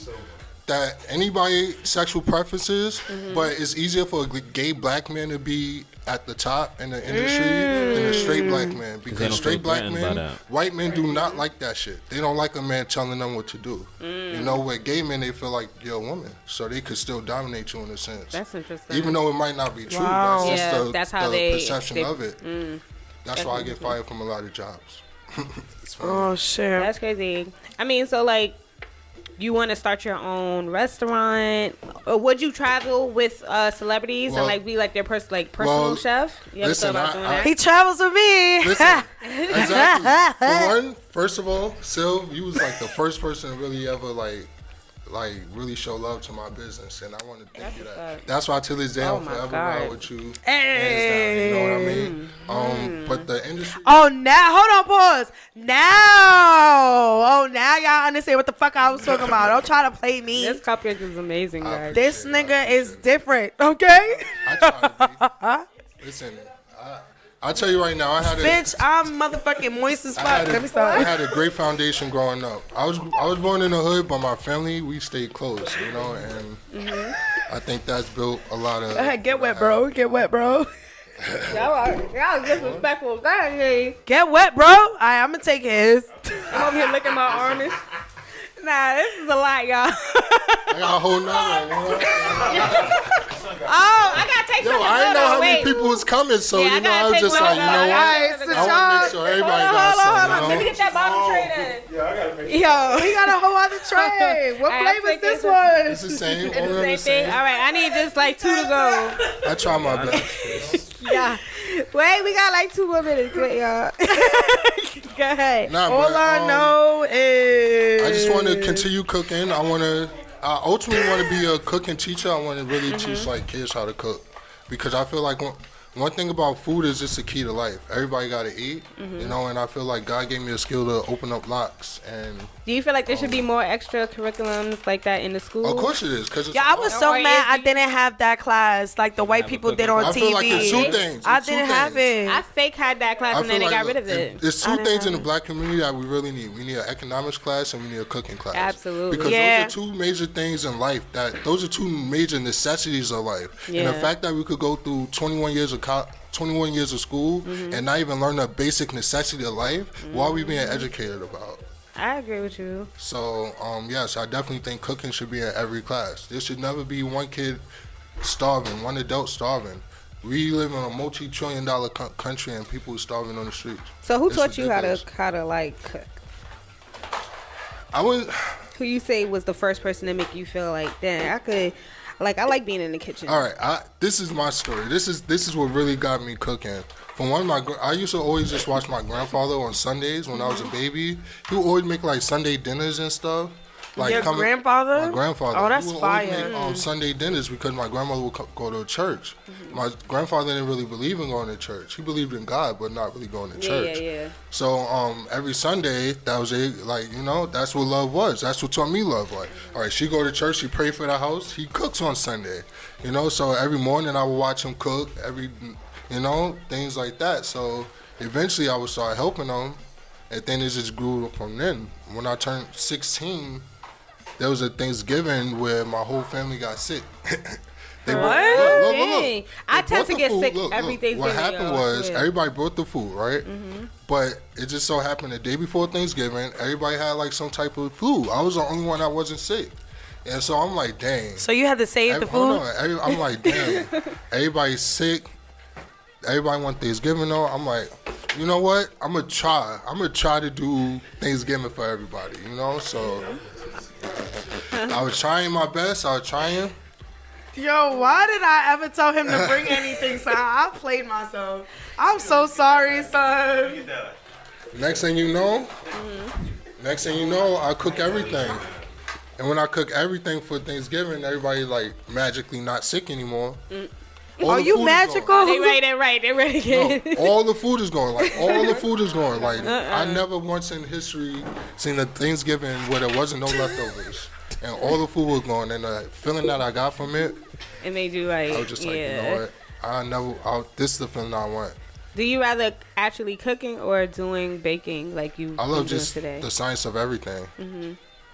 Speaker 2: sexual preferences, but it's easier for a gay black man to be at the top in the industry than a straight black man, because straight black men, white men do not like that shit. They don't like a man telling them what to do. You know, with gay men, they feel like you're a woman, so they could still dominate you in a sense.
Speaker 3: That's interesting.
Speaker 2: Even though it might not be true,
Speaker 1: Wow.
Speaker 2: that's just
Speaker 3: That's how
Speaker 2: the
Speaker 3: they
Speaker 2: perception of it. That's why I get fired from a lot of jobs. It's funny.
Speaker 1: Oh shit.
Speaker 3: That's crazy. I mean, so like, you want to start your own restaurant? Or would you travel with celebrities and like be like their personal chef? You ever thought about doing that?
Speaker 1: He travels with me.
Speaker 2: Listen, exactly. For one, first of all, Sylv, you was like the first person to really ever like really show love to my business, and I want to thank you that. That's why to this day I'm forever ride with you.
Speaker 1: Hey.
Speaker 2: You know what I mean? But the industry.
Speaker 1: Oh, now hold on, pause. Now y'all understand what the fuck I was talking about. Don't try to play me.
Speaker 3: This cupcake is amazing, guys.
Speaker 1: This nigga is different, okay?
Speaker 2: I try to be. Listen, I'll tell you right now,
Speaker 1: Bitch, I'm motherfucking moist as fuck. Let me
Speaker 2: I
Speaker 1: start.
Speaker 2: had a great foundation growing up. I was born in the hood, but my family, we stayed close, you know, and I think that's built a lot of.
Speaker 1: Get wet, bro. Get wet, bro.
Speaker 3: Y'all disrespectful. Go ahead.
Speaker 1: Get wet, bro. All right, I'm gonna take his.
Speaker 3: I'm over here licking my arm. Nah, this is a lot, y'all.
Speaker 2: I got a whole nother one.
Speaker 3: Oh, I gotta take
Speaker 2: Yo,
Speaker 3: something.
Speaker 2: I didn't know how many
Speaker 3: Wait.
Speaker 2: people was coming, so
Speaker 3: Yeah, I
Speaker 2: you know,
Speaker 3: gotta
Speaker 2: I was
Speaker 3: take
Speaker 2: just
Speaker 3: one
Speaker 2: like,
Speaker 3: of
Speaker 2: you
Speaker 3: those.
Speaker 2: know
Speaker 3: All
Speaker 2: what?
Speaker 3: right,
Speaker 1: it's a
Speaker 2: I want to make sure everybody got
Speaker 3: Hold on.
Speaker 2: some.
Speaker 3: Let me
Speaker 2: You know?
Speaker 3: get that bottom tray then.
Speaker 6: Yeah, I gotta make
Speaker 3: Yo.
Speaker 1: We got a whole other tray. What
Speaker 3: All right,
Speaker 1: flavor is
Speaker 3: I'll
Speaker 1: this
Speaker 3: take
Speaker 1: one?
Speaker 2: It's the same.
Speaker 3: It's
Speaker 2: All
Speaker 3: the
Speaker 2: of
Speaker 3: same
Speaker 2: the
Speaker 3: thing.
Speaker 2: same.
Speaker 3: All right, I need just like 2 to go.
Speaker 2: I try my best.
Speaker 3: Yeah. Wait, we got like 2 more minutes. Wait, y'all. Go ahead.
Speaker 2: Nah,
Speaker 1: All
Speaker 2: but,
Speaker 1: I know is
Speaker 2: I just want to continue cooking. I ultimately want to be a cooking teacher. I want to really teach like kids how to cook, because I feel like one thing about food is it's the key to life. Everybody got to eat, you know, and I feel like God gave me a skill to open up locks. And
Speaker 3: Do you feel like there should be more extra curriculums like that in the school?
Speaker 2: of course it is, because
Speaker 1: Yeah, I was so
Speaker 3: Or
Speaker 1: mad I
Speaker 3: is-
Speaker 1: didn't have that class like the white people did on
Speaker 2: I
Speaker 1: TV.
Speaker 2: feel like it's 2 things.
Speaker 1: I
Speaker 2: It's 2
Speaker 1: didn't have
Speaker 2: things.
Speaker 1: it.
Speaker 3: I fake had that class and then they got rid of it.
Speaker 2: There's
Speaker 1: I
Speaker 2: 2
Speaker 1: didn't
Speaker 2: things in
Speaker 1: have
Speaker 2: the black community that we really need. We need an economics class and we need a cooking class.
Speaker 3: Absolutely.
Speaker 2: Because
Speaker 1: Yeah.
Speaker 2: those are 2 major things in life. Those are 2 major necessities of life. And
Speaker 3: Yeah.
Speaker 2: the fact that we could go through 21 years of school and not even learn the basic necessity of life, what are we being educated about?
Speaker 3: I agree with you.
Speaker 2: So, yes, I definitely think cooking should be in every class. There should never be one kid starving, one adult starving. We live in a multi-trillion-dollar country and people are starving on the streets.
Speaker 3: So who
Speaker 2: It's
Speaker 3: taught you
Speaker 2: ridiculous.
Speaker 3: how to like cook?
Speaker 2: I was
Speaker 3: Who you say was the first person to make you feel like, damn, I like being in the kitchen.
Speaker 2: All right, this is my story. This is what really got me cooking. For one, I used to always just watch my grandfather on Sundays when I was a baby. He would always make like Sunday dinners and stuff. Like
Speaker 1: Your grandfather?
Speaker 2: My grandfather.
Speaker 1: Oh, that's
Speaker 2: he would
Speaker 1: fire.
Speaker 2: always make Sunday dinners because my grandmother would go to church. My grandfather didn't really believe in going to church. He believed in God, but not really going to church.
Speaker 3: Yeah.
Speaker 2: So every Sunday, that was it. Like, you know, that's what love was. That's what taught me love. Like, all right, she go to church, she pray for the house. He cooks on Sunday. You know, so every morning I would watch him cook. You know, things like that. So eventually I would start helping him, and then it just grew from then. When I turned 16, there was a Thanksgiving where my whole family got sick. Look.
Speaker 3: I tend to get sick every Thanksgiving.
Speaker 2: What happened was everybody brought the food, right? But it just so happened the day before Thanksgiving, everybody had like some type of flu. I was the only one that wasn't sick. And so I'm like, dang.
Speaker 1: So you had to save the food?
Speaker 2: I'm like, dang. Everybody's sick. Everybody want Thanksgiving though. I'm like, you know what? I'm gonna try to do Thanksgiving for everybody. You know, so I was trying my best.
Speaker 1: Yo, why did I ever tell him to bring anything, son? I played myself. I'm so sorry, son.
Speaker 2: Next thing you know, I cook everything. And when I cook everything for Thanksgiving, everybody like magically not sick anymore.
Speaker 1: Are you magical?
Speaker 3: They ready again.
Speaker 2: No, all the food is going. Like, I never once in history seen a Thanksgiving where there wasn't no leftovers. And all the food was gone. And the feeling that I got from it,
Speaker 3: it made you like,
Speaker 2: I was just like, you know what? This is the feeling I want.
Speaker 3: Do you rather actually cooking or doing baking like you
Speaker 2: I love just
Speaker 3: today?
Speaker 2: The science of everything.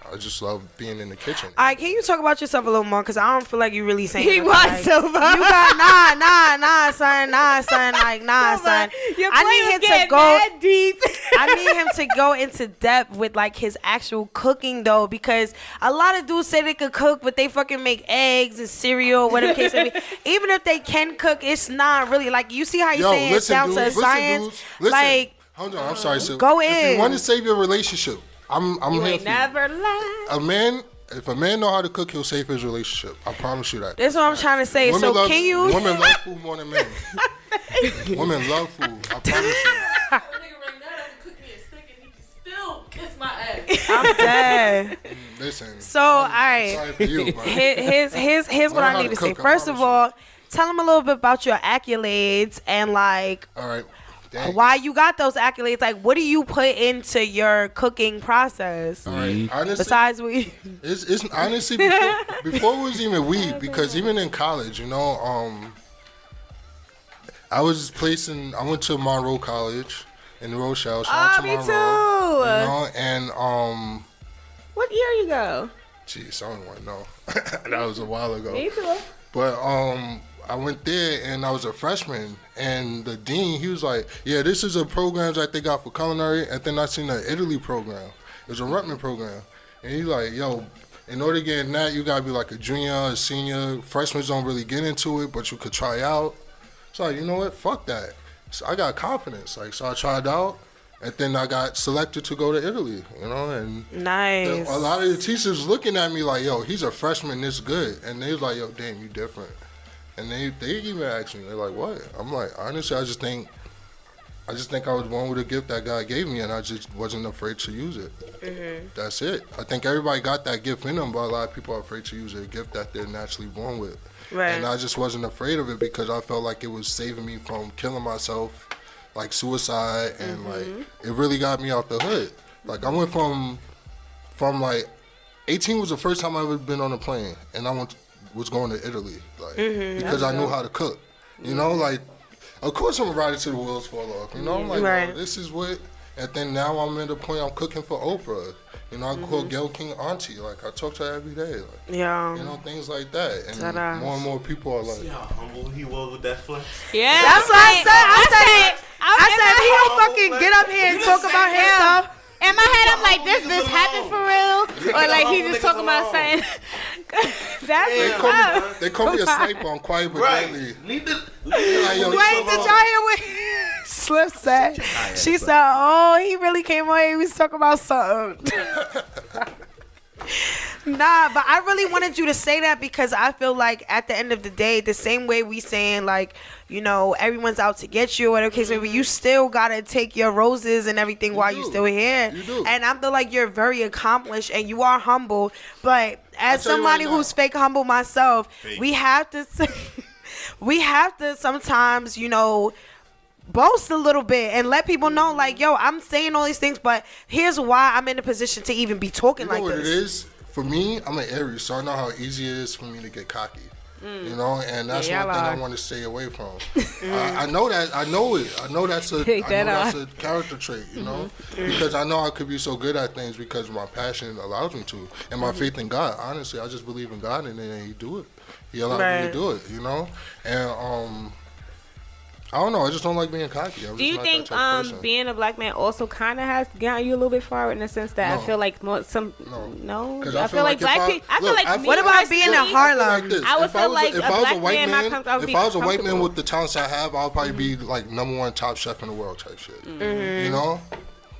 Speaker 2: I just love being in the kitchen.
Speaker 1: All right, can you talk about yourself a little more? Because I don't feel like you really saying
Speaker 3: He
Speaker 1: it.
Speaker 3: wants
Speaker 1: Like,
Speaker 3: so much.
Speaker 1: You got nah, son. Like, nah, son. I need him to go
Speaker 3: deep.
Speaker 1: I need him to go into depth with like his actual cooking though, because a lot of dudes say they could cook, but they fucking make eggs and cereal, whatever case may be. Even if they can cook, it's not really like, you see how you saying it's down to science.
Speaker 2: Listen,
Speaker 1: like,
Speaker 2: hold on, I'm sorry, so
Speaker 1: go
Speaker 2: if
Speaker 1: in.
Speaker 2: you want to save your relationship, I'm
Speaker 3: You
Speaker 2: here
Speaker 3: ain't
Speaker 2: for you.
Speaker 3: never lied.
Speaker 2: If a man know how to cook, he'll save his relationship. I promise you that.
Speaker 1: That's what I'm trying to say.
Speaker 2: Women
Speaker 1: Women
Speaker 2: love food more than men. Women love food. I promise you.
Speaker 1: I'm dead.
Speaker 2: Listen.
Speaker 1: So, all right.
Speaker 2: Sorry for you, but
Speaker 1: here's what I need to say. First of all, tell him a little bit about your accolades and like,
Speaker 2: all right.
Speaker 1: why you got those accolades. Like, what do you put into your cooking process?
Speaker 2: All right. Honestly,
Speaker 1: besides weed.
Speaker 2: It's honestly before it was even weed, because even in college, you know, I went to Monroe College in Rochelle. Shout out to
Speaker 3: me
Speaker 2: Monroe.
Speaker 3: too.
Speaker 2: You know, and
Speaker 3: what year you go?
Speaker 2: Jeez, I don't want to know. That was a while ago.
Speaker 3: Me too.
Speaker 2: But I went there and I was a freshman, and the dean, he was like, yeah, this is a program that they got for culinary, and then I seen the Italy program. It was a Rutman program. And he's like, yo, in order to get in that, you gotta be like a junior, a senior. Freshmen don't really get into it, but you could try out. So you know what, fuck that. So I got confidence, so I tried out, and then I got selected to go to Italy, you know, and
Speaker 1: nice.
Speaker 2: A lot of the teachers looking at me like, yo, he's a freshman this good, and they was like, yo, damn, you different. And they even asked me, they're like, what? I'm like, honestly, I just think I was born with a gift that God gave me, and I just wasn't afraid to use it. That's it. I think everybody got that gift in them, but a lot of people are afraid to use a gift that they're naturally born with.
Speaker 1: Right.
Speaker 2: And I just wasn't afraid of it because I felt like it was saving me from killing myself, like suicide, and like it really got me out the hood. Like I went from like 18 was the first time I ever been on a plane, and I was going to Italy, like because I knew how to cook. You know, like of course I'm riding to the wheels fall off. You know, I'm like,
Speaker 1: right.
Speaker 2: oh, this is what. And then now I'm at the point I'm cooking for Oprah. You know, I call Gayle King auntie. Like I talk to her every day. Like,
Speaker 1: yeah.
Speaker 2: You know, things like that. And
Speaker 1: Ta-da.
Speaker 2: more and more people are like,
Speaker 6: see how humble he was with that flex?
Speaker 3: Yeah.
Speaker 1: That's what I said he don't fucking get up here and talk about himself.
Speaker 3: In my head, I'm like, this happened for real? Or like, he just talking about something. That's
Speaker 2: they call me a sniper on Quiet But Deadly.
Speaker 6: Need to
Speaker 1: Wait, did y'all hear what Slip said? She said, oh, he really came on here. He was talking about something. Nah, but I really wanted you to say that because I feel like at the end of the day, the same way we saying like, you know, everyone's out to get you or whatever case may be, you still gotta take your roses and everything while you still here.
Speaker 2: You do.
Speaker 1: And I feel like you're very accomplished and you are humble. But as somebody who's fake humble myself, we have to sometimes, you know, boast a little bit and let people know like, yo, I'm saying all these things, but here's why I'm in a position to even be talking like this.
Speaker 2: You know what it is? For me, I'm an Aries, so I know how easy it is for me to get cocky. You know, and that's one thing I want to stay away from. I know that. I know it. I know that's a character trait. You know, because I know I could be so good at things because my passion allows me to, and my faith in God. Honestly, I just believe in God, and then He do it. He allowed me to do it. You know, and I don't know. I just don't like being cocky.
Speaker 3: Do you think being a black man also kind of has gotten you a little bit far in the sense that I feel like I feel like black people. I feel like
Speaker 1: what about being in Harlem?
Speaker 3: I would feel like
Speaker 2: if I was a white man, if I was a white man with the talents I have, I'll probably be like #1 top chef in the world type shit. You know,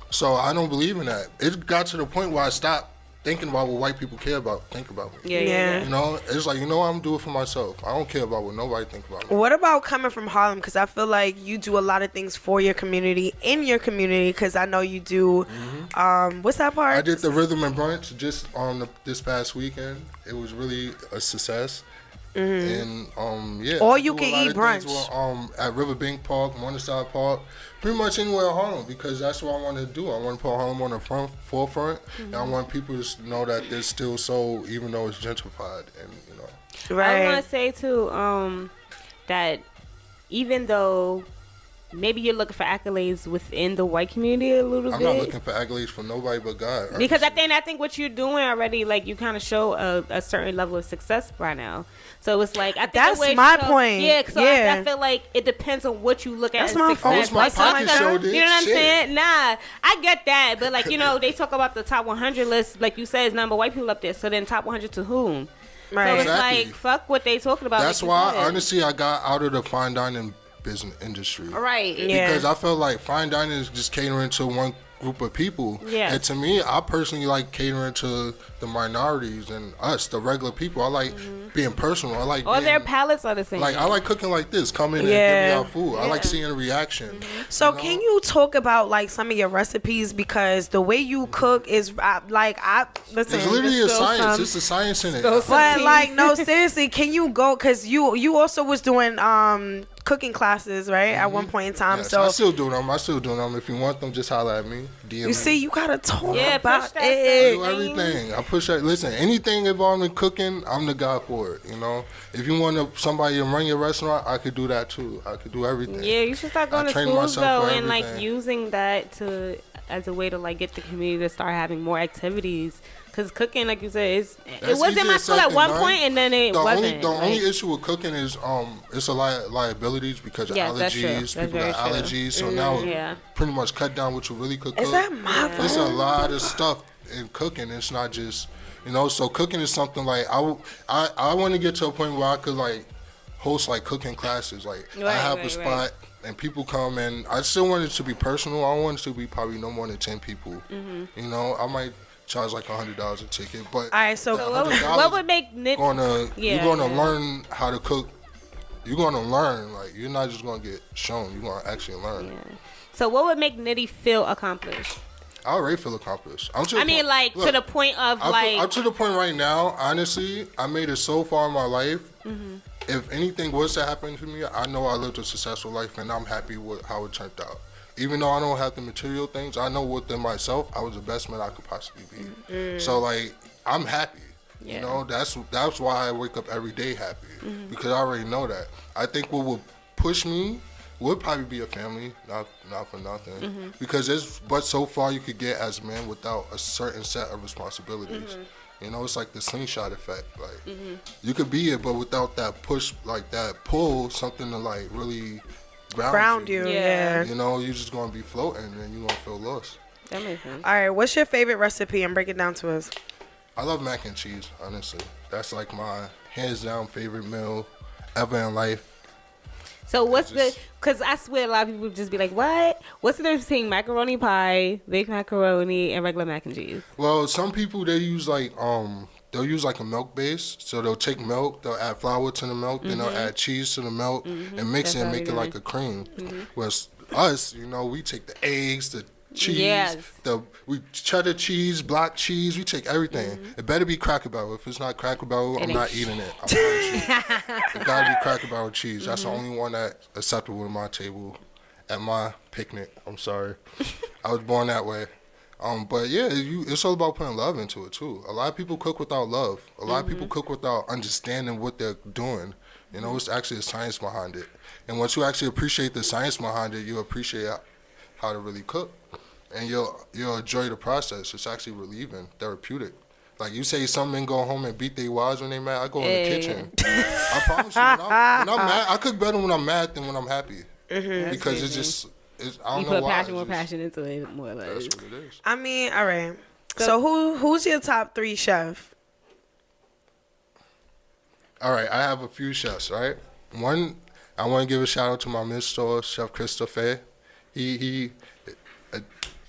Speaker 2: so I don't believe in that. It got to the point where I stopped thinking about what white people care about. Think about me.
Speaker 1: Yeah.
Speaker 2: You know, it's like, you know, I'm doing it for myself. I don't care about what nobody think about me.
Speaker 1: What about coming from Harlem? Because I feel like you do a lot of things for your community, in your community. Because I know you do. What's that part?
Speaker 2: I did the Rhythm and Brunch just on this past weekend. It was really a success. And
Speaker 1: or you can eat brunch
Speaker 2: at Riverbank Park, Morningside Park, pretty much anywhere in Harlem, because that's what I want to do. I want to put Harlem on the forefront, and I want people to know that there's still soul, even though it's gentrified. And you know,
Speaker 3: right. I want to say too that even though maybe you're looking for accolades within the white community a little bit.
Speaker 2: I'm not looking for accolades from nobody but God.
Speaker 3: Because I think what you're doing already, like you kind of show a certain level of success right now. So it's like, I think
Speaker 1: that's my point.
Speaker 3: Yeah, so I feel like it depends on what you look at.
Speaker 1: That's my
Speaker 2: fault. My pocket showed it.
Speaker 3: You know what I'm saying? Nah, I get that, but like, you know, they talk about the top 100 list, like you said, it's number white people up there. So then top 100 to whom? Right. So it's like, fuck what they talking about.
Speaker 2: That's why, honestly, I got out of the fine dining business industry.
Speaker 3: Right.
Speaker 2: Because I felt like fine dining is just catering to one group of people.
Speaker 3: Yeah.
Speaker 2: And to me, I personally like catering to the minorities and us, the regular people. I like being personal. I like
Speaker 3: their palates are the same.
Speaker 2: Like, I like cooking like this. Come in and give me our food. I like seeing a reaction.
Speaker 1: So you know? Can you talk about like some of your recipes? Because the way you cook is listen.
Speaker 2: It's literally a science. It's a science in it.
Speaker 1: But like, no, seriously, can you go? Because you also was doing cooking classes, right? At one point in time.
Speaker 2: Yes,
Speaker 1: so
Speaker 2: I still do them. If you want them, just holler at me. DM me.
Speaker 1: See, you gotta talk about it.
Speaker 2: I do everything. I push that. Listen, anything involved in cooking, I'm the guy for it. You know, if you want somebody to run your restaurant, I could do that too. I could do everything.
Speaker 3: Yeah, you should start going to schools though, and like using that as a way to like get the community to start having more activities. Because cooking, like you said, it was in my school at one point, and then it wasn't.
Speaker 2: The only issue with cooking is it's a lot of liabilities because of allergies. People got allergies, so now pretty much cut down what you really could cook.
Speaker 1: Is that my fault?
Speaker 2: There's a lot of stuff in cooking. It's not just, you know. So cooking is something like I want to get to a point where I could like host like cooking classes. Like I have a spot. And people come, and I still want it to be personal. I want it to be probably no more than 10 people. You know, I might charge like $100 a ticket, but
Speaker 1: all right. So
Speaker 3: what would make Knitty?
Speaker 2: You're gonna learn how to cook. You're gonna learn. Like, you're not just gonna get shown. You're gonna actually learn.
Speaker 3: Yeah. So what would make Knitty feel accomplished?
Speaker 2: I already feel accomplished.
Speaker 3: To the point of
Speaker 2: I'm to the point right now. Honestly, I made it so far in my life. If anything was to happen to me, I know I lived a successful life, and I'm happy with how it turned out. Even though I don't have the material things, I know within myself, I was the best man I could possibly be. So like, I'm happy. You know, that's why I wake up every day happy, because I already know that. I think what would push me would probably be a family, not for nothing, because there's but so far you could get as a man without a certain set of responsibilities. You know, it's like the slingshot effect. Like, you could be it, but without that push, like that pull, something to like really ground you.
Speaker 1: Yeah.
Speaker 2: You know, you're just gonna be floating, and you're gonna feel lost.
Speaker 3: That makes sense.
Speaker 1: All right, what's your favorite recipe? And break it down to us.
Speaker 2: I love mac and cheese. Honestly, that's like my hands down favorite meal ever in life.
Speaker 3: So what's because I swear a lot of people just be like, what? What's the difference between macaroni pie, baked macaroni, and regular mac and cheese?
Speaker 2: Well, some people they use like they'll use like a milk base. So they'll take milk, they'll add flour to the milk, then they'll add cheese to the milk and mix it and make it like a cream. Whereas us, you know, we take the eggs, the cheese, we cheddar cheese, block cheese, we take everything. It better be Cracker Barrel. If it's not Cracker Barrel, I'm not eating it. I promise you. It gotta be Cracker Barrel cheese. That's the only one that's acceptable at my table, at my picnic. I'm sorry. I was born that way. But yeah, it's all about putting love into it too. A lot of people cook without love. A lot of people cook without understanding what they're doing. You know, it's actually a science behind it. And once you actually appreciate the science behind it, you appreciate how to really cook. And you'll enjoy the process. It's actually relieving, therapeutic. Like you say, some men go home and beat their wives when they mad. I go in the kitchen. I promise you, when I'm mad, I cook better when I'm mad than when I'm happy. Because it's just, I don't know why.
Speaker 3: You put more passion into it, more or less.
Speaker 2: That's what it is.
Speaker 1: I mean, all right. So who's your top 3 chef?
Speaker 2: All right, I have a few chefs, right? One, I want to give a shout out to my mentor, Chef Christophe. He a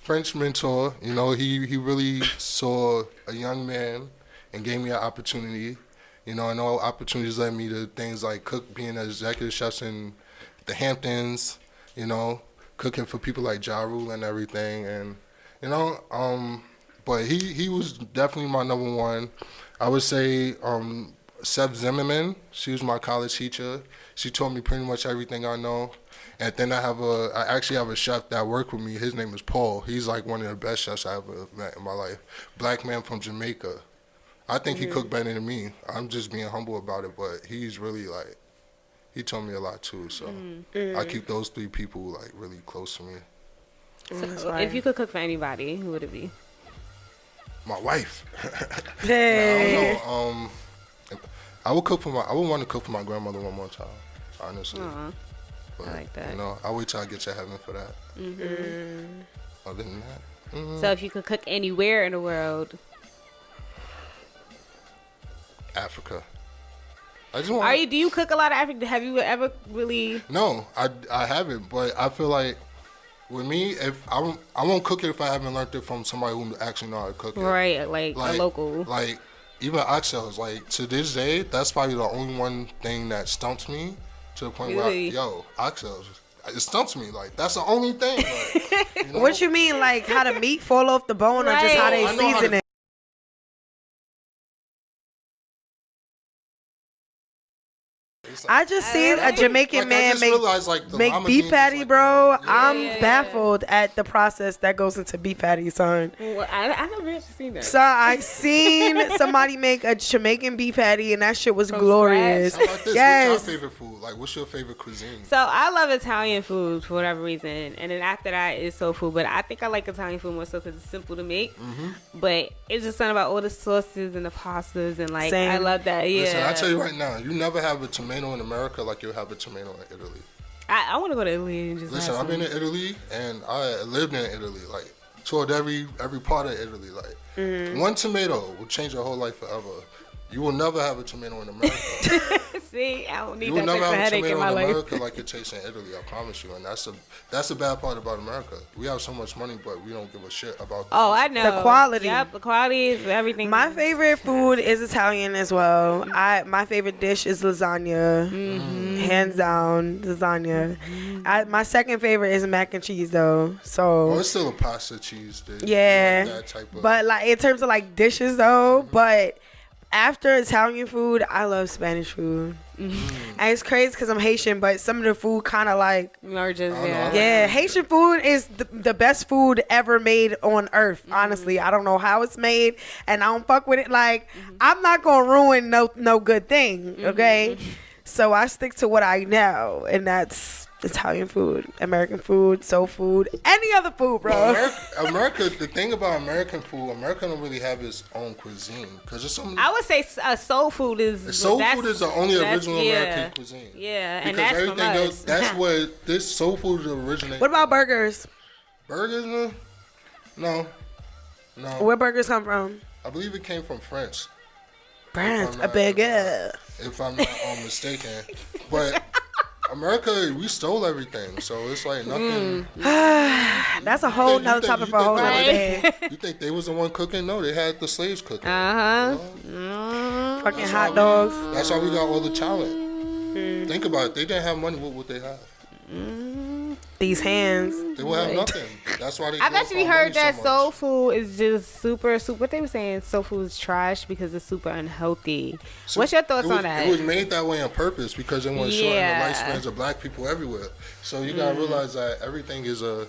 Speaker 2: French mentor, you know, he really saw a young man and gave me an opportunity. You know, and all opportunities led me to things like being an executive chef in the Hamptons, you know, cooking for people like Ja Rule and everything. And, you know, but he was definitely my number one. I would say Seb Zimmerman, she was my college teacher. She taught me pretty much everything I know. And then I actually have a chef that worked with me. His name is Paul. He's like one of the best chefs I ever met in my life. Black man from Jamaica. I think he cooked better than me. I'm just being humble about it, but he's really like, he taught me a lot too. So I keep those 3 people like really close to me.
Speaker 3: So if you could cook for anybody, who would it be?
Speaker 2: My wife.
Speaker 1: Hey.
Speaker 2: I don't know. I would want to cook for my grandmother one more time, honestly. But,
Speaker 3: I like that.
Speaker 2: You know, I'll wait till I get to heaven for that. Other than that.
Speaker 3: So if you could cook anywhere in the world.
Speaker 2: Africa. I just want.
Speaker 3: Do you cook a lot of African? Have you ever really?
Speaker 2: No, I haven't. But I feel like with me, if I won't cook it if I haven't learned it from somebody who actually know how to cook it.
Speaker 3: Right, like a local.
Speaker 2: Like even oxtails. Like to this day, that's probably the only one thing that stumps me to the point where oxtails. It stumps me. Like that's the only thing. Like, you know?
Speaker 1: What you mean, like how the meat fall off the bone, or just how they season it? I just seen a Jamaican man make beef patty, bro. I'm baffled at the process that goes into beef patty, son.
Speaker 3: Well, I never actually seen that.
Speaker 1: So I seen somebody make a Jamaican beef patty, and that shit was glorious.
Speaker 2: How about this?
Speaker 1: Yes.
Speaker 2: What's your favorite food? Like, what's your favorite cuisine?
Speaker 3: So I love Italian food for whatever reason, and then after that is soul food. But I think I like Italian food more so because it's simple to make. But it's just something about all the sauces and the pastas and like I love that. Yeah.
Speaker 2: Listen, I tell you right now, you never have a tomato in America like you'll have a tomato in Italy.
Speaker 3: I want to go to Italy and just
Speaker 2: listen. I've been in Italy and I lived in Italy. Like toured every part of Italy. Like one tomato will change your whole life forever. You will never have a tomato in America.
Speaker 3: See, I don't need
Speaker 2: you
Speaker 3: that
Speaker 2: will never have a
Speaker 3: headache
Speaker 2: tomato
Speaker 3: in my
Speaker 2: in
Speaker 3: life.
Speaker 2: America like it tastes in Italy. I promise you. And that's the bad part about America. We have so much money, but we don't give a shit about.
Speaker 3: I know
Speaker 1: the quality.
Speaker 3: Yep, the quality is everything.
Speaker 1: My favorite food is Italian as well. My favorite dish is lasagna, hands down lasagna. My second favorite is mac and cheese though. So
Speaker 2: it's still a pasta cheese dish.
Speaker 1: Yeah,
Speaker 2: like that type of.
Speaker 1: But like in terms of like dishes though, but. After Italian food, I love Spanish food. And it's crazy because I'm Haitian, but some of the food kind of like
Speaker 3: merges.
Speaker 1: Yeah, Haitian food is the best food ever made on earth. Honestly, I don't know how it's made, and I don't fuck with it. Like I'm not gonna ruin no good thing. Okay, so I stick to what I know, and that's Italian food, American food, soul food, any other food, bro.
Speaker 2: Well, America, the thing about American food, America don't really have its own cuisine because it's something.
Speaker 3: I would say soul food is.
Speaker 2: Soul food is the only original American cuisine.
Speaker 3: Yeah,
Speaker 2: because
Speaker 3: and that's
Speaker 2: everything
Speaker 3: from us.
Speaker 2: else. That's where this soul food originated.
Speaker 1: What about burgers?
Speaker 2: Burgers, man? No.
Speaker 1: Where burgers come from?
Speaker 2: I believe it came from French.
Speaker 1: France, a burger.
Speaker 2: If I'm not mistaken, but. America, we stole everything, so it's like nothing.
Speaker 1: That's a whole nother topic for a whole other day.
Speaker 2: You think they was the one cooking? No, they had the slaves cooking.
Speaker 1: Fucking hot dogs.
Speaker 2: That's how we got all the talent. Think about it. They didn't have money. What would they have?
Speaker 1: These hands.
Speaker 2: They would have nothing. That's why they.
Speaker 3: I've actually heard that
Speaker 2: so
Speaker 3: soul food is just super. What they were saying, soul food is trash because it's super unhealthy. What's your thoughts on that?
Speaker 2: It was made that way on purpose because it was shortening the lifespans of black people everywhere. So you gotta realize that everything is
Speaker 1: And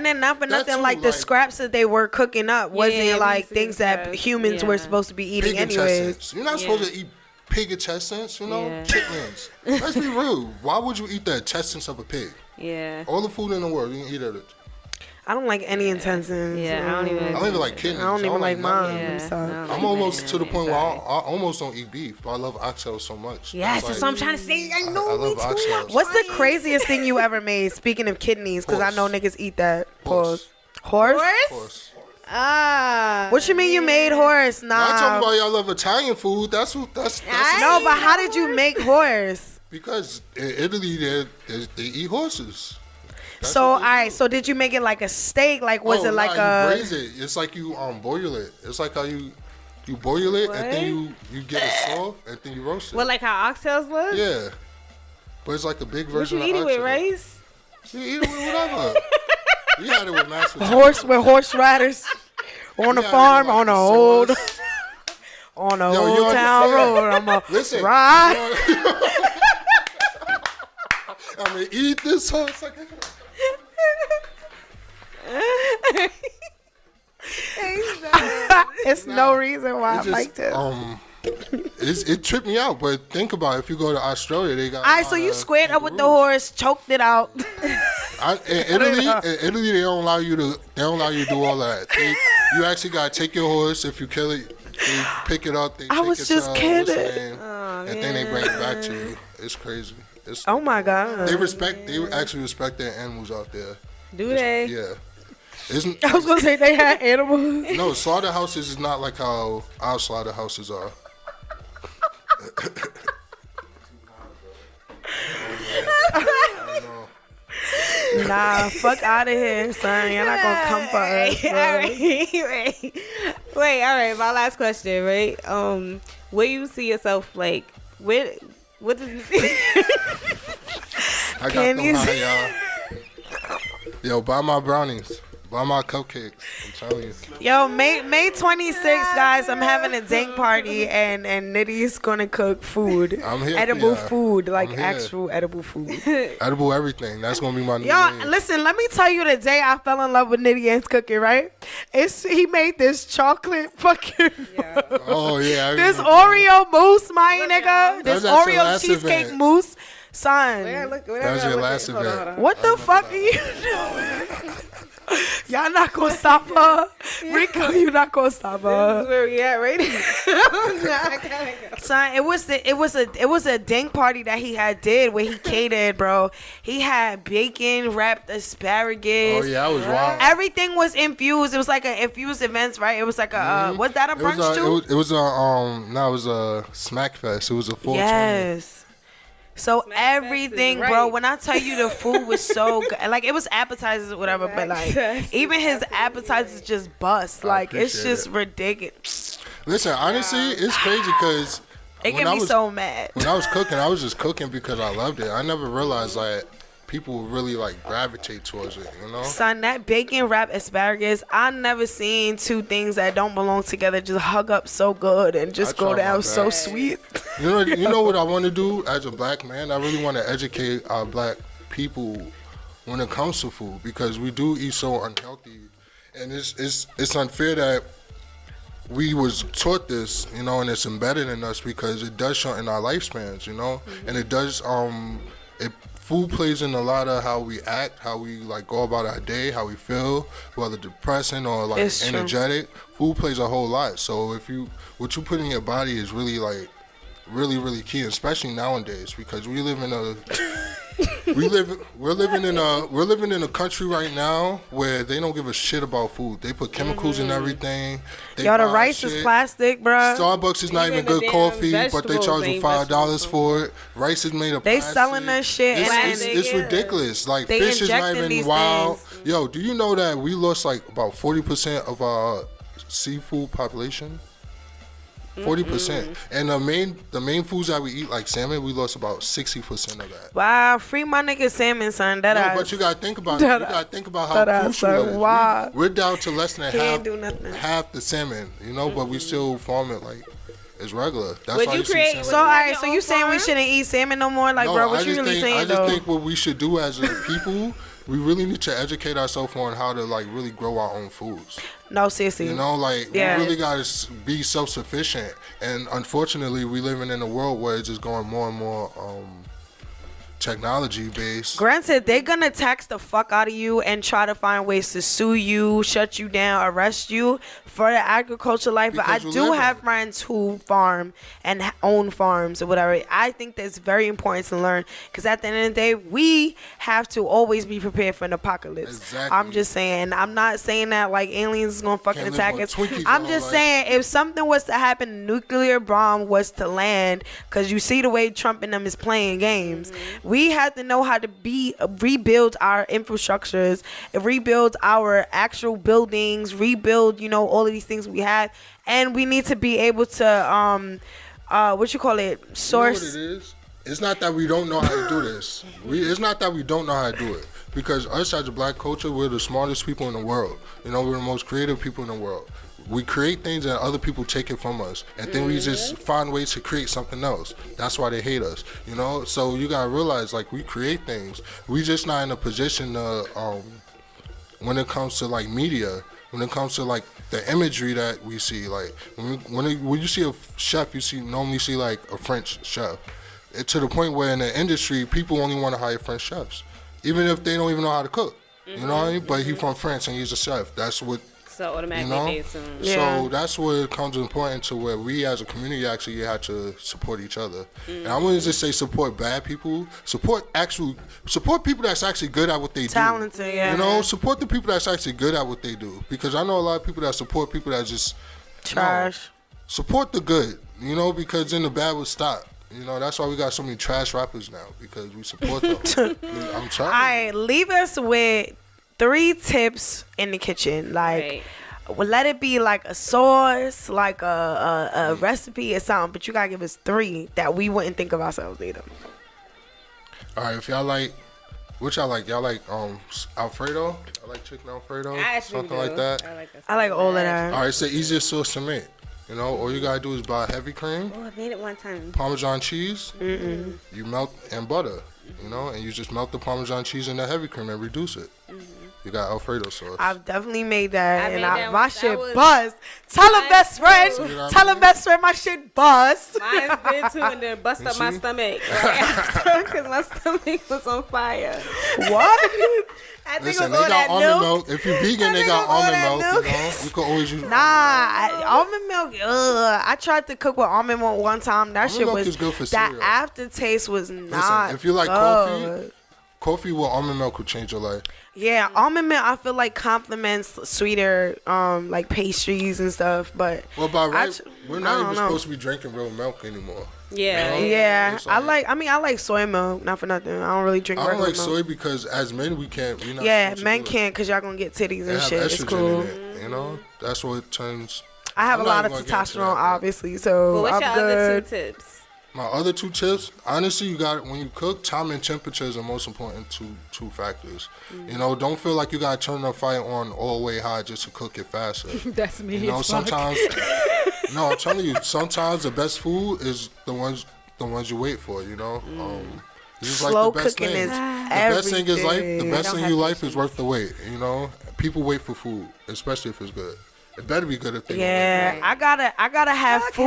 Speaker 1: then not for nothing, like the scraps that they were cooking up wasn't like things that humans were supposed to be eating anyways.
Speaker 2: You're not supposed to eat pig intestines, chitlins. Let's be real. Why would you eat the intestines of a pig?
Speaker 3: Yeah.
Speaker 2: All the food in the world, you can eat it.
Speaker 1: I don't like any intestines.
Speaker 3: Yeah, I don't even
Speaker 2: like kidneys.
Speaker 1: I don't even like mine.
Speaker 3: Yeah,
Speaker 2: I'm almost to the point where I almost don't eat beef, but I love oxtails so much.
Speaker 3: Yes, that's what I'm trying to say. I know.
Speaker 2: I love oxtails.
Speaker 1: What's the craziest thing you ever made? Speaking of kidneys, because I know niggas eat that. Horse?
Speaker 2: Horse.
Speaker 1: What you mean you made horse? Nah.
Speaker 2: I'm talking about y'all love Italian food. That's
Speaker 1: no, but how did you make horse?
Speaker 2: Because in Italy they eat horses. That's
Speaker 1: so all right, so did you make it like a steak? Like was it like
Speaker 2: you braise it. It's like you boil it. It's like how you boil it and then you get it soft and then you roast it.
Speaker 3: Well, like how oxtails look?
Speaker 2: Yeah. But it's like a big version of
Speaker 3: What you eat it with,
Speaker 2: oxtail.
Speaker 3: rice?
Speaker 2: You eat it with whatever. We had it with mashed potatoes.
Speaker 1: Horse with horse riders on the farm on a old town road. I'm a ride.
Speaker 2: I'm gonna eat this horse.
Speaker 1: It's no reason why I like this.
Speaker 2: It tripped me out, but think about it. If you go to Australia, they got.
Speaker 1: Alright, so you squared up with the horse, choked it out.
Speaker 2: In Italy, they don't allow you to do all that. You actually gotta take your horse. If you kill it, they pick it up. They
Speaker 1: I was just kidding.
Speaker 2: And then they bring it back to you. It's crazy.
Speaker 1: Oh my god.
Speaker 2: They actually respect their animals out there.
Speaker 3: Do they?
Speaker 2: Yeah.
Speaker 1: I was gonna say they had animals.
Speaker 2: No, slaughterhouses is not like how our slaughterhouses are.
Speaker 1: Nah, fuck out of here, son. You're not gonna come for us.
Speaker 3: All right. My last question, right? Where you see yourself like? What does you see?
Speaker 2: I got them high, y'all. Yo, buy my brownies. Buy my cupcakes. I'm telling you.
Speaker 1: Yo, May 26th, guys, I'm having a dank party and Knitty's gonna cook food.
Speaker 2: I'm here.
Speaker 1: Edible food, like actual edible food.
Speaker 2: Edible everything. That's gonna be my new
Speaker 1: Yo,
Speaker 2: name.
Speaker 1: listen, let me tell you the day I fell in love with Knitty and his cooking, right? He made this chocolate fucking
Speaker 2: Oh yeah.
Speaker 1: this Oreo mousse, my nigga. This Oreo cheesecake mousse. Son.
Speaker 2: That was your last event.
Speaker 1: What the fuck are you doing? Y'all not gonna stop her. Rico, you not gonna stop her.
Speaker 3: This is where we at right now.
Speaker 1: Son, it was a dank party that he did where he catered, bro. He had bacon wrapped asparagus.
Speaker 2: Oh yeah, I was wild.
Speaker 1: Everything was infused. It was like an infused events, right? It was like a was that a brunch too?
Speaker 2: It was a Smack Fest. It was a 420.
Speaker 1: Yes. So everything, bro, when I tell you the food was so good, like it was appetizers or whatever, but like even his appetizers just bust. Like it's just ridiculous.
Speaker 2: Listen, honestly, it's crazy because
Speaker 1: it can be so mad.
Speaker 2: When I was cooking, I was just cooking because I loved it. I never realized that people really like gravitate towards it, you know?
Speaker 1: Son, that bacon wrapped asparagus, I never seen two things that don't belong together just hug up so good and just go down so sweet.
Speaker 2: You know what I want to do as a black man? I really want to educate our black people when it comes to food because we do eat so unhealthy, and it's unfair that we was taught this, you know, and it's embedded in us because it does shorten our lifespans, you know, and it does food plays in a lot of how we act, how we like go about our day, how we feel, whether depressing or like energetic. Food plays a whole lot. So what you put in your body is really like really key, especially nowadays because we live in a We're living in a country right now where they don't give a shit about food. They put chemicals in everything. They
Speaker 1: Yo, the
Speaker 2: buy
Speaker 1: rice
Speaker 2: shit.
Speaker 1: is plastic, bruh.
Speaker 2: Starbucks is not even good coffee, but they charge you $5 for it. Rice is made of
Speaker 1: They
Speaker 2: plastic.
Speaker 1: selling that shit,
Speaker 2: It's ridiculous. Like
Speaker 1: They
Speaker 2: fish is not
Speaker 1: injecting
Speaker 2: even
Speaker 1: these
Speaker 2: wild.
Speaker 1: things.
Speaker 2: Yo, do you know that we lost like about 40% of our seafood population? 40%. And the main foods that we eat, like salmon, we lost about 60% of that.
Speaker 1: Wow, free my nigga salmon, son. That
Speaker 2: No,
Speaker 1: ass.
Speaker 2: but you gotta think about it. You gotta think about how
Speaker 1: That ass,
Speaker 2: crucial
Speaker 1: son.
Speaker 2: it is.
Speaker 1: Wow.
Speaker 2: We're down to less than
Speaker 1: Can't do nothing.
Speaker 2: half the salmon, you know, but we still farm it like it's regular. That's
Speaker 3: Would
Speaker 2: why
Speaker 3: you
Speaker 2: you see
Speaker 3: create-
Speaker 2: salmon.
Speaker 1: So, all right, so
Speaker 3: Your
Speaker 1: you
Speaker 3: own
Speaker 1: saying we
Speaker 3: farm?
Speaker 1: shouldn't eat salmon no more? Like,
Speaker 2: No,
Speaker 1: bro, what
Speaker 2: I
Speaker 1: you
Speaker 2: just
Speaker 1: really
Speaker 2: think,
Speaker 1: saying,
Speaker 2: I just
Speaker 1: though?
Speaker 2: think what we should do as a people, we really need to educate ourselves on how to like really grow our own foods.
Speaker 1: No, sissy.
Speaker 2: You know, like
Speaker 1: Yeah.
Speaker 2: we really gotta be self-sufficient. And unfortunately, we living in a world where it's just going more and more technology based.
Speaker 1: Granted, they're gonna tax the fuck out of you and try to find ways to sue you, shut you down, arrest you for the agriculture life. But I
Speaker 2: Because
Speaker 1: do
Speaker 2: we're
Speaker 1: have
Speaker 2: living.
Speaker 1: friends who farm and own farms or whatever. I think that's very important to learn because at the end of the day, we have to always be prepared for an apocalypse.
Speaker 2: Exactly.
Speaker 1: I'm just saying. I'm not saying that like aliens is gonna fucking
Speaker 2: Can't live
Speaker 1: attack
Speaker 2: on
Speaker 1: us.
Speaker 2: Twinkies
Speaker 1: I'm
Speaker 2: all
Speaker 1: just
Speaker 2: life.
Speaker 1: saying if something was to happen, a nuclear bomb was to land, because you see the way Trump and them is playing games. We have to know how to rebuild our infrastructures, rebuild our actual buildings, rebuild, all of these things we have, and we need to be able to source.
Speaker 2: You know what it is? It's not that we don't know how to do this. It's not that we don't know how to do it. Because us as a black culture, we're the smartest people in the world. We're the most creative people in the world. We create things and other people take it from us. And then we just find ways to create something else. That's why they hate us. So you gotta realize, like, we create things. We just not in a position to, when it comes to like media, when it comes to like the imagery that we see, like when you see a chef, normally see like a French chef. To the point where in the industry, people only want to hire French chefs, even if they don't even know how to cook. You know what I mean? But he's from France and he's a chef. That's what.
Speaker 3: So automatically based on.
Speaker 1: Yeah.
Speaker 2: So that's where it comes important to where we as a community actually have to support each other. And I wouldn't just say support bad people. Support people that's actually good at what they do.
Speaker 1: Talented, yeah.
Speaker 2: Support the people that's actually good at what they do. Because I know a lot of people that support people that just
Speaker 1: Trash.
Speaker 2: support the good. Because then the bad will stop. That's why we got so many trash rappers now, because we support them. I'm trying.
Speaker 1: All right, leave us with 3 tips in the kitchen. Like, let it be like a sauce, like a recipe or something, but you gotta give us 3 that we wouldn't think of ourselves either.
Speaker 2: All right, if y'all like, what y'all like? Y'all like Alfredo? I like chicken Alfredo, something like that.
Speaker 1: I like all of that.
Speaker 2: All right, it's the easiest sauce to make. All you gotta do is buy heavy cream,
Speaker 3: Oh, I made it one time.
Speaker 2: Parmesan cheese, you melt, and butter. And you just melt the Parmesan cheese in the heavy cream and reduce it. You got Alfredo sauce.
Speaker 1: I've definitely made that,
Speaker 3: I
Speaker 1: and
Speaker 3: made that
Speaker 1: my
Speaker 3: one.
Speaker 1: shit
Speaker 3: That was
Speaker 1: buzz. Tell him best friend.
Speaker 2: See what I
Speaker 1: Tell him
Speaker 2: mean?
Speaker 1: best friend. My shit buzz.
Speaker 3: Mine did too, and then bust up my
Speaker 2: see?
Speaker 3: stomach because my stomach was on fire.
Speaker 1: What? I think
Speaker 2: Listen,
Speaker 1: it
Speaker 2: they
Speaker 1: was all
Speaker 2: got
Speaker 1: that
Speaker 2: almond
Speaker 1: milk.
Speaker 2: milk. If you're vegan, they
Speaker 1: think
Speaker 2: got
Speaker 1: it was all
Speaker 2: almond
Speaker 1: that
Speaker 2: milk.
Speaker 1: milk.
Speaker 2: You can always use.
Speaker 1: Almond milk. I tried to cook with almond milk one time. That shit
Speaker 2: milk
Speaker 1: was
Speaker 2: is good for
Speaker 1: that
Speaker 2: cereal.
Speaker 1: aftertaste was not.
Speaker 2: Listen, if you like
Speaker 1: good.
Speaker 2: coffee with almond milk will change your life.
Speaker 1: Yeah, almond milk I feel like complements sweeter like pastries and stuff. But
Speaker 2: Well, by right, we're
Speaker 1: I
Speaker 2: not
Speaker 1: don't
Speaker 2: even
Speaker 1: know.
Speaker 2: supposed to be drinking real milk anymore.
Speaker 3: Yeah.
Speaker 1: yeah,
Speaker 2: It's
Speaker 1: I like soy milk. Not for nothing. I don't really drink
Speaker 2: I don't
Speaker 1: regular
Speaker 2: like
Speaker 1: milk.
Speaker 2: soy because as men we can't. We're not
Speaker 1: Yeah,
Speaker 2: supposed to
Speaker 1: men
Speaker 2: do it.
Speaker 1: can't because y'all gonna get titties
Speaker 2: They
Speaker 1: and
Speaker 2: have
Speaker 1: shit. It's
Speaker 2: estrogen
Speaker 1: cool.
Speaker 2: in it. That's what it turns.
Speaker 1: I have
Speaker 2: I'm
Speaker 1: a lot
Speaker 2: not
Speaker 1: of
Speaker 2: gonna get into
Speaker 1: testosterone,
Speaker 2: that,
Speaker 1: obviously, so
Speaker 3: But what's
Speaker 1: I'm
Speaker 3: your
Speaker 1: good.
Speaker 3: other 2 tips?
Speaker 2: My other 2 tips, honestly, you got when you cook, time and temperature is the most important two factors. Don't feel like you gotta turn the fire on all the way high just to cook it faster.
Speaker 3: That's me.
Speaker 2: Sometimes. No, I'm telling you, sometimes the best food is the ones you wait for. It's just
Speaker 1: Slow
Speaker 2: like the best
Speaker 1: cooking
Speaker 2: thing.
Speaker 1: is
Speaker 2: The best thing is life. The
Speaker 1: everything.
Speaker 2: best
Speaker 3: I don't
Speaker 2: thing
Speaker 3: have
Speaker 2: in your life is worth the wait. People wait for food, especially if it's good. It better be good if they.
Speaker 1: Yeah, I gotta have food.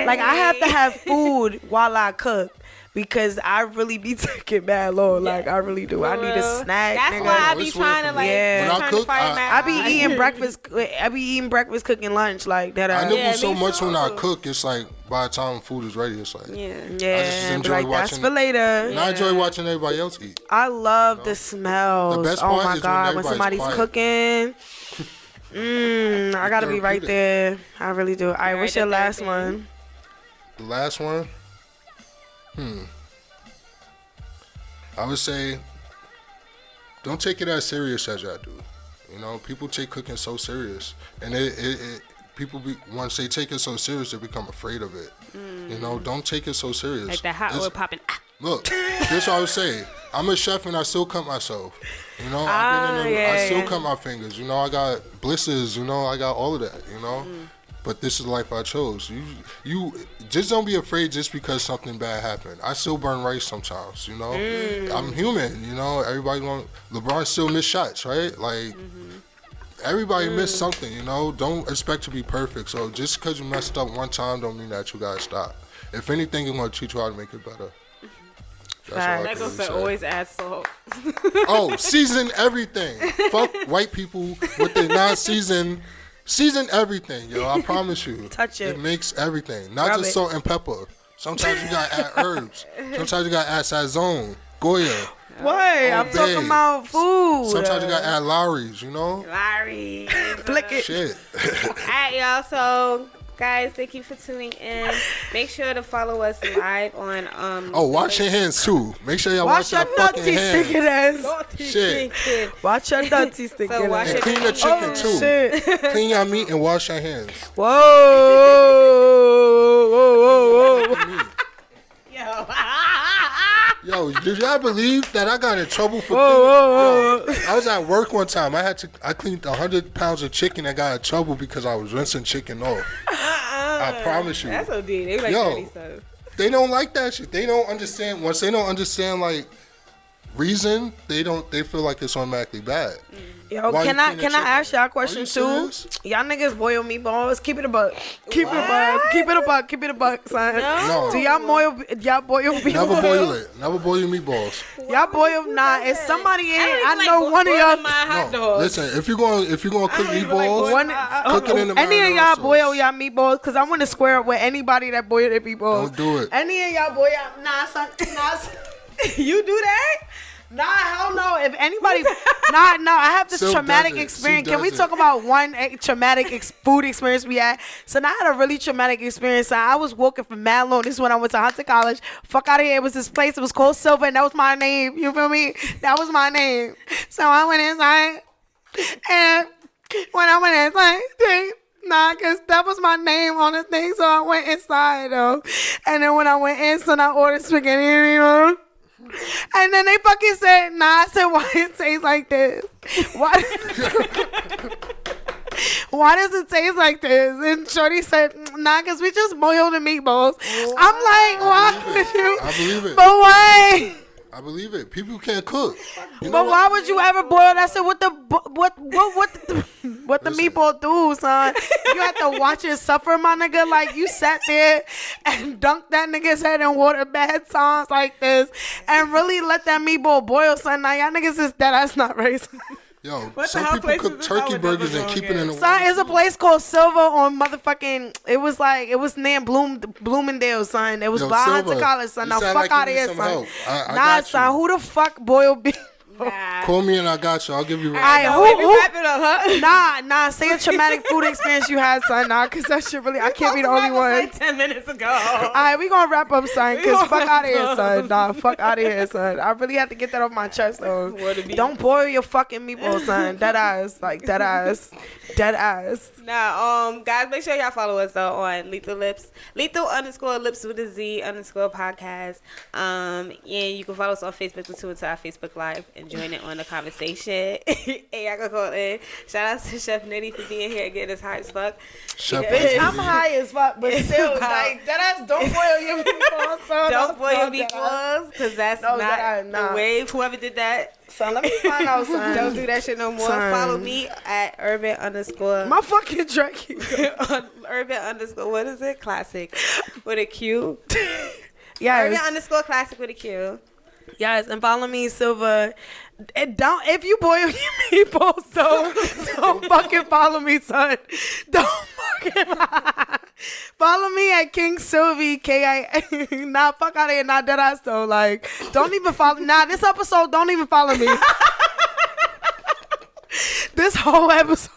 Speaker 1: Like I have to have food while I cook because I really be taking mad long. Like I really do. I need a snack.
Speaker 3: That's
Speaker 1: nigga.
Speaker 3: why I be trying to like.
Speaker 1: Yeah.
Speaker 2: When I cook,
Speaker 1: I be eating breakfast. I be eating breakfast, cooking lunch like that.
Speaker 2: I nibble
Speaker 3: Yeah,
Speaker 2: so
Speaker 3: me
Speaker 2: much
Speaker 3: too.
Speaker 2: when I cook. It's like by the time food is ready, it's like
Speaker 3: Yeah.
Speaker 2: I just
Speaker 1: Yeah,
Speaker 2: enjoy
Speaker 1: like that's
Speaker 2: watching.
Speaker 1: for later.
Speaker 2: And I enjoy watching everybody else eat.
Speaker 1: I love the smells.
Speaker 2: The best
Speaker 1: Oh
Speaker 2: part
Speaker 1: my
Speaker 2: is when
Speaker 1: god, when
Speaker 2: everybody's
Speaker 1: somebody's
Speaker 2: quiet.
Speaker 1: cooking. I gotta be right
Speaker 2: Therapeutic.
Speaker 1: there. I really do. All right, what's your last one?
Speaker 2: The last one, I would say, don't take it as serious as y'all do. You know, people take cooking so serious, and people once they take it so serious, they become afraid of it. You know, don't take it so serious.
Speaker 3: Like that hot oil popping.
Speaker 2: Look, this what I would say. I'm a chef and I still cut myself. You know, I still cut my fingers. You know, I got blisters. You know, I got all of that. You know, but this is the life I chose. You just don't be afraid just because something bad happened. I still burn rice sometimes. You know, I'm human. You know, everybody LeBron still miss shots, right? Like. Everybody missed something, you know. Don't expect to be perfect. So just because you messed up one time, don't mean that you gotta stop. If anything, it's gonna teach you how to make it better. That's all I
Speaker 3: That
Speaker 2: can
Speaker 3: goes
Speaker 2: really
Speaker 3: to
Speaker 2: say.
Speaker 3: always add salt.
Speaker 2: Oh, season everything. Fuck white people with the non-season. Season everything, yo. I promise you.
Speaker 1: Touch it.
Speaker 2: It makes everything. Not
Speaker 1: Rub
Speaker 2: just
Speaker 1: it.
Speaker 2: salt and pepper. Sometimes you gotta add herbs. Sometimes you gotta add sazon, Goya.
Speaker 1: What? I'm
Speaker 2: All
Speaker 1: talking
Speaker 2: day.
Speaker 1: about food.
Speaker 2: Sometimes you gotta add Lowry's, you know?
Speaker 3: Larry.
Speaker 1: Flick it.
Speaker 2: Shit.
Speaker 3: Alright, y'all. So, guys, thank you for tuning in. Make sure to follow us live on
Speaker 2: Oh, wash your hands too. Make sure y'all
Speaker 1: Wash
Speaker 2: wash
Speaker 1: your
Speaker 2: your fucking
Speaker 1: dirty stinking
Speaker 2: hands.
Speaker 1: ass.
Speaker 2: Shit.
Speaker 1: Watch your dirty stinking
Speaker 3: So wash
Speaker 1: ass.
Speaker 2: And clean the chicken too.
Speaker 1: Shit.
Speaker 2: Clean your meat and wash your hands.
Speaker 1: Whoa.
Speaker 2: Yo, did y'all believe that I got in trouble for
Speaker 1: Whoa.
Speaker 2: Yo, I was at work one time. I cleaned 100 pounds of chicken and got in trouble because I was rinsing chicken off. I promise you.
Speaker 3: That's OD. They like
Speaker 2: Yo.
Speaker 3: dirty stuff.
Speaker 2: They don't like that shit. They don't understand. Once they don't understand like reason, they feel like it's automatically bad.
Speaker 1: Yo,
Speaker 2: Why you
Speaker 1: can I
Speaker 2: cleaning
Speaker 1: ask y'all a
Speaker 2: chicken?
Speaker 1: question
Speaker 2: Are you
Speaker 1: too?
Speaker 2: serious?
Speaker 1: Y'all niggas boil meatballs. Keep it a buck. Keep it a buck, son.
Speaker 2: No.
Speaker 1: Do y'all boil meatballs?
Speaker 2: Never boil it. Never boil your meatballs.
Speaker 1: Y'all boil if somebody in I
Speaker 3: don't even
Speaker 1: know
Speaker 3: like
Speaker 1: one of
Speaker 3: boiling
Speaker 1: y'all
Speaker 3: my hot
Speaker 2: No,
Speaker 3: dogs.
Speaker 2: listen. If you're gonna cook meatballs,
Speaker 1: one
Speaker 2: cook it in the
Speaker 1: any of
Speaker 2: marinara
Speaker 1: y'all
Speaker 2: sauce.
Speaker 1: boil y'all meatballs because I want to square up with anybody that boil their meatballs.
Speaker 2: Don't do it.
Speaker 1: Any of y'all boil son. You do that? Nah, hell no. If anybody, I have this
Speaker 2: Silk
Speaker 1: traumatic
Speaker 2: does it.
Speaker 1: experience.
Speaker 2: She
Speaker 1: Can we
Speaker 2: does
Speaker 1: talk
Speaker 2: it.
Speaker 1: about one traumatic food experience we had? So I had a really traumatic experience. So I was walking from mad long. This is when I went to Hunter College. Fuck out of here. It was this place. It was called Silver, and that was my name. You feel me? That was my name. So I went inside, and when I went inside, because that was my name on the thing. So I went inside, though. And then when I went in, so I ordered spaghetti and meatballs. And then they fucking said, nah. I said, why it tastes like this? Why does it taste like this? And Shorty said, nah, because we just boiled the meatballs. I'm like, why would you?
Speaker 2: I believe it.
Speaker 1: But why?
Speaker 2: I believe it. People can't cook. You know
Speaker 1: But
Speaker 2: what?
Speaker 1: why would you ever boil that? I said, what the
Speaker 2: Listen.
Speaker 1: meatball do, son? You have to watch it suffer, my nigga. Like, you sat there and dunked that nigga's head in water bad times like this and really let that meatball boil, son. Now, y'all niggas is dead. That's not racist.
Speaker 2: Yo,
Speaker 3: the
Speaker 2: some
Speaker 3: hell
Speaker 2: people
Speaker 3: place
Speaker 2: cook
Speaker 3: is this
Speaker 2: turkey
Speaker 3: out with
Speaker 2: burgers
Speaker 3: Double
Speaker 2: and keep it
Speaker 3: Zone
Speaker 2: in the
Speaker 1: Son, it's a place called Silver on motherfucking. It was near Bloomingdale, son. It was
Speaker 2: Yo,
Speaker 1: by
Speaker 2: Silver,
Speaker 1: Hunter College, son.
Speaker 2: you
Speaker 1: Now
Speaker 2: sound
Speaker 1: fuck
Speaker 2: like you
Speaker 1: out of
Speaker 2: need
Speaker 1: here,
Speaker 2: some
Speaker 1: son.
Speaker 2: help. I
Speaker 1: Nah,
Speaker 2: got
Speaker 1: son.
Speaker 2: you.
Speaker 1: Who the fuck boiled beef?
Speaker 3: Nah.
Speaker 2: Call me and I got you. I'll give you.
Speaker 1: Alright,
Speaker 3: So we wrap it up, huh?
Speaker 1: Nah. Say a traumatic food experience you had, son. Nah, cause that shit really. I can't be the only one.
Speaker 3: Like 10 minutes ago.
Speaker 1: Alright, we gonna wrap up, son. Cause fuck out of here, son. Nah, fuck out of here, son. I really have to get that off my chest, though. Don't boil your fucking meatballs, son. Dead ass, like dead ass.
Speaker 3: Now, guys, make sure y'all follow us though on Lethal Lipz, Lethal_Lipz with a Z _podcast. And you can follow us on Facebook to tune into our Facebook Live and join in on the conversation. Hey, y'all can call in. Shout out to Chef Knitty for being here and getting us high as fuck.
Speaker 2: Chef
Speaker 1: Bitch,
Speaker 2: Knitty.
Speaker 1: I'm high as fuck, but still, like dead ass. Don't boil your meatballs, son.
Speaker 3: Don't boil your
Speaker 1: dead ass.
Speaker 3: meatballs, because that's
Speaker 1: No,
Speaker 3: not
Speaker 1: nah.
Speaker 3: the way. Whoever did that,
Speaker 1: Son, let me find out, son.
Speaker 3: don't do that shit no more.
Speaker 1: Son.
Speaker 3: Follow me at urban_
Speaker 1: My fucking drink.
Speaker 3: on urban_ what is it? Classic with a Q. Urban_classic with a Q.
Speaker 1: Yes, and follow me, Silva. And don't, if you boil your meatballs, don't fucking follow me, son. Don't fucking follow me at King Sylvie, K-I. Nah, fuck out of here, not that ass though. Like, don't even follow. Nah, this episode, don't even follow me. This whole episode.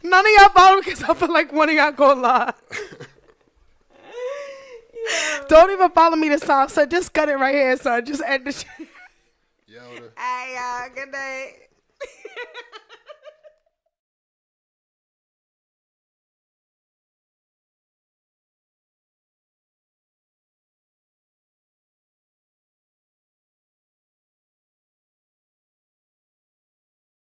Speaker 1: None of y'all follow me because I feel like one of y'all gonna lie. Don't even follow me this time, so just cut it right here, son. Just end the shit.
Speaker 2: Yo,
Speaker 3: Hey, y'all. Good night.